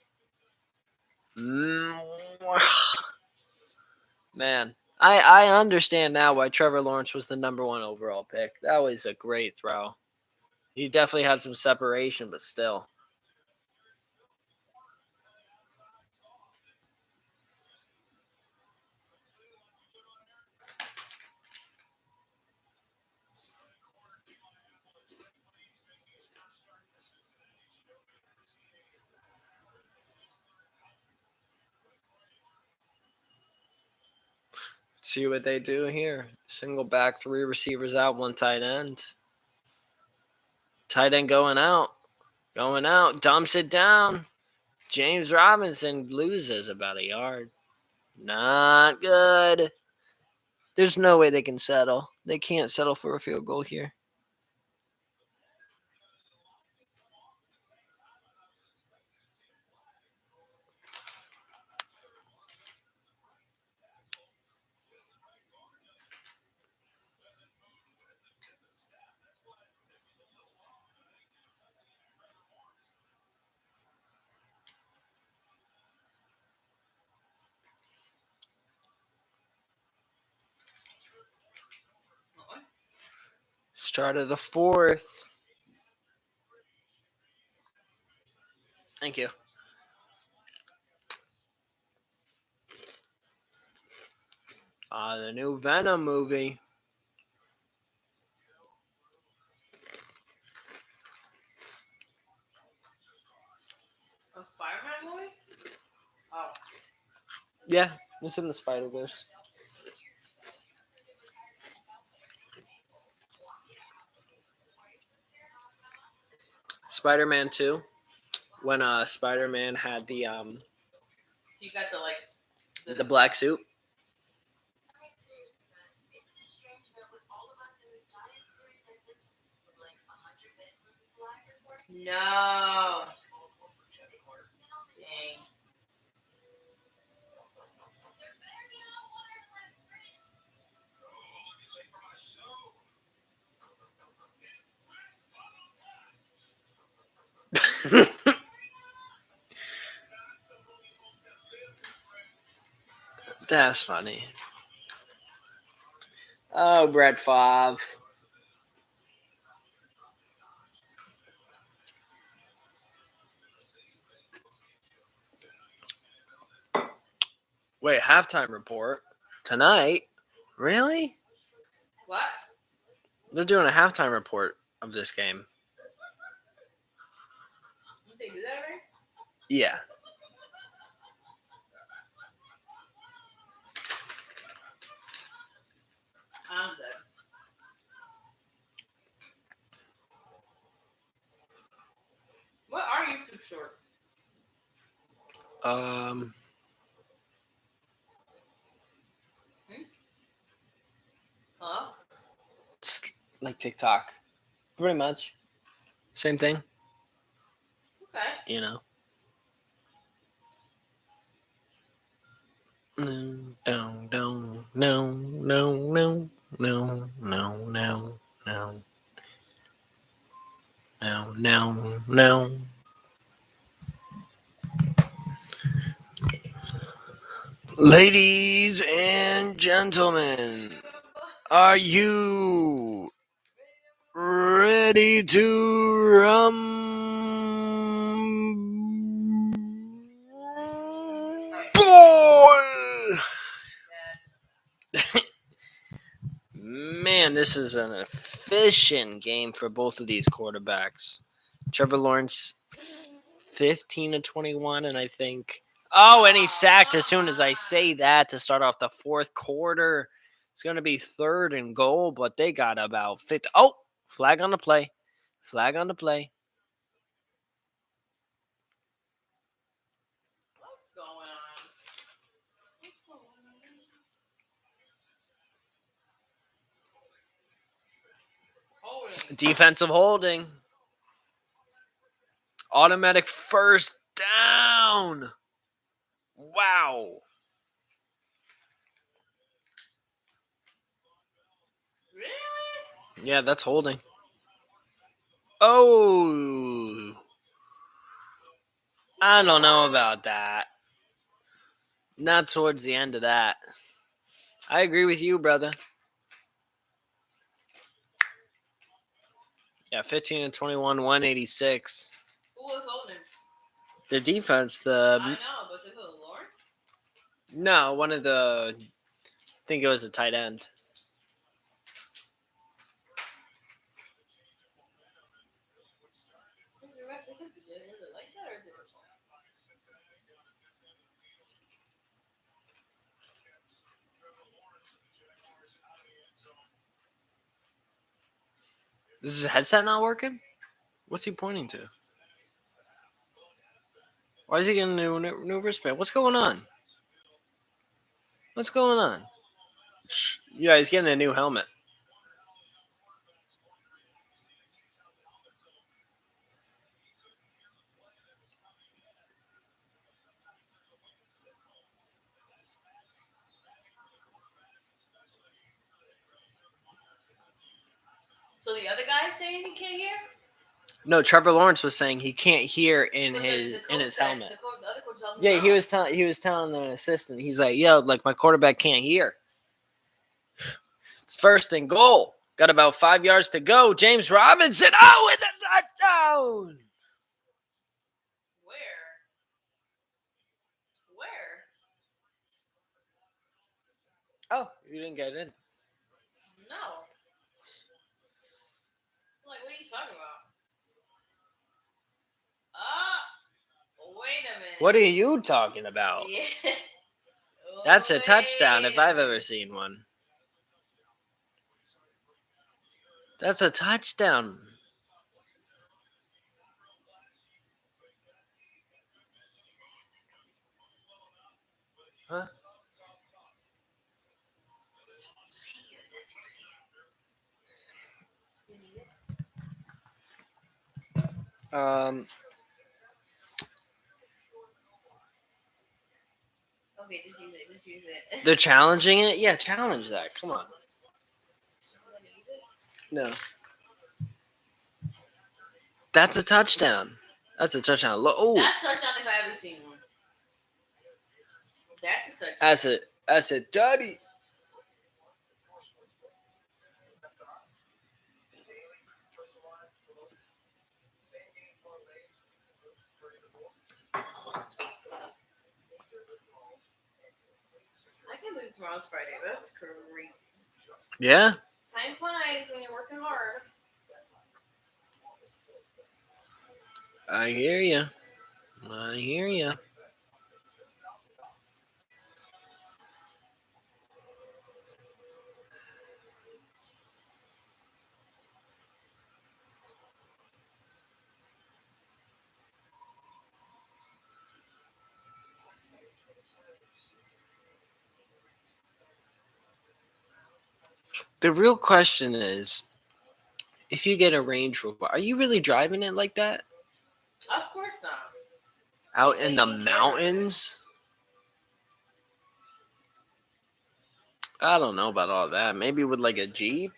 Man, I understand now why Trevor Lawrence was the number one overall pick. That was a great throw. He definitely had some separation, but still. See what they do here. Single back, three receivers out, one tight end. Tight end going out. Dumps it down. James Robinson loses about a yard. Not good. There's no way they can settle. They can't settle for a field goal here. Start of the fourth. Thank you. The new Venom movie. A Spider-Man movie? Oh. Yeah, it's in the Spider-Verse. Spider-Man 2. When Spider-Man had You got the black suit. No. Dang. That's funny. Oh, Brett Favre. Wait, halftime report tonight? Really? What? They're doing a halftime report of this game. Did they do that right? Yeah. I'm dead. What are YouTube shorts? Hello? It's like TikTok. Pretty much. Same thing, Okay. you know. No, no, no, no, no, no, no, no, no, no, no, no. Ladies and gentlemen, are you ready to rumble? Man, this is an efficient game for both of these quarterbacks. Trevor Lawrence, 15 to 21, and I think Oh, and he's sacked as soon as I say that to start off the fourth quarter. It's going to be 3rd and goal, but they got about 50. Oh, flag on the play. Flag on the play. What's going on? What's going on? Holding. Defensive holding. Automatic first down. Wow. Really? Yeah, that's holding. Oh. I don't know about that. Not towards the end of that. I agree with you, brother. Yeah, 15 and 21, 186. Who was holding? The defense, I know, but is it Lawrence? no, one of the, I think it was a tight end. Who's the rest? Was it like that or is it? Is his headset not working? What's he pointing to? Why is he getting a new wristband? What's going on? What's going on? Yeah, he's getting a new helmet. So the other guy's saying he can't hear? No, Trevor Lawrence was saying he can't hear in But his coach said- helmet. the other coach told him Yeah, no. he was telling the assistant. He's like, "Yo, like my quarterback can't hear." It's 1st and goal. Got about 5 yards to go. James Robinson. Oh, and the touchdown! Where? Where? Oh, you didn't get in. No. I'm like, what are you talking about? Wait a minute. What are you talking about? Yeah. That's a touchdown if Wait a I've ever minute. seen one. That's a touchdown. Huh? Um, Okay, just use it. Just use it. they're challenging it. Yeah, challenge that. Come on. You want to use it? No. That's a touchdown. That's a touchdown. Oh, That's a touchdown if I ever seen one. That's a touchdown. That's a duddy. I can't believe tomorrow's Friday. That's crazy. Yeah. Time flies when you're working hard. I hear you. I hear you. The real question is, if you get a Range Rover, are you really driving it like that? Of course not. Out You're in the taking care of it. mountains? I don't know about all that. Maybe with like a Jeep?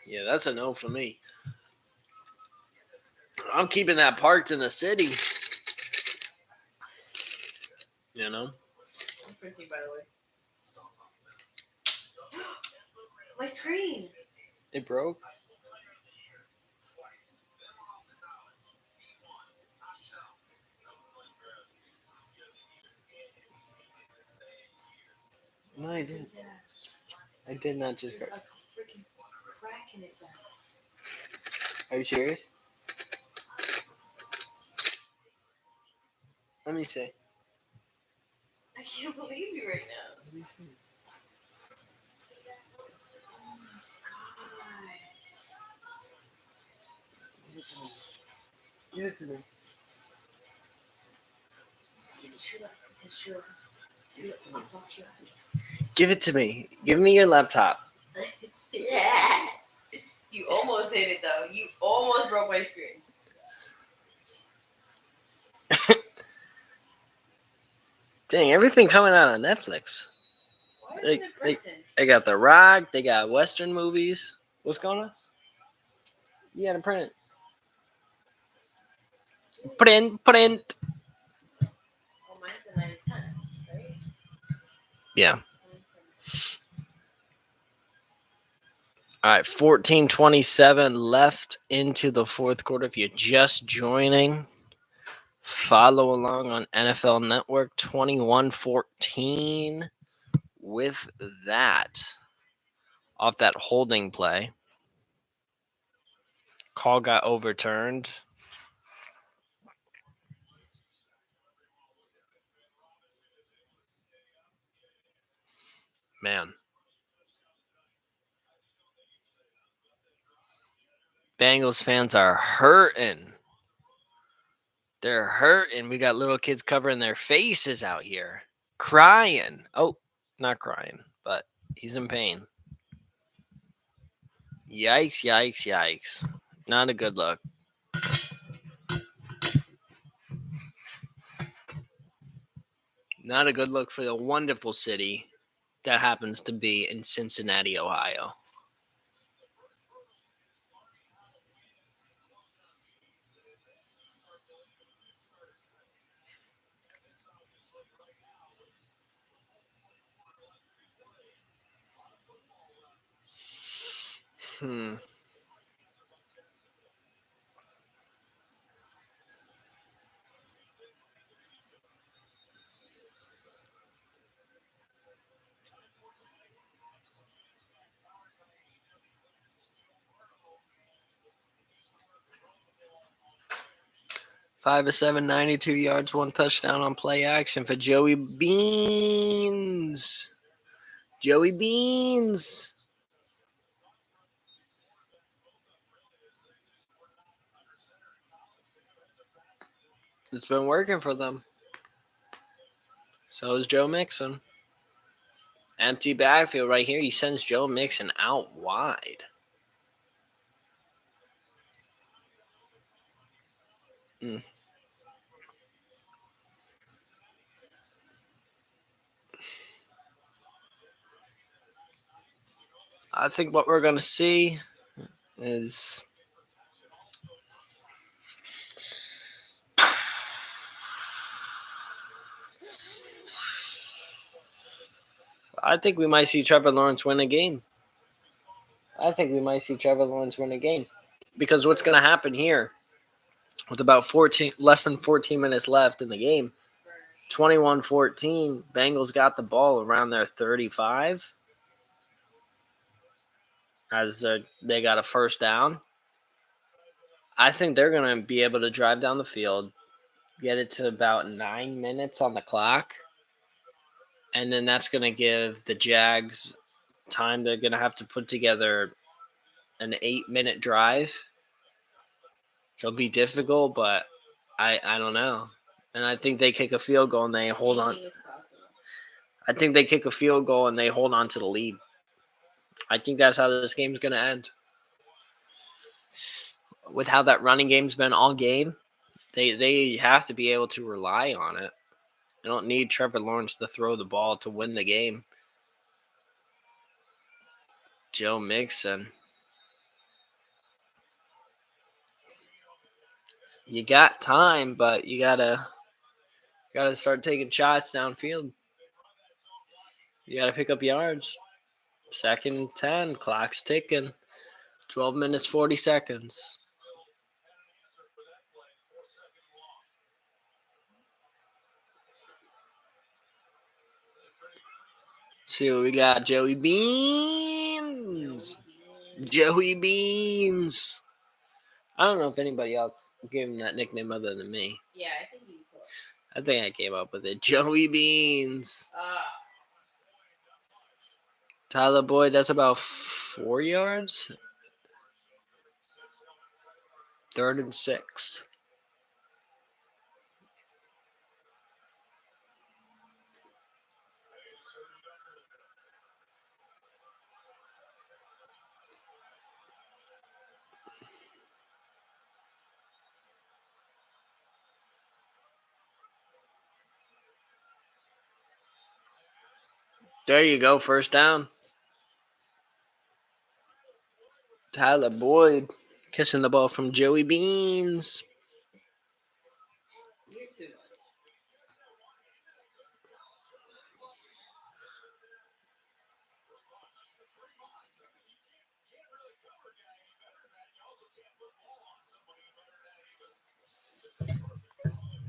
Yeah, that's a no for me. I'm keeping that parked in the city. You know? I'm printing, by the way. My screen. It broke? No, I didn't. I did not just There's break. a freaking crack in its eye. Are you serious? Let me see. I can't believe you right now. Let me see. Give it to me. Give it to me. Give me your laptop. Yeah. You almost hit it though. You almost broke my screen. Dang, everything coming out on Netflix. Why is They, it they, printing? they got The Rock. They got Western movies. What's going on? You gotta print. Print, print. Oh, mine's a 9 and 10, right? Yeah. 9 and 10. All right, 14:27 left into the fourth quarter. If you're just joining, follow along on NFL Network 21-14 with that. Off that holding play. Call got overturned. Man. Bengals fans are hurting. They're hurting. We got little kids covering their faces out here, crying. Oh, not crying, but he's in pain. Yikes, yikes, yikes. Not a good look. Not a good look for the wonderful city that happens to be in Cincinnati, Ohio. Hmm. 5 of 7, 92 yards, 1 touchdown on play action for Joey Beans. Joey Beans. It's been working for them. So is Joe Mixon. Empty backfield right here. He sends Joe Mixon out wide. Mm. I think what we're going to see is I think we might see Trevor Lawrence win a game. Because what's going to happen here with about 14 less than 14 minutes left in the game, 21-14, Bengals got the ball around their 35 as they got a first down. I think they're going to be able to drive down the field, get it to about 9 minutes on the clock, and then that's going to give the Jags time. They're going to have to put together an 8-minute drive. It'll be difficult, but I don't know. And I think they kick a field goal and they hold on. I think they kick a field goal and they hold on to the lead. I think that's how this game's going to end. With how that running game's been all game, they have to be able to rely on it. They don't need Trevor Lawrence to throw the ball to win the game. Joe Mixon. You got time, but you gotta start taking shots downfield. You gotta pick up yards. 2nd and 10, clock's ticking. 12 minutes 40 seconds. See what we got. Joey Beans. Joey Beans. I don't know if anybody else gave him that nickname other than me. Yeah, I think you could. I think I came up with it. Joey Beans. Ah, Tyler Boyd, that's about 4 yards. 3rd and 6. There you go, first down. Tyler Boyd kissing the ball from Joey Beans. you're too much.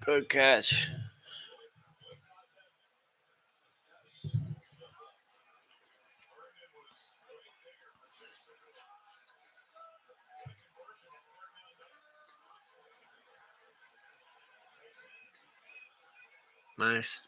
Good catch. Nice.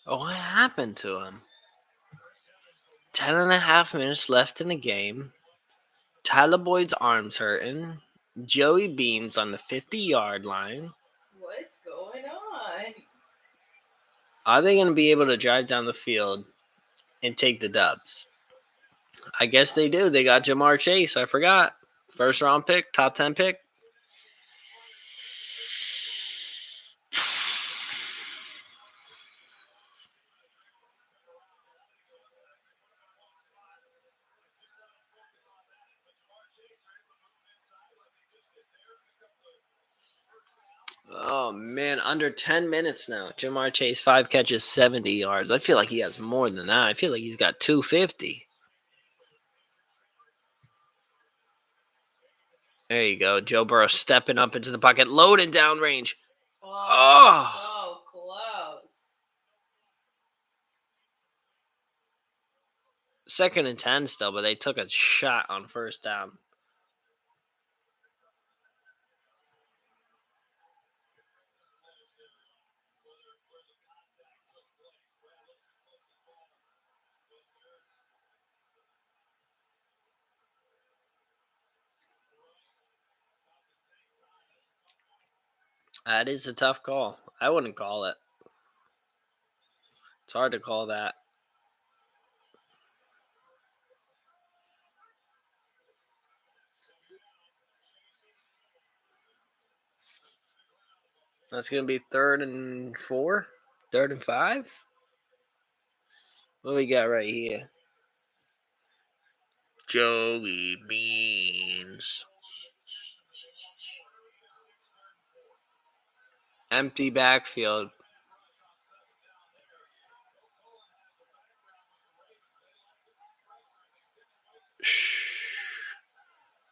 Oh, what happened to him? 10.5 minutes left in the game. Tyler Boyd's arm's hurting. Joey Beans on the 50-yard line. What's going on? Are they going to be able to drive down the field and take the dubs? I guess they do. They got Jamar Chase. I forgot. First round pick, top 10 pick. Oh, man. Under 10 minutes now. Jamar Chase, 5 catches, 70 yards. I feel like he has more than that. I feel like he's got 250. There you go. Joe Burrow stepping up into the pocket, loading down range. Oh, Oh, so close. 2nd and 10 still, but they took a shot on first down. That is a tough call. I wouldn't call it. It's hard to call that. That's going to be 3rd and 4, 3rd and 5. What we got right here? Joey Beans. Empty backfield.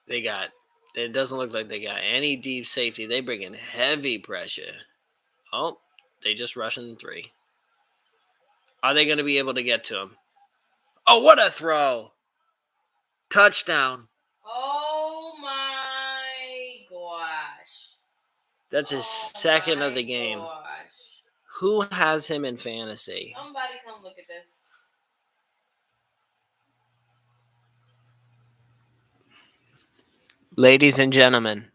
They got. It doesn't look like they got any deep safety. They bring in heavy pressure. Oh, they just rushing 3. Are they going to be able to get to him? Oh, what a throw! Touchdown. Oh my gosh. That's his second of the game. Gosh. Who has him in fantasy? Somebody come look at this. Ladies and gentlemen,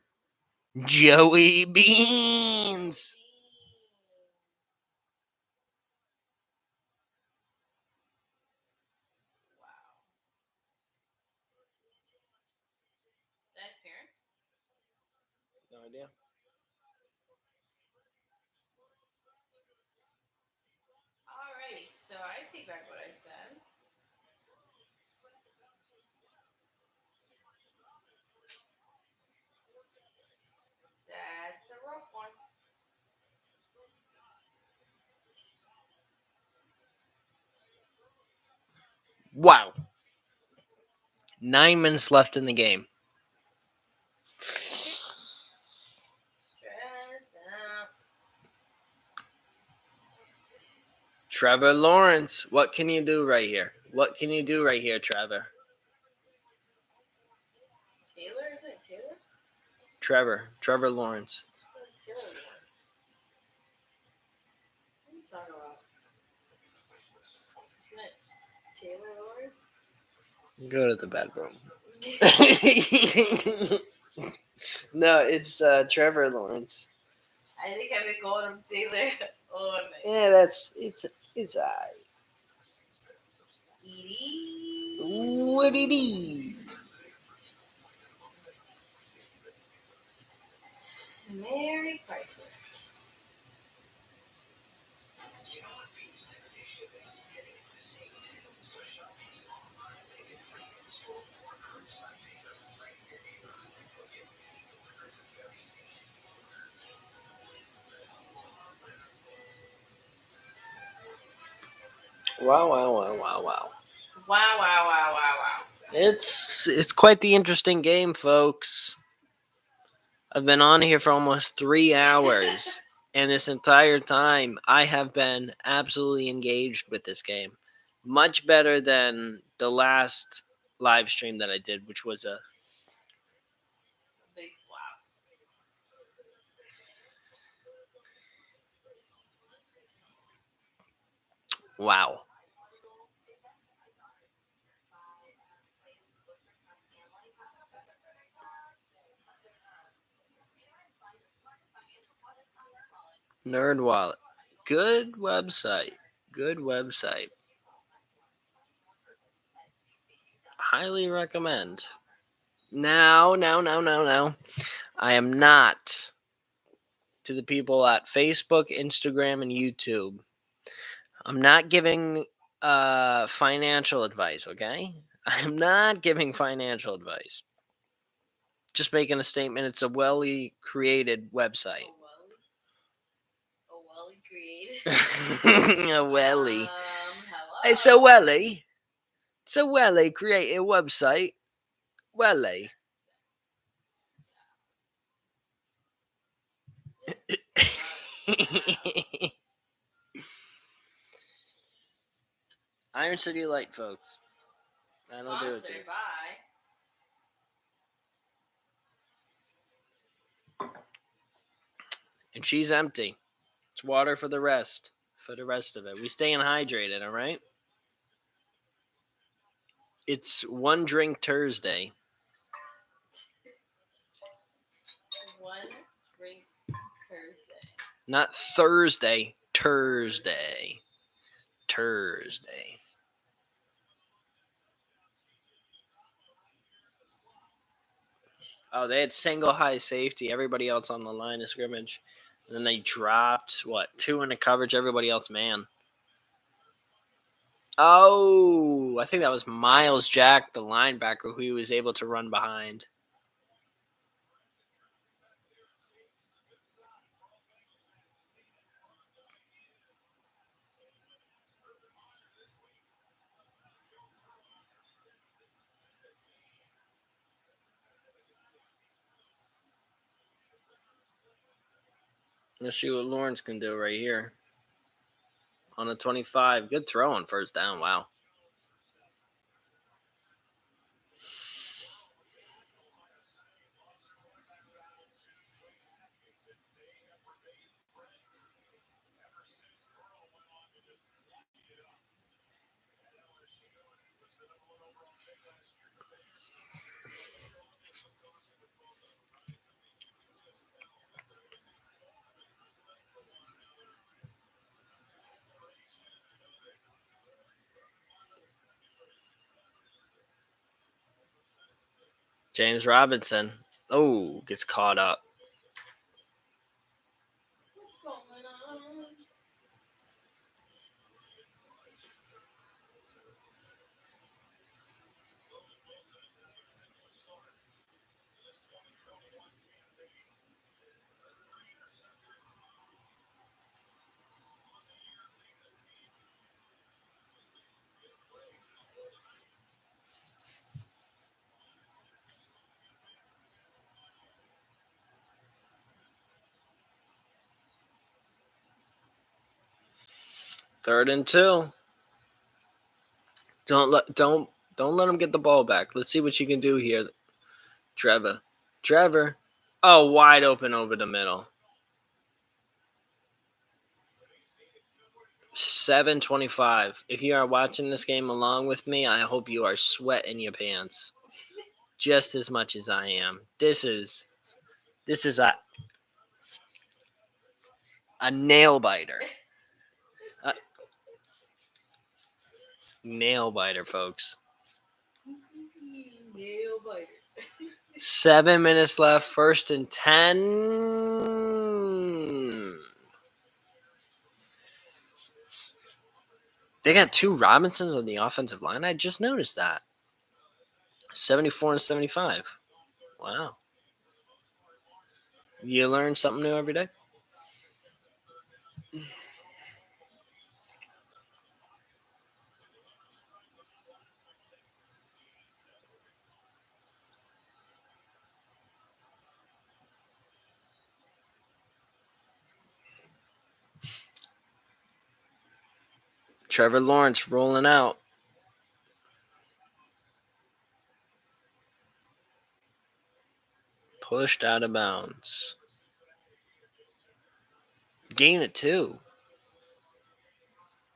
Joey Beans. Wow. That's parents? No idea. Alrighty, so I take back what I said. That's a rough one. Wow. 9 minutes left in the game. Stressed out. Trevor Lawrence, what can you do right here? What can you do right here, Trevor? Taylor? Isn't it Taylor? Trevor Lawrence. What's Taylor Lawrence? What are you talking about? Isn't it Taylor Lawrence? Go to the bedroom. No, it's Trevor Lawrence. I think I've been calling him Taylor all night. Yeah, it's alright. What it is? Mary Chrysler. Wow. Wow, wow, wow, wow, wow. It's quite the interesting game, folks. I've been on here for almost 3 hours, and this entire time I have been absolutely engaged with this game. Much better than the last live stream that I did, which was a Big wow. wow. Nerd Wallet. Good website. Good website. Highly recommend. Now. I am not, to the people at Facebook, Instagram, and YouTube, I'm not giving financial advice, okay? I'm not giving financial advice. Just making a statement. It's a well created website. A welly created. A welly. Hello. It's a welly. It's a welly created website. Welly. Iron City Light, folks. That'll do it. Sponsored by. And she's empty. It's water for the rest. For the rest of it. We staying hydrated, all right? It's one drink Thursday. One drink Thursday. Not Thursday. Thursday. Thursday. Oh, they had single high safety. Everybody else on the line of scrimmage. And then they dropped, two in the coverage. Everybody else, man. Oh, I think that was Miles Jack, the linebacker, who he was able to run behind. Let's see what Lawrence can do right here. On the 25. Good throw on first down. Wow. James Robinson. Oh, gets caught up. What's going on? Third and 2. Don't let him get the ball back. Let's see what you can do here, Trevor. Trevor. Oh, wide open over the middle. 7:25. If you are watching this game along with me, I hope you are sweating your pants just as much as I am. This is a nail biter. A nail biter, folks. Nail biter. 7 minutes left. First and 10. They got two Robinsons on the offensive line. I just noticed that. 74 and 75. Wow. You learn something new every day. Trevor Lawrence rolling out. Pushed out of bounds. Gain it 2.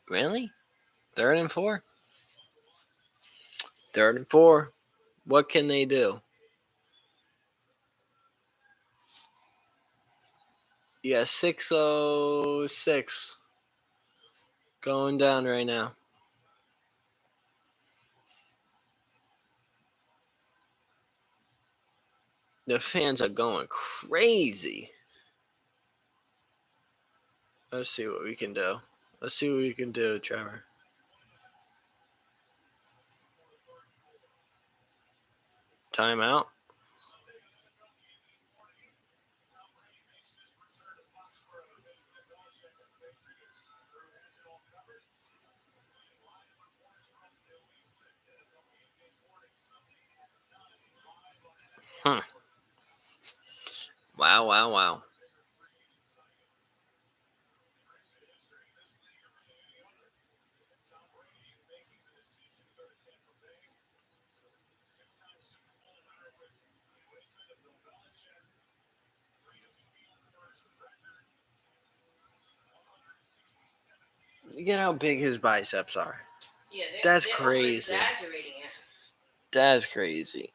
Really? 3rd and 4? 3rd and 4. What can they do? Yeah, 6:06 going down right now. The fans are going crazy. Let's see what we can do. Let's see what we can do, Trevor. Timeout. Huh. Wow, wow, wow. Look at how big his biceps are. Yeah, That's they're crazy. exaggerating it. That's crazy.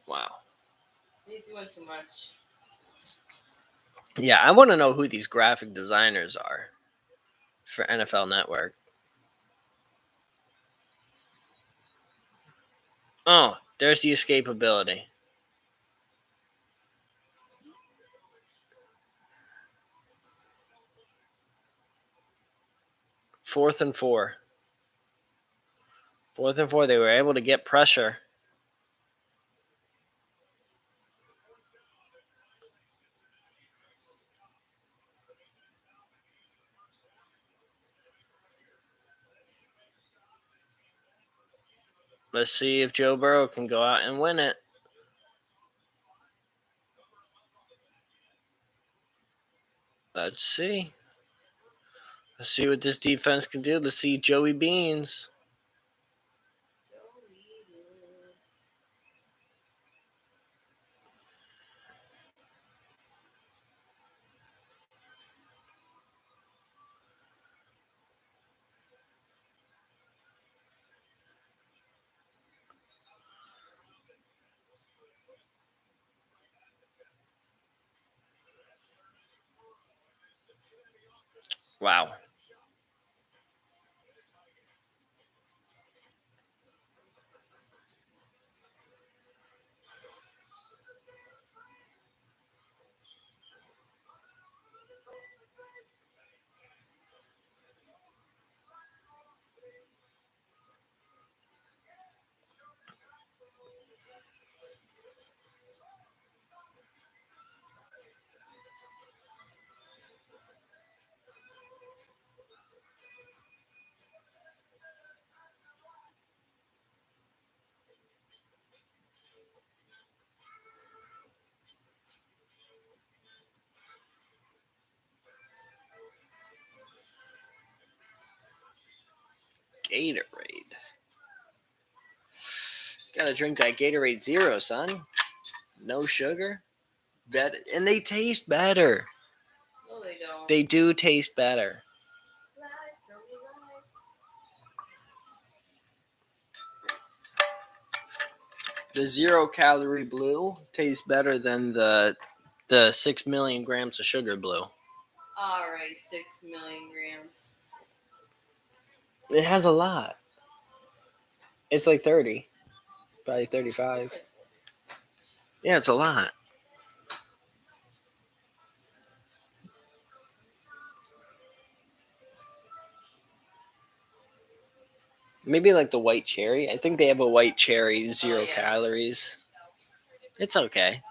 Wow. They're doing too much. Yeah, I want to know who these graphic designers are for NFL Network. Oh, there's the escapability. 4th and 4. 4th and 4. They were able to get pressure. Let's see if Joe Burrow can go out and win it. Let's see. Let's see what this defense can do. Let's see Joey Beans. Wow. Gatorade. Gotta drink that Gatorade Zero, son. No sugar. And they taste better. No, they don't. They do taste better. Lies, tell me lies. The 0 calorie blue tastes better than the 6 million grams of sugar blue. All right, 6 million grams. It has a lot. It's like 30, probably 35. Like, Yeah, it's a lot. Maybe like the white cherry. I think they have a white cherry, 0 calories. It's okay.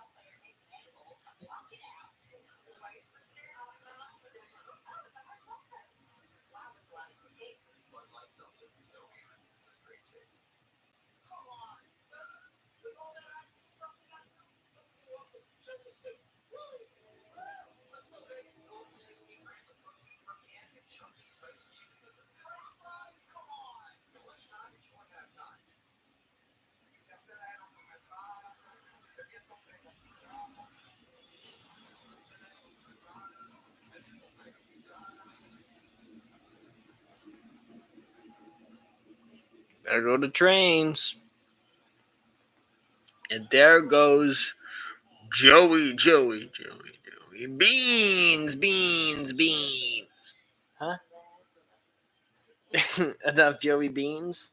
There go the trains. And there goes Joey. Beans. Huh? Enough Joey Beans?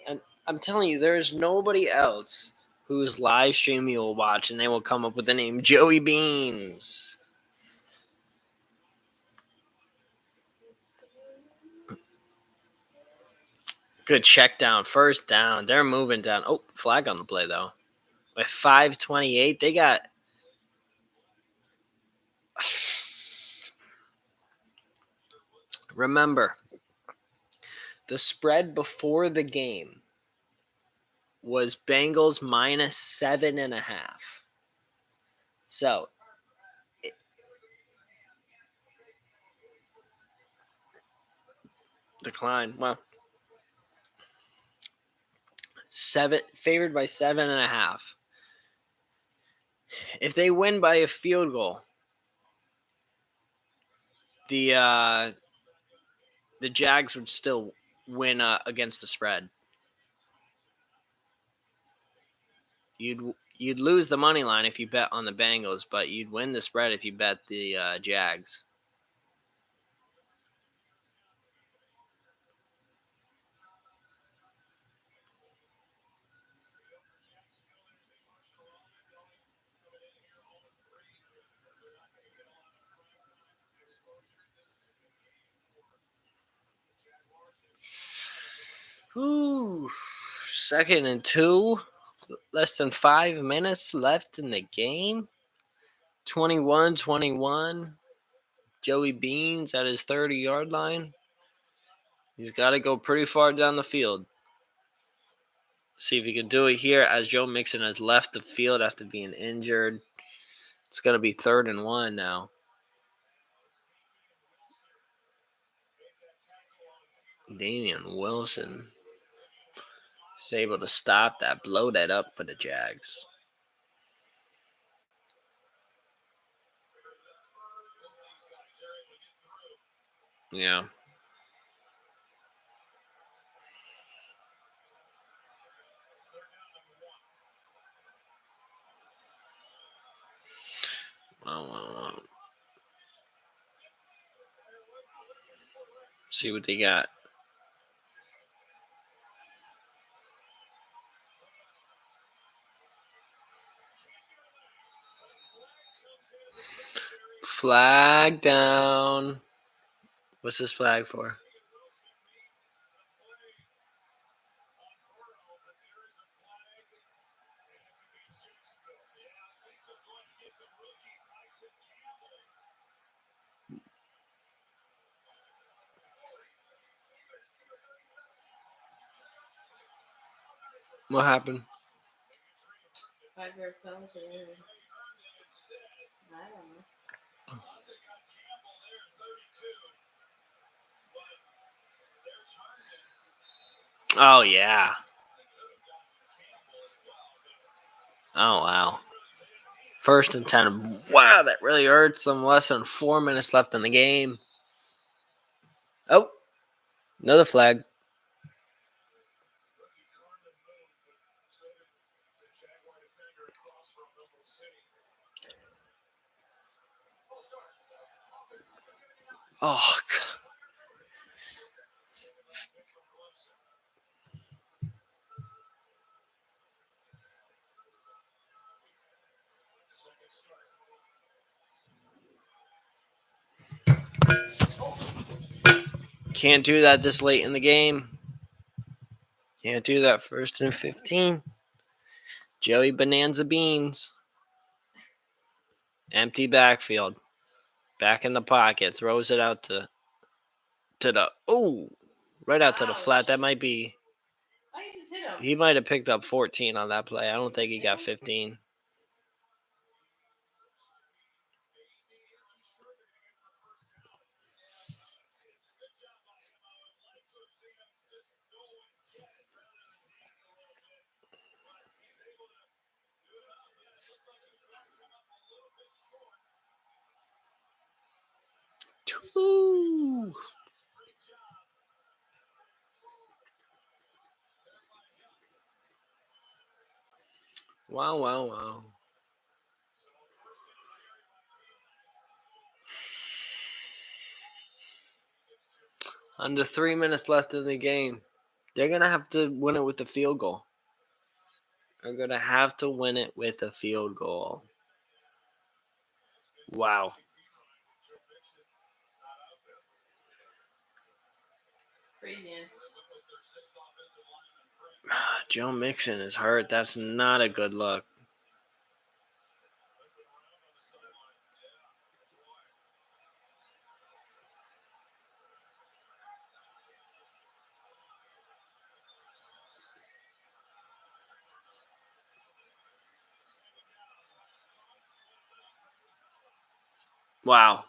And I'm telling you, there's nobody else whose live stream you will watch and they will come up with the name Joey Beans. Good check down. First down. They're moving down. Oh, flag on the play, though. With 5:28, they got. Remember, the spread before the game was Bengals minus 7.5. So, decline. Well, favored by 7.5. If they win by a field goal, the Jags would still win against the spread. You'd lose the money line if you bet on the Bengals, but you'd win the spread if you bet the Jags. Ooh, 2nd and 2. Less than 5 minutes left in the game. 21-21. Joey Beans at his 30-yard line. He's got to go pretty far down the field. See if he can do it here as Joe Mixon has left the field after being injured. It's going to be 3rd and 1 now. Damian Wilson is able to stop that, blow that up for the Jags. Yeah. Wow. See what they got. Flag down. What's this flag for? What happened? 5-yard penalty. I don't know. Oh, yeah. Oh, wow. 1st and 10. Wow, that really hurts. Some less than 4 minutes left in the game. Oh, another flag. Oh, can't do that this late in the game. Can't do that 1st and 15. Joey Bonanza Beans. Empty backfield. Back in the pocket. Throws it out to the right out to the flat. That might be. Why you just hit him? He might have picked up 14 on that play. I don't think he got 15. Ooh. Wow, wow, wow. Under 3 minutes left in the game. They're going to have to win it with a field goal. They're going to have to win it with a field goal. Wow. Craziness. Joe Mixon is hurt. That's not a good look. Wow.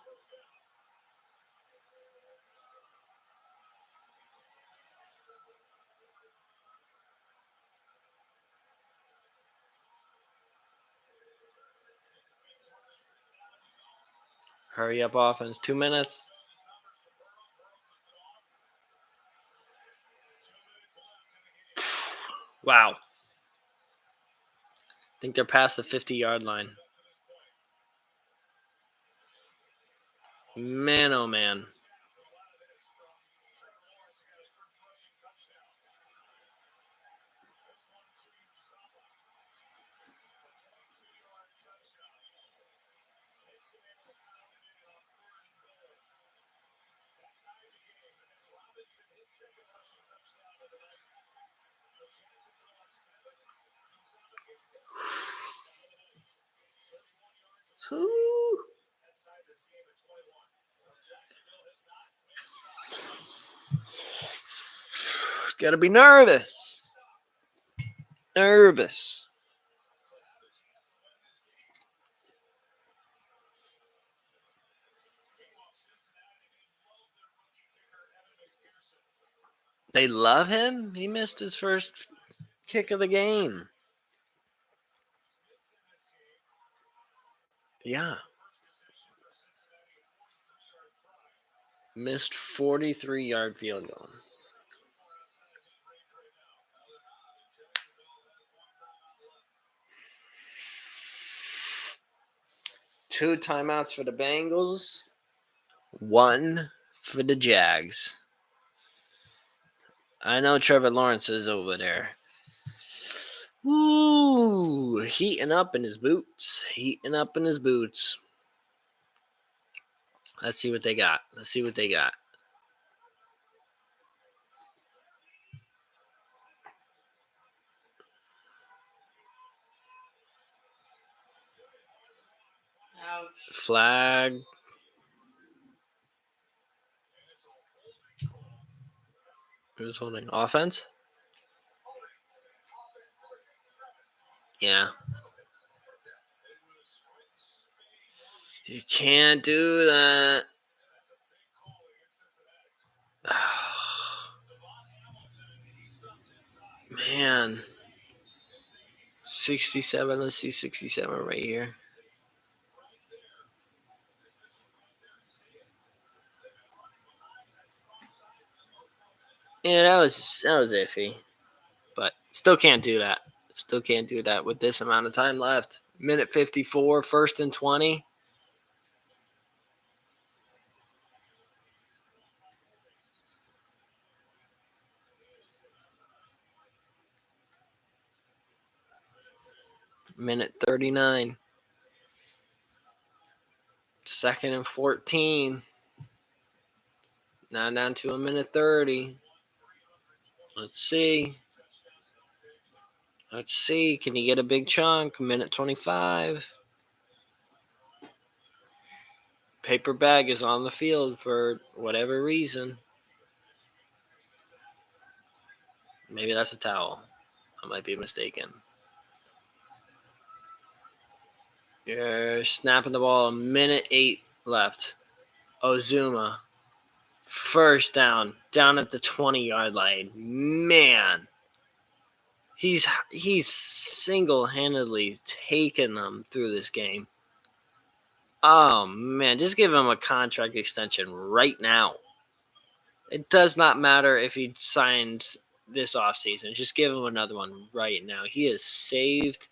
Hurry up, offense. 2 minutes. Wow. I think they're past the 50-yard line. Man, oh, man. Ooh. Gotta be nervous. Nervous. They love him. He missed his first kick of the game. Yeah. Missed 43-yard field goal. Two timeouts for the Bengals. One for the Jags. I know Trevor Lawrence is over there. Ooh, heating up in his boots. Heating up in his boots. Let's see what they got. Let's see what they got. Ouch. Flag. Who's holding offense? Yeah. You can't do that. Man. 67. Let's see 67 right here. Yeah, that was iffy. But still can't do that. Still can't do that with this amount of time left. Minute 54, 1st and 20. Minute 39. 2nd and 14. Now down to a minute 30. Let's see. Let's see. Can you get a big chunk? Minute 25. Paper bag is on the field for whatever reason. Maybe that's a towel. I might be mistaken. You're snapping the ball. Minute 8 left. Ozuma. First down at the 20-yard line. Man. He's single-handedly taken them through this game. Oh, man. Just give him a contract extension right now. It does not matter if he signed this offseason. Just give him another one right now. He has saved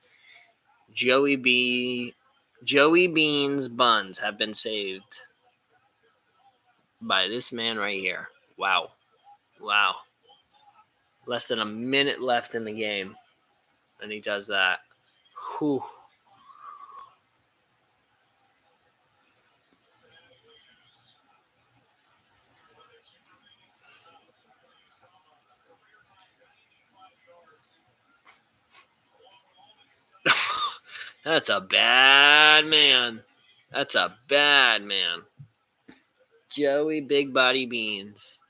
Joey Bean's buns have been saved by this man right here. Wow. Wow. Less than a minute left in the game. And he does that. Whew. That's a bad man. That's a bad man. Joey Big Body Beans.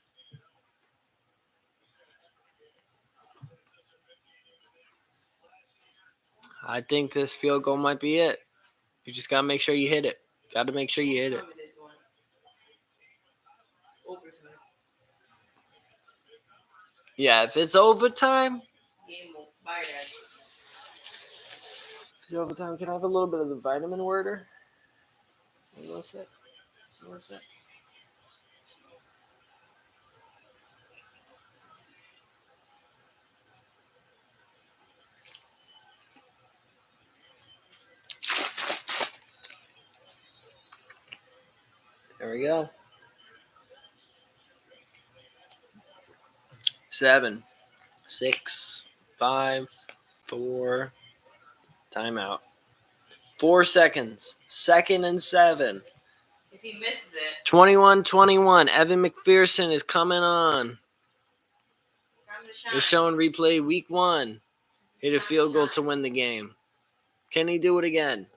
I think this field goal might be it. You just got to make sure you hit it. Got to make sure you hit it. Yeah, if it's overtime. If it's overtime, can I have a little bit of the vitamin water? What's that? What's that? There we go. 7, 6, 5, 4. Timeout. 4 seconds. 2nd and 7. If he misses it. 21-21. Evan McPherson is coming on. They're Shine. showing replay week 1. Hit a field goal to win the game. Can he do it again?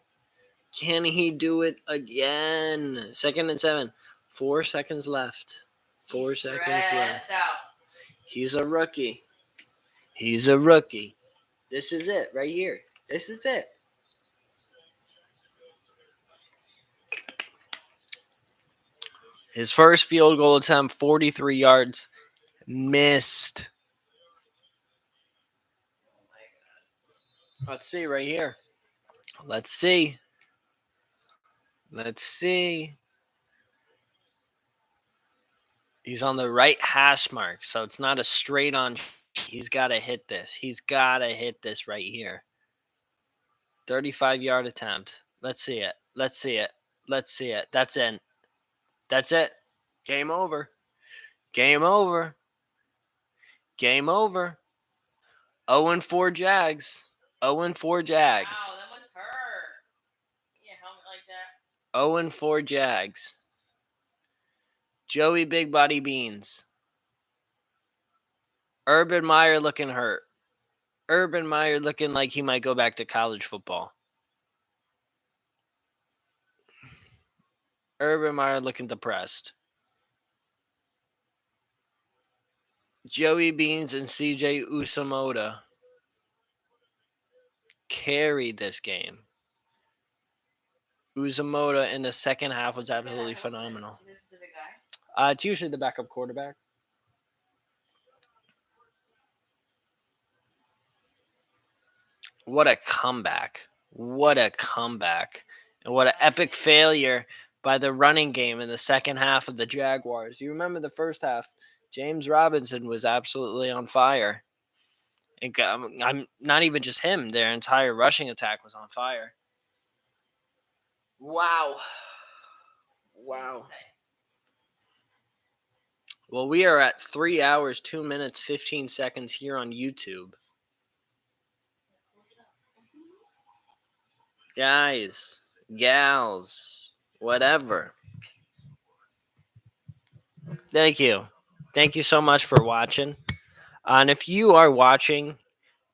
Can he do it again? 2nd and 7. 4 seconds left. 4 seconds left. Out. He's a rookie. He's a rookie. This is it right here. This is it. His first field goal attempt, 43 yards, missed. Let's see right here. Let's see. Let's see. He's on the right hash mark, so it's not a straight on. He's got to hit this. He's got to hit this right here. 35-yard attempt. Let's see it. Let's see it. Let's see it. That's in. That's it. Game over. Game over. Game over. 0-4 Jags. 0-4 Jags. Wow, that must hurt. Yeah, helmet like that. 0-4 Jags. Joey Big Body Beans. Urban Meyer looking hurt. Urban Meyer looking like he might go back to college football. Urban Meyer looking depressed. Joey Beans and CJ Usamoda carried this game. Usamoda in the second half was absolutely phenomenal. Is there a specific guy? It's usually the backup quarterback. What a comeback. What a comeback. And what an epic failure by the running game in the second half of the Jaguars. You remember the first half, James Robinson was absolutely on fire. And I'm not even just him, their entire rushing attack was on fire. Wow. Wow. Well, we are at 3 hours, 2 minutes, 15 seconds here on YouTube. Guys, gals, whatever. Thank you. Thank you so much for watching. And if you are watching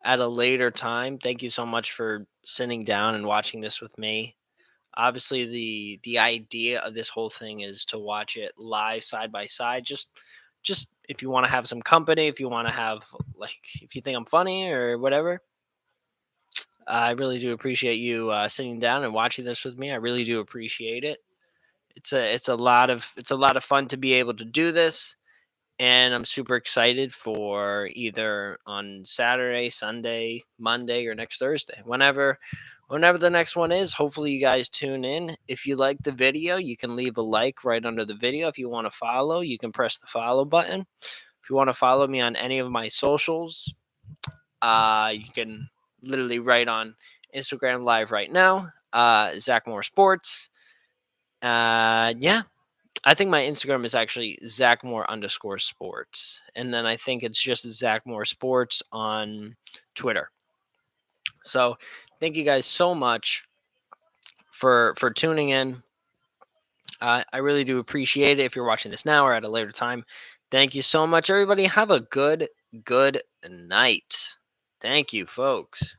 at a later time, thank you so much for sitting down and watching this with me. Obviously, the idea of this whole thing is to watch it live side by side. Just if you want to have some company, if you want to have like if you think I'm funny or whatever. I really do appreciate you sitting down and watching this with me. I really do appreciate it. It's a lot of fun to be able to do this, and I'm super excited for either on Saturday, Sunday, Monday, or next Thursday. Whenever the next one is, hopefully you guys tune in. If you like the video, you can leave a like right under the video. If you want to follow, you can press the follow button. If you want to follow me on any of my socials, you can literally write on Instagram live right now, Zach Moore Sports. Yeah, I think my Instagram is actually Zachmore_sports. And then I think it's just Zach Moore Sports on Twitter. So thank you guys so much for tuning in. I really do appreciate it if you're watching this now or at a later time. Thank you so much, everybody. Have a good night. Thank you, folks.